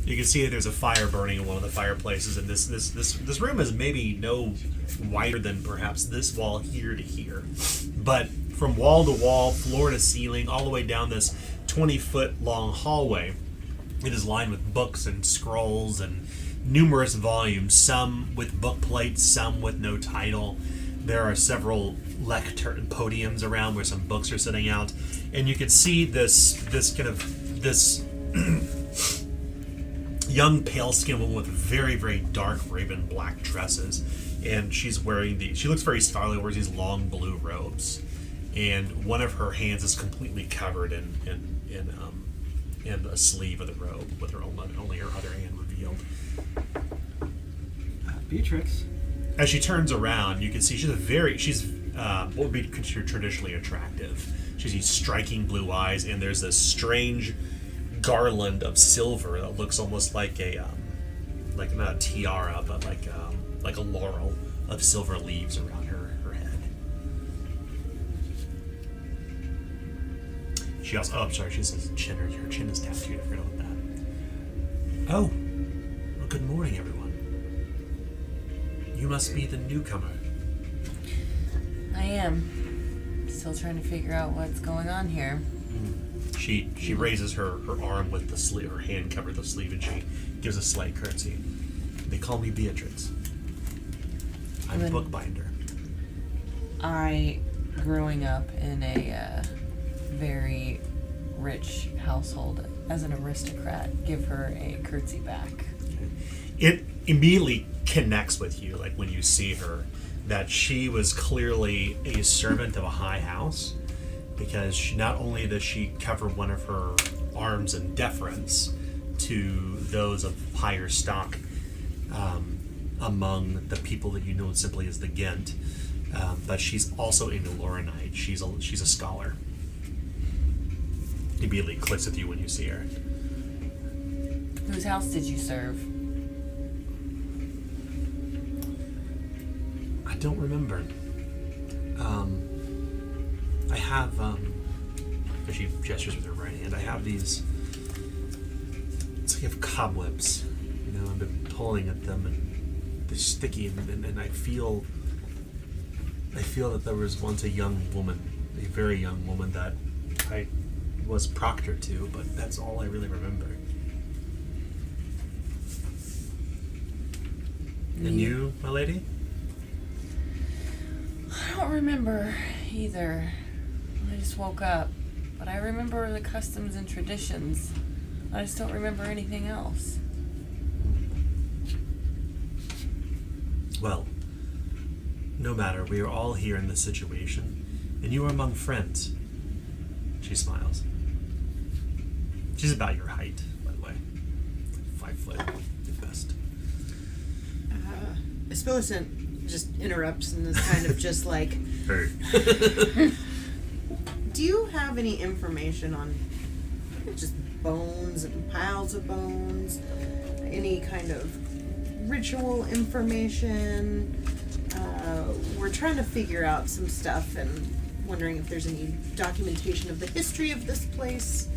You can see that there's a fire burning in one of the fireplaces, and this room is maybe no wider than perhaps this wall here to here. But from wall to wall, floor to ceiling, all the way down this 20-foot long hallway, it is lined with books and scrolls and numerous volumes, some with book plates, some with no title. There are several lectern podiums around where some books are sitting out, and you can see this young pale-skinned woman with very, very dark raven black tresses, and she's wearing she looks very starlight, wears these long blue robes, and one of her hands is completely covered in a sleeve of the robe, with her only her other hand revealed. Beatrix. As she turns around, you can see she's what would be considered traditionally attractive. She has these striking blue eyes, and there's this strange garland of silver that looks almost like like not a tiara, but like a laurel of silver leaves around her head. She also, oh, I'm sorry, she says chin. Her chin is tattooed. I forgot about that. Oh, well, good morning, everyone. You must be the newcomer. I am. Still trying to figure out what's going on here. She raises her arm with the sleeve, her hand covered the sleeve, and she gives a slight curtsy. They call me Beatrix. I'm a bookbinder. I, growing up in a very rich household as an aristocrat, give her a curtsy back. It immediately connects with you, like when you see her, that she was clearly a servant of a high house, because not only does she cover one of her arms in deference to those of higher stock among the people that you know simply as the Ghent, but she's also a Lorenite. She's a scholar. Immediately clicks with you when you see her. Whose house did you serve? I don't remember. I have, she gestures with her right hand, I have these, it's like I have cobwebs, you know, I've been pulling at them, and they're sticky, and I feel that there was once a young woman, a very young woman that I was proctor to, but that's all I really remember. And you, my lady? I don't remember either. I just woke up. But I remember the customs and traditions. I just don't remember anything else. Well, no matter, we are all here in this situation, and you are among friends. She smiles. She's about your height, by the way. 5 foot at best. Spillicent just interrupts and is kind of just like, Hey. do you have any information on just bones and piles of bones? Any kind of ritual information? We're trying to figure out some stuff and wondering if there's any documentation of the history of this place.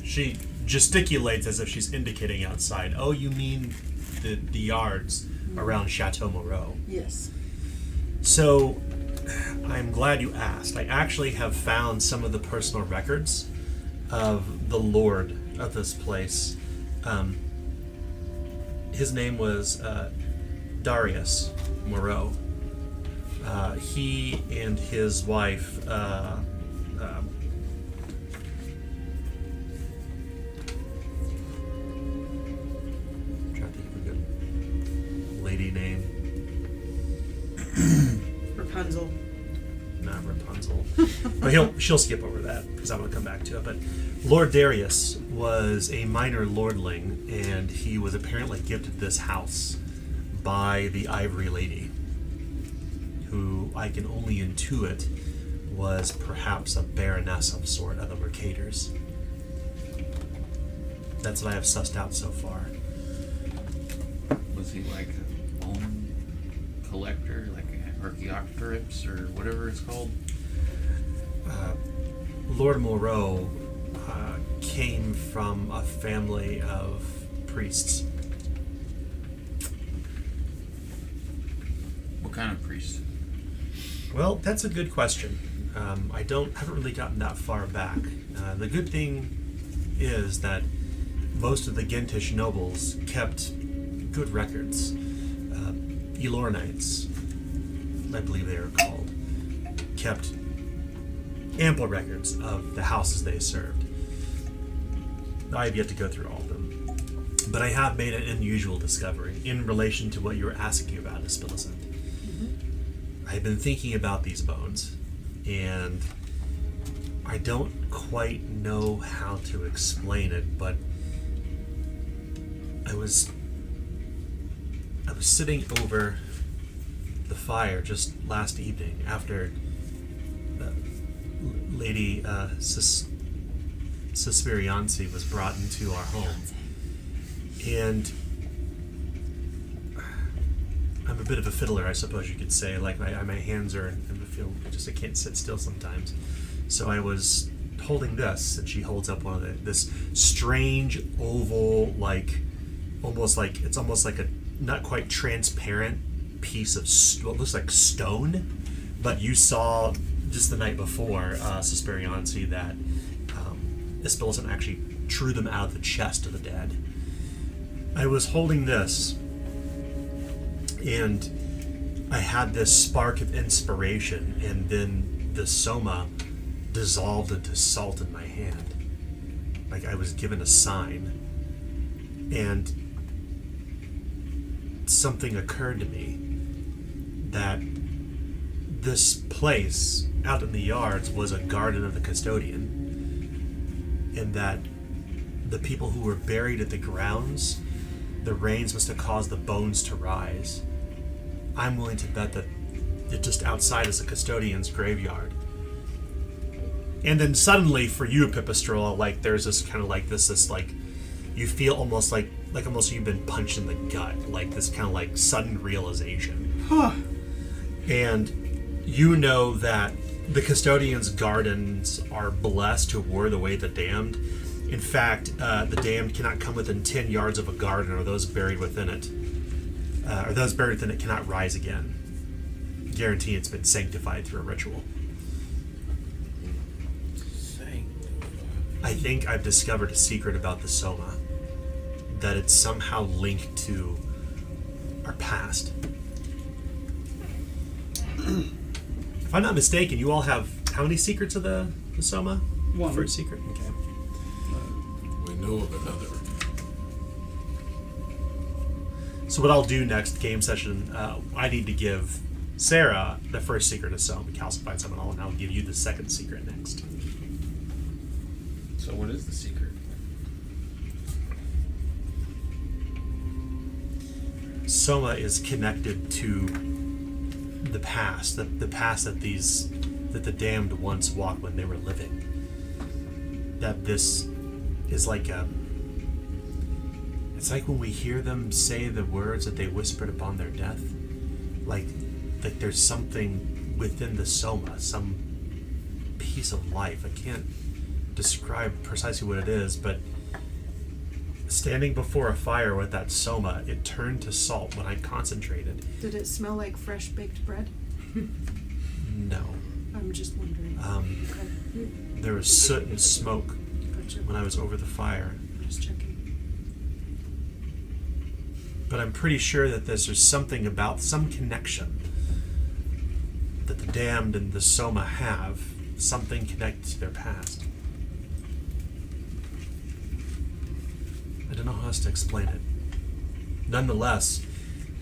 She gesticulates as if she's indicating outside. Oh, you mean the yards around Chateau Moreau? Yes. So, I'm glad you asked. I actually have found some of the personal records of the lord of this place. His name was Darius Moreau. He and his wife, trying to think of a good lady name. Rapunzel. Not Rapunzel. But she'll skip over that because I'm going to come back to it. But Lord Darius was a minor lordling, and he was apparently gifted this house by the Ivory Lady, who I can only intuit was perhaps a baroness of sort of the Mercators. That's what I have sussed out so far. Was he like a bone collector, like an Archaeopteryx or whatever it's called? Lord Moreau came from a family of priests. What kind of priest? Well, that's a good question. I haven't really gotten that far back. The good thing is that most of the Gentish nobles kept good records. Elornites, I believe they are called, kept ample records of the houses they served. I have yet to go through all of them. But I have made an unusual discovery in relation to what you were asking about, Aspillicent. I've been thinking about these bones, and I don't quite know how to explain it, but I was sitting over the fire just last evening after Lady Suspiriansi was brought into our home, and I'm a bit of a fiddler, I suppose you could say. Like my hands are, I feel I can't sit still sometimes. So I was holding this, and she holds up one of this strange oval, almost like a not quite transparent piece of what looks like stone. But you saw just the night before Suspiriansi that Aspillicent actually drew them out of the chest of the dead. I was holding this, and I had this spark of inspiration, and then the soma dissolved into salt in my hand. Like I was given a sign, and something occurred to me that this place out in the yards was a garden of the custodian, and that the people who were buried at the grounds, the rains must have caused the bones to rise. I'm willing to bet that just outside is the custodian's graveyard. And then suddenly, for you, Pipistrel, there's this kind of this you feel almost like you've been punched in the gut, this kind of sudden realization. And you know that the custodian's gardens are blessed to ward away the damned. In fact, the damned cannot come within 10 yards of a garden, or those buried within it. Cannot rise again. Guarantee it's been sanctified through a ritual. I think I've discovered a secret about the Soma. That it's somehow linked to our past. If I'm not mistaken, you all have how many secrets of the Soma? One. First secret? Okay. We know of another. So what I'll do next game session, I need to give Sarah the first secret of Soma, calcified Soma, and I'll give you the second secret next. So what is the secret? Soma is connected to the past, the past that the damned once walked when they were living. That this is it's like when we hear them say the words that they whispered upon their death. Like there's something within the Soma, some piece of life. I can't describe precisely what it is, but standing before a fire with that Soma, it turned to salt when I concentrated. Did it smell like fresh baked bread? No. I'm just wondering. Okay. There was soot and smoke Gotcha. when I was over the fire. Just checking. But I'm pretty sure that there's something about some connection that the damned and the Soma have, something connected to their past. I don't know how else to explain it. Nonetheless,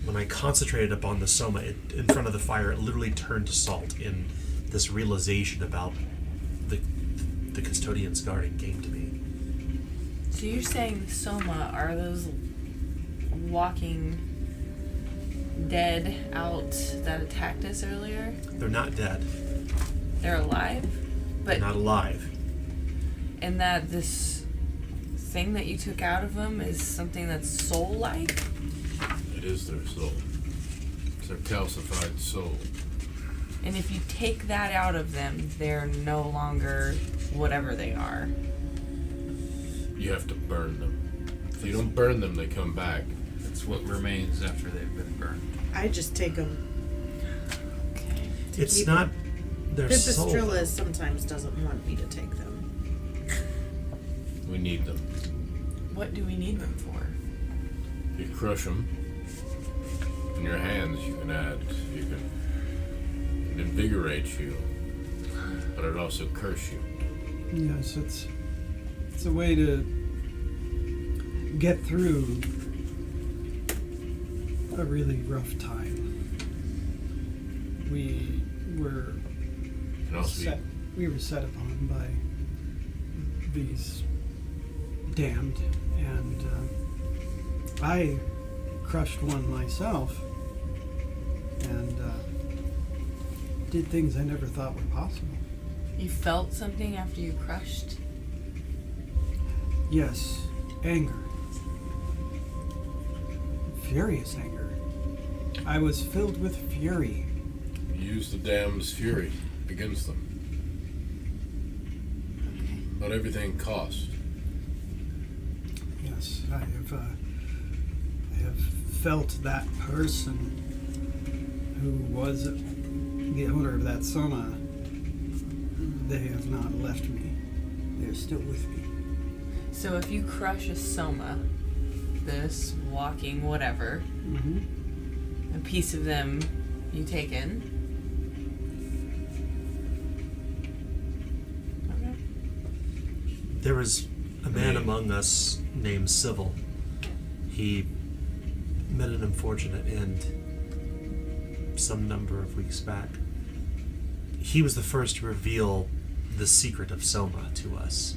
when I concentrated upon the Soma in front of the fire, it literally turned to salt, in this realization about the custodian's garden came to me. So you're saying the Soma are those walking dead out that attacked us earlier? They're not dead. They're alive? They're But not alive. and that this thing that you took out of them is something that's soul-like? It is their soul. It's their calcified soul. And if you take that out of them, they're no longer whatever they are. You have to burn them If you don't burn them, they come back. That's what remains after they've been burned. I just take them. It's keep not their soul. Pipistrella sometimes doesn't want me to take them. We need them. What do we need them for? You crush them. In your hands, you can it invigorate you, but it also curse you. Yes, it's a way to get through a really rough time. We were And also, set upon by these damned, and I crushed one myself, and did things I never thought were possible. You felt something after you crushed? Yes, anger. Furious anger. I was filled with fury. use the dam's fury against them. Not everything costs. Yes, I have felt that person who was the owner of that soma. They have not left me. They are still with me. So if you crush a soma, this walking whatever, a piece of them you take in. Okay. There was a man among us named Civil. He met an unfortunate end some number of weeks back. He was the first to reveal the secret of Soma to us.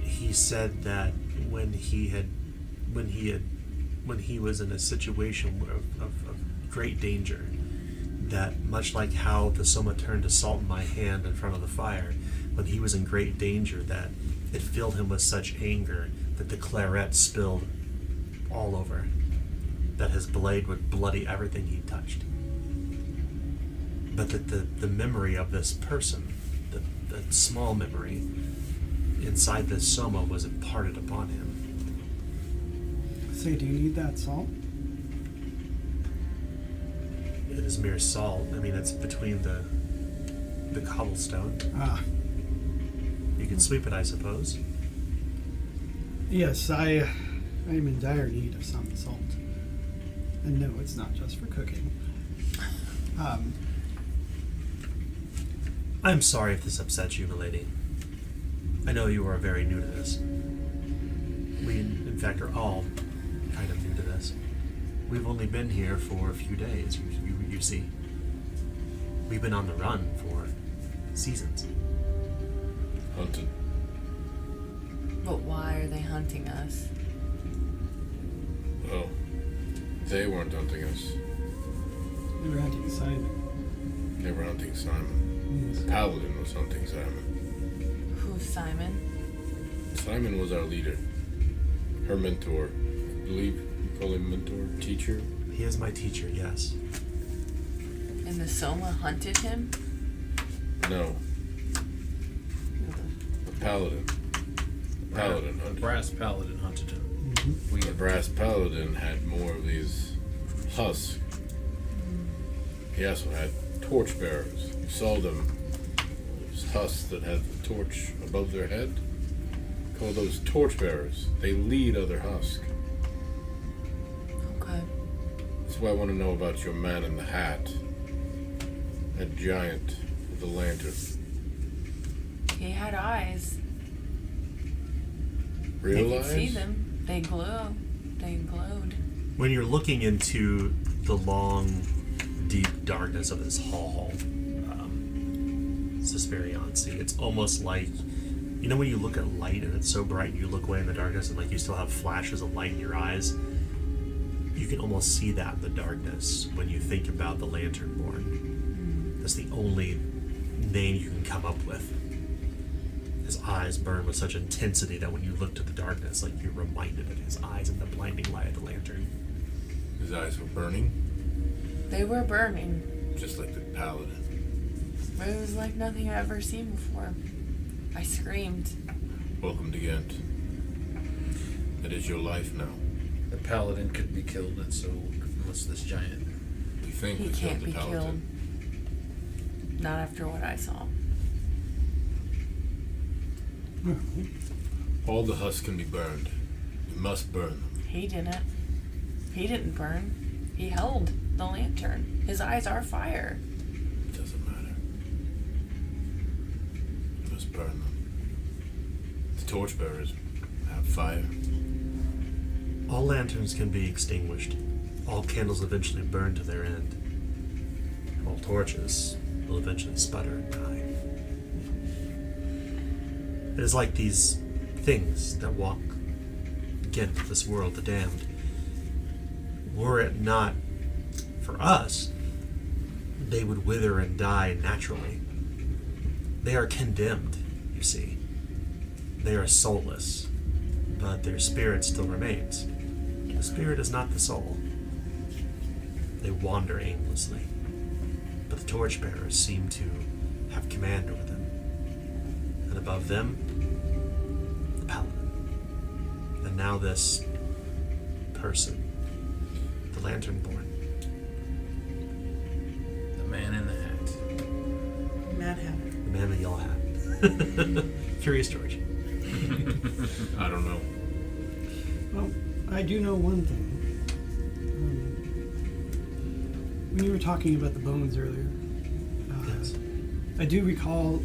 He said that when he was in a situation of great danger, that much like how the Soma turned to salt in my hand in front of the fire, when he was in great danger, that it filled him with such anger that the claret spilled all over, that his blade would bloody everything he touched. But that the memory of this person, the small memory inside this Soma, was imparted upon him. Say, do you need that salt? It is mere salt. I mean, it's between the cobblestone. Ah, You can sweep it, I suppose. yes, I am in dire need of some salt. And no, it's not just for cooking. I'm sorry if this upsets you, milady. I know you are very new to this. We, in fact, are all kind of new to this. We've only been here for a few days, you see. We've been on the run for seasons. Hunted. But why are they hunting us? Well, they weren't hunting us. They were hunting Simon. They were hunting Simon. The paladin was hunting Simon. Who's Simon? Simon was our leader. Her mentor. I believe you call him mentor, teacher. He is my teacher, yes. And the Soma hunted him? No, the paladin. The paladin The hunted. brass paladin hunted him. The brass paladin had more of these husks. He also had torch bearers. You saw them. Those husks that had the torch above their head. Call those torch bearers. They lead other husks. Okay. That's why I want to know about your man in the hat. That giant with the lantern. He had eyes. Real I could see eyes? them. They glow. They glowed. When you're looking into the long, deep darkness of this hall, Suspiriancy, it's almost like, you know when you look at light and it's so bright and you look away in the darkness and like you still have flashes of light in your eyes? You can almost see that in the darkness when you think about the Lanternborn. That's the only name you can come up with. His eyes burn with such intensity that when you look to the darkness, like you're reminded of his eyes in the blinding light of the lantern. His eyes were burning, They were burning. just like the paladin. It was like nothing I've ever seen before. I screamed. Welcome to Ghent. It is your life now. The paladin could be killed, and so must this giant. We think He we killed can't the be killed. paladin. Not after what I saw. All the husks can be burned. We must burn them. He didn't. He didn't burn. He held the lantern. His eyes are fire. It doesn't matter. We must burn them. The torchbearers have fire. All lanterns can be extinguished. All candles eventually burn to their end. All torches will eventually sputter and die. It is like these things that walk again to this world, the damned. Were it not for us, they would wither and die naturally. They are condemned, you see. They are soulless, but their spirit still remains. The spirit is not the soul. They wander aimlessly, but the torchbearers seem to have command over them. And above them, the paladin. And now this person, the lantern-born. The man in the hat. Mad Hatter. The man in the yellow hat. Curious George. I don't know. Well, I do know one thing. When you were talking about the bones earlier, Yes. I do recall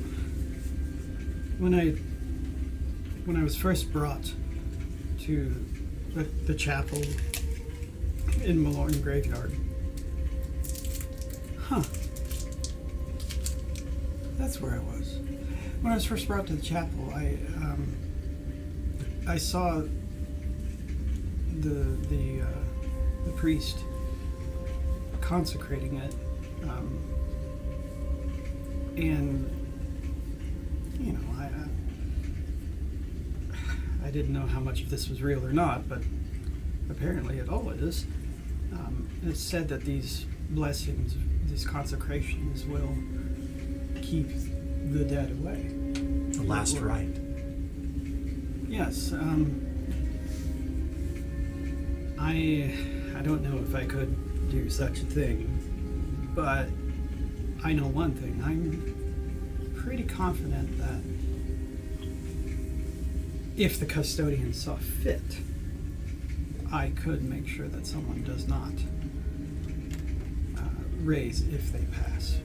when I was first brought to the chapel in Malorn Graveyard. Huh. That's where I was. When I was first brought to the chapel, I saw the priest consecrating it, and you know, I didn't know how much of this was real or not, but apparently it all is. It's said that these blessings, these consecrations, will keep the dead away. The last rite. Yes. I don't know if I could do such a thing, but I know one thing. I'm pretty confident that if the custodian saw fit, I could make sure that someone does not raise if they pass.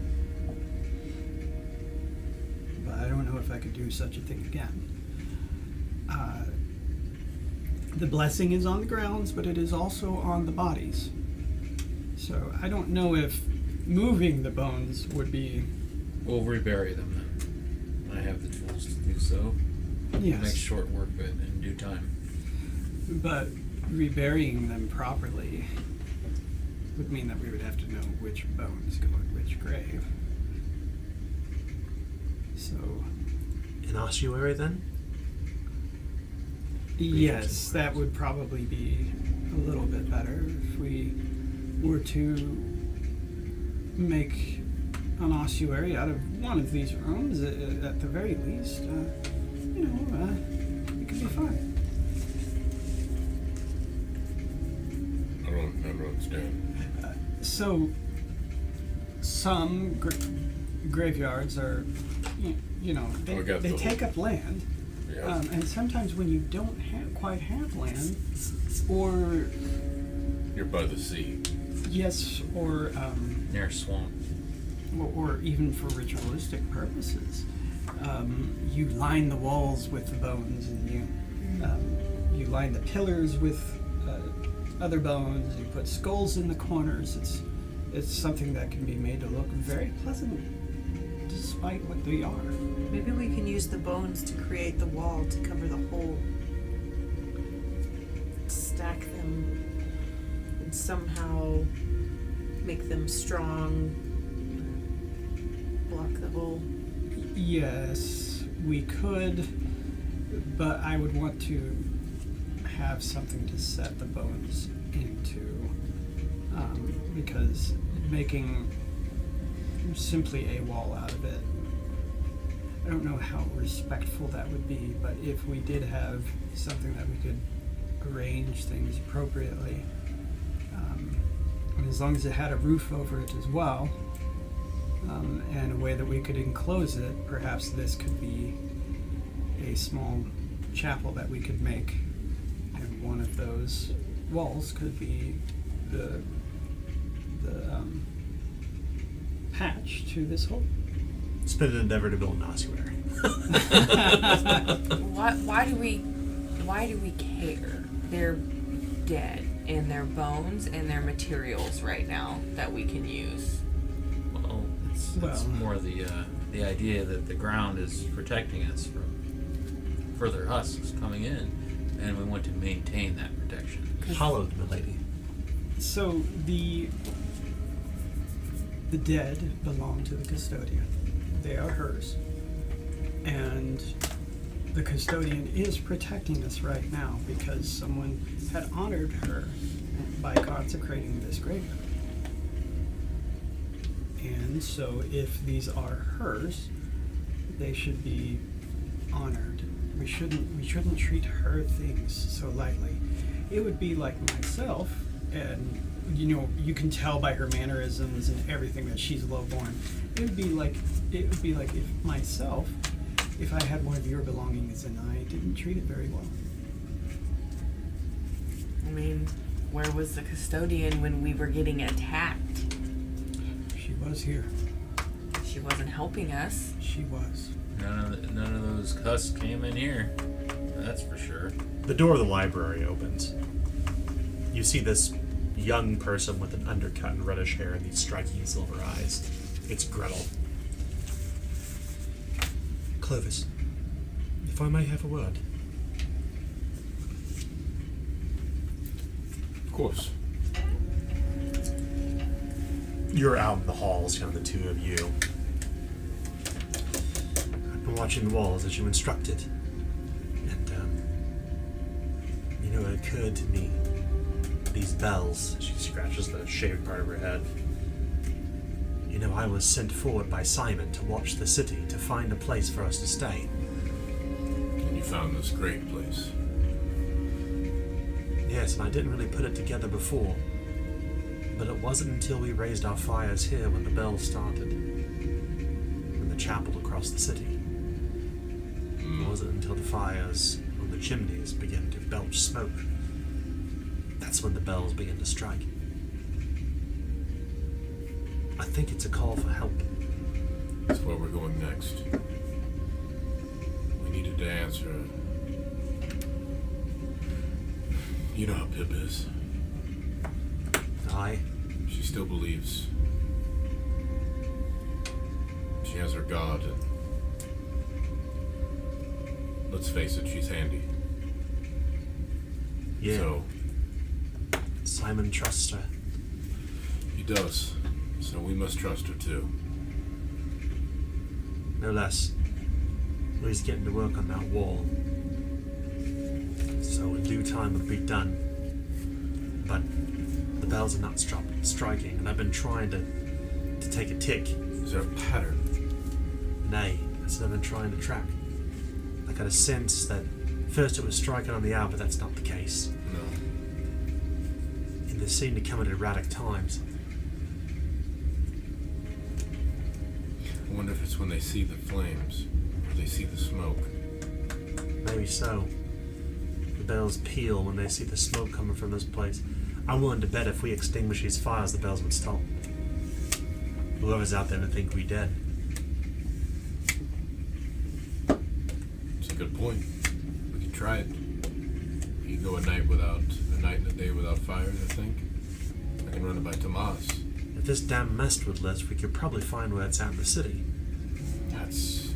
But I don't know if I could do such a thing again. The blessing is on the grounds, but it is also on the bodies. So I don't know if moving the bones would be... We'll rebury them then. I have the tools to do so. Yes. Make short work of it in due time. But reburying them properly would mean that we would have to know which bones go in which grave. So... An ossuary then? Yes, that would probably be a little bit better if we were to make an ossuary out of one of these rooms, at the very least. It could be fine. I don't understand. So, some graveyards are, We got they the take whole- up land. Yeah. And sometimes when you don't quite have land, or You're by the sea. yes, or Near a swamp. or even for ritualistic purposes, you line the walls with the bones, and you line the pillars with other bones. You put skulls in the corners. It's something that can be made to look very pleasant, despite what they are. Maybe we can use the bones to create the wall to cover the hole. Stack them and somehow make them strong. Block the hole. Yes, we could, but I would want to have something to set the bones into, because making simply a wall out of it, I don't know how respectful that would be, but if we did have something that we could arrange things appropriately. And as long as it had a roof over it as well, and a way that we could enclose it, perhaps this could be a small chapel that we could make, and one of those walls could be the hatch to this hole. It's been an endeavor to build an ossuary. Why do we care? They're dead, and their bones and their materials right now that we can use. Well, it's more the idea that the ground is protecting us from further husks coming in, and we want to maintain that protection. Hollowed, milady. So the dead belong to the custodian. They are hers. And the custodian is protecting us right now because someone had honored her by consecrating this grave. And so if these are hers, they should be honored. We shouldn't treat her things so lightly. It would be like myself, and you can tell by her mannerisms and everything that she's lowborn. It would be like if I had one of your belongings and I didn't treat it very well. I mean, where was the custodian when we were getting attacked? She was here. She wasn't helping us. She was. None of those husks came in here. That's for sure. The door of the library opens. You see this young person with an undercut and reddish hair and these striking silver eyes. It's Gretel. Clovis, if I may have a word. Of course. You're out in the halls, kind of the two of you. I've been watching the walls as you instructed. And, it occurred to me, these bells, she scratches the shaved part of her head. I was sent forward by Simon to watch the city, to find a place for us to stay. And you found this great place. Yes, and I didn't really put it together before. But it wasn't until we raised our fires here when the bells started. In the chapel across the city. It wasn't until the fires on the chimneys began to belch smoke. That's when the bells began to strike. I think it's a call for help. That's where we're going next. We needed to answer. You know how Pip is. Aye. She still believes. She has her God, and let's face it, she's handy. Yeah. So Simon trusts her. he does. So we must trust her too. No less. Well, he's getting to work on that wall. So in due time it'll be done. But the bells are not striking, and I've been trying to take a tick. Is there a pattern? Nay, that's what I've been trying to track. I got a sense that first it was striking on the hour, but that's not the case. No. And they seem to come at erratic times. I wonder if it's when they see the flames, or they see the smoke. Maybe so. The bells peal when they see the smoke coming from this place. I'm willing to bet if we extinguish these fires, the bells would stop. Whoever's out there would think we dead. It's a good point. We could try it. You go a night and a day without fires, I think. I can run it by Tomas. If this damn mist would lift, we could probably find where it's at in the city. That's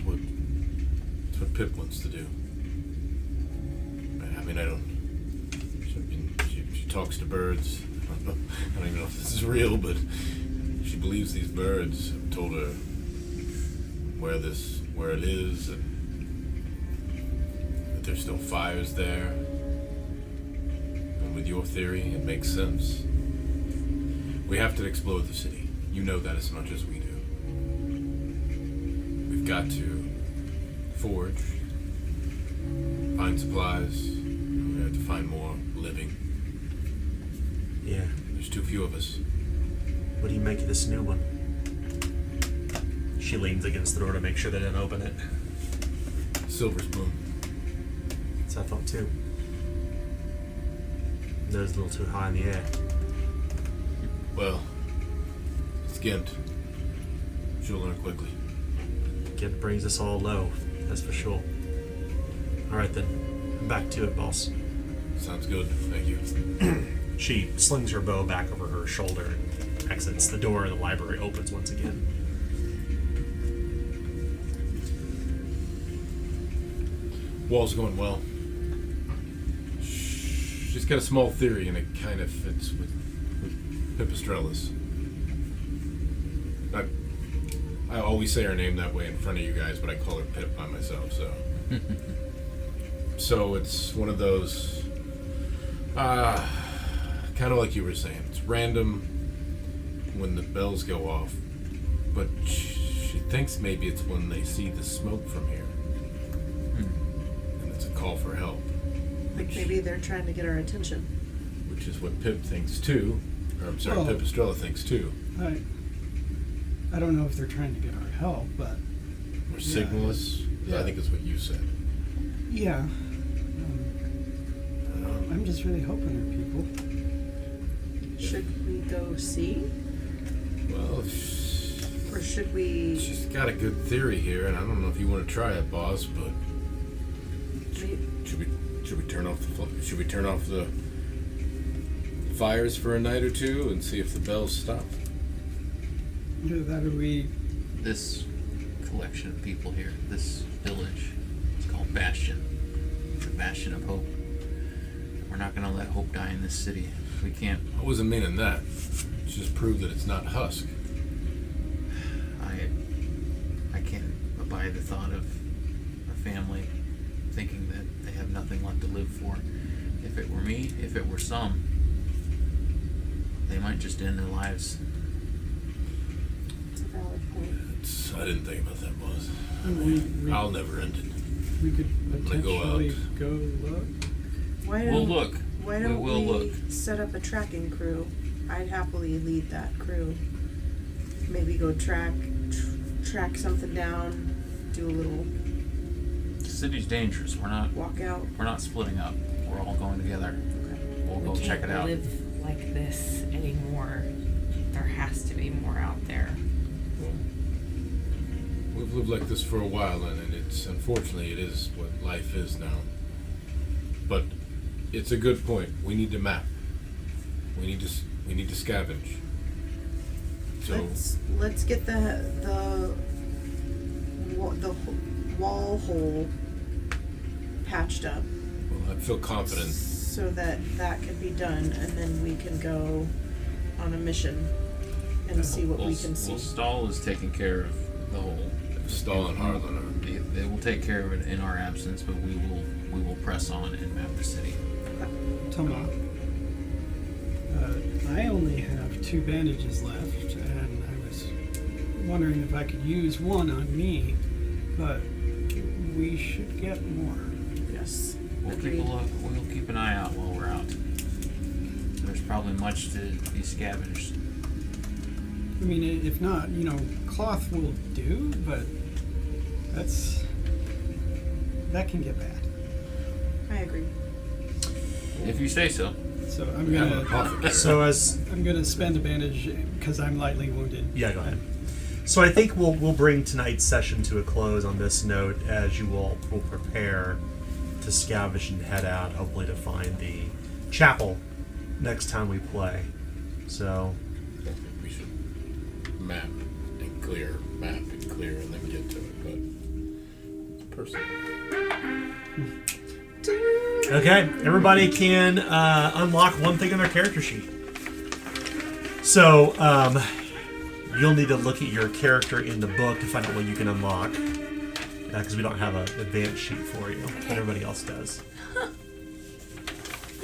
what Pip wants to do. I mean, I don't. She talks to birds. I don't even know if this is real, but she believes these birds have told her where it is, and that there's still fires there. And with your theory, it makes sense. We have to explode the city. You know that as much as we do. We've got to forge, find supplies. We We have to find more living. Yeah. There's too few of us. What do you make of this new one? She leans against the door to make sure they didn't open it. Silver spoon. So I thought too. Nose a little too high in the air. Well, it's Gent. She'll learn quickly. Gent brings us all low, that's for sure. Alright then, back to it, boss. Sounds good. Thank you. She slings her bow back over her shoulder and exits. The door of the library opens once again. Wall's going well. She's got a small theory, and it kind of fits with Pipistrella's. I always say her name that way in front of you guys, but I call her Pip by myself, so. So it's one of those, kind of like you were saying. It's random when the bells go off, but she thinks maybe it's when they see the smoke from here. And it's a call for help. Like maybe they're trying to get our attention. Which is what Pip thinks too. Or I'm sorry, Well, Pipistrella thinks too. I don't know if they're trying to get our help, but Or signal us. Yeah. I think it's what you said. yeah. I'm just really hoping they're people. Should we go see? Well, Or should we... she's got a good theory here, and I don't know if you want to try it, boss, but should we turn off the fires for a night or two and see if the bells stop? Either that or we... This collection of people here, this village, it's called Bastion. It's a bastion of hope. We're not going to let hope die in this city. We can't. I wasn't meaning that. It's just prove that it's not Husk. I can't abide the thought of a family thinking that they have nothing left to live for. If it were me, if it were some, they might just end their lives. It's a valid point. I didn't think about that, boss. I'll never end it. We could They go potentially out. go look. Why We'll don't, look. Why We don't will we look. set up a tracking crew? I'd happily lead that crew. Maybe go track something down, do a little The city's dangerous. We're not splitting up. We're all going together. We'll We go can't check it out. live like this anymore. There has to be more out there. We've lived like this for a while, and it's unfortunately it is what life is now. But it's a good point. We need to map. We need to scavenge. So Let's get the wall hole patched up I feel confident. so that can be done, and then we can go on a mission and see what we can see. Well, Stahl is taking care of the whole. Stahl and Harlan are. They will take care of it in our absence, but we will press on and map the city. Toma. I only have 2 bandages left, and I was wondering if I could use one on me, but we should get more. Yes. We'll Agreed. keep a look. We'll keep an eye out while we're out. There's probably much to be scavenged. I mean, if not, cloth will do, but that can get bad. I agree. If you say so. So I'm We have a gonna coffee. So as I'm gonna spend a bandage because I'm lightly wounded. yeah, go ahead. So I think we'll bring tonight's session to a close on this note, as you all will prepare to scavenge and head out, hopefully to find the chapel next time we play. So We should map and clear, and then get to it. But it's personal. okay, everybody can unlock one thing on their character sheet. So you'll need to look at your character in the book to find out what you can unlock, because we don't have an advanced sheet for you. But everybody else does.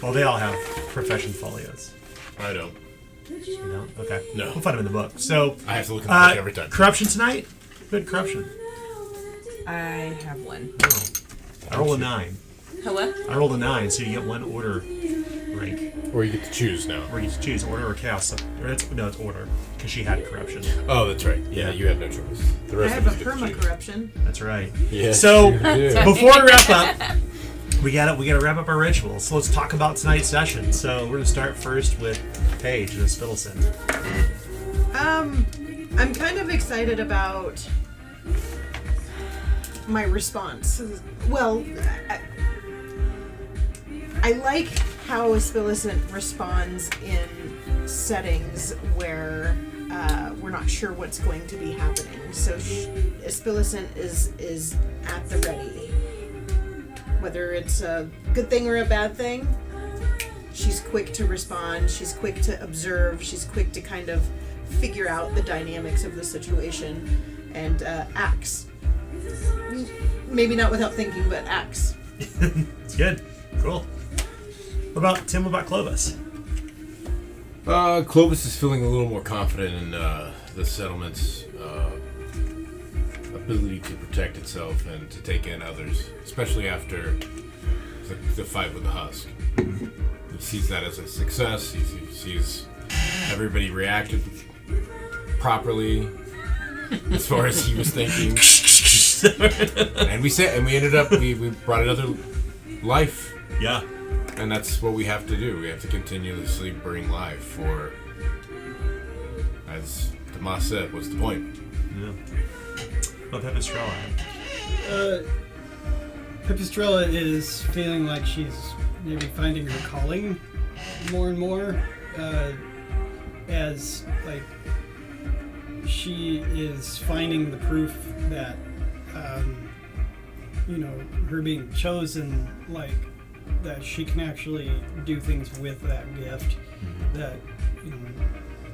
Well, they all have profession folios. I don't. You don't? Okay. No. We'll find them in the book. So I have to look in the book every time. corruption tonight. Good corruption. I have one. I roll a 9. Hello? I rolled a 9, so you get 1 order rank. Or you get to choose now. Or you choose order or chaos. It's order, because she had corruption. Oh, that's right. Yeah, you have no choice. The I rest have of a us get to choose. perma-corruption. That's right. Yes, So, you do. before we wrap up, we gotta wrap up our rituals. So let's talk about tonight's session. So we're gonna start first with Paige and Spittleston. I'm kind of excited about my response. Well, I like how Aspillicent responds in settings where we're not sure what's going to be happening. So Aspillicent is at the ready. Whether it's a good thing or a bad thing, she's quick to respond, she's quick to observe, she's quick to kind of figure out the dynamics of the situation and acts. Maybe not without thinking, but acts. It's good. Cool. What about Tim? What about Clovis? Clovis is feeling a little more confident in the settlement's ability to protect itself and to take in others, especially after the fight with the Husk. He sees that as a success. He sees everybody reacted properly as far as he was thinking. And we ended up we brought another life. Yeah. And that's what we have to do. We have to continuously bring life for, as Tomas said, what's the point? Yeah. What about Pipistrella? Pipistrella is feeling like she's maybe finding her calling more and more, as like she is finding the proof that her being chosen, like that she can actually do things with that gift. That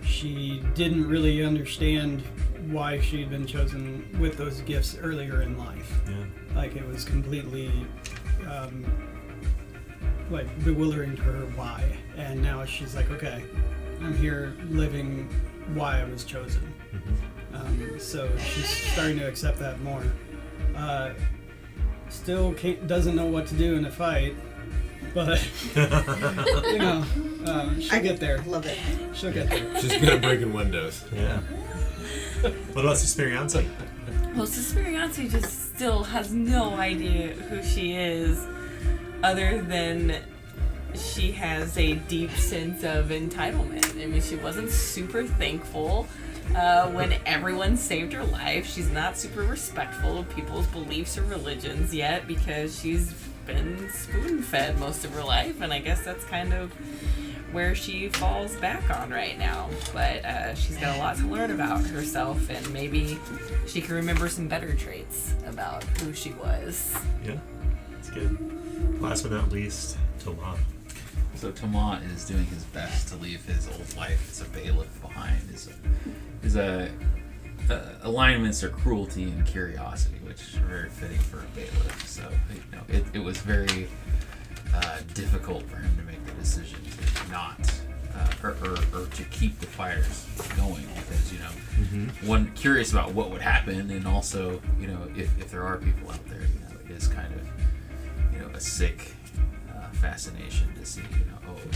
she didn't really understand why she'd been chosen with those gifts earlier in life. Yeah. Like it was completely like bewildering to her why, and now she's like, okay, I'm here living why I was chosen. So she's starting to accept that more. Still doesn't know what to do in a fight, but she'll get there. Love it. She'll get there. She's good at breaking windows. Yeah. What about Suspirianza? Well, Suspirianza just still has no idea who she is, other than she has a deep sense of entitlement. I mean, she wasn't super thankful when everyone saved her life. She's not super respectful of people's beliefs or religions yet because she's been spoon-fed most of her life, and I guess that's kind of where she falls back on right now. But she's got a lot to learn about herself, and maybe she can remember some better traits about who she was. Yeah. That's good. Last but not least, Tomas. So Tomas is doing his best to leave his old life as a bailiff behind. His alignments are cruelty and curiosity, which are very fitting for a bailiff. So it was very difficult for him to make the decision to not or to keep the fires going, because one, curious about what would happen, and also if there are people out there, it is kind of a sick fascination to see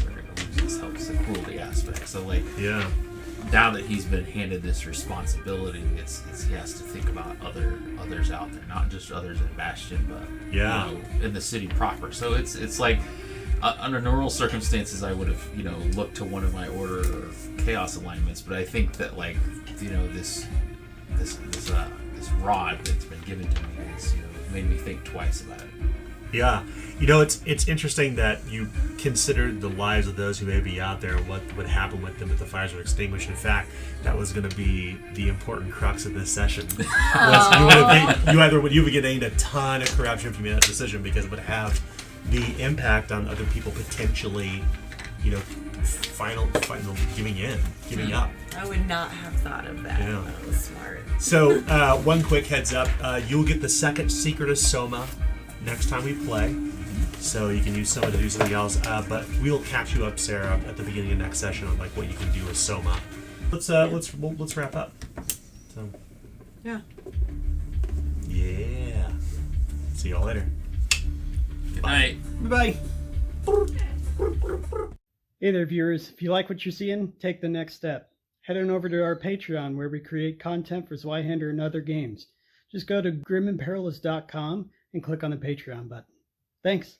we're going to lose this helps the cruelty aspect. So Yeah. now that he's been handed this responsibility, he has to think about others out there, not just others in Bastion, but in the city proper. So it's like under normal circumstances, I would have looked to one of my order or chaos alignments, but I think that this rod that's been given to me has made me think twice about it. Yeah. It's interesting that you considered the lives of those who may be out there, what would happen with them if the fires were extinguished. In fact, that was going to be the important crux of this session. You would get gained a ton of corruption from that decision, because it would have the impact on other people potentially, final giving up. I would not have thought of that. Yeah. That was smart. So, one quick heads up, you'll get the second secret of Soma next time we play. So you can use Soma to do something else, but we'll catch you up, Sarah, at the beginning of next session on what you can do with Soma. Let's wrap up. So. Yeah. Yeah. See y'all later. Good night. Bye. Hey there, viewers. If you like what you're seeing, take the next step. Head on over to our Patreon where we create content for Zweihander and other games. Just go to grimandperilous.com and click on the Patreon button. Thanks.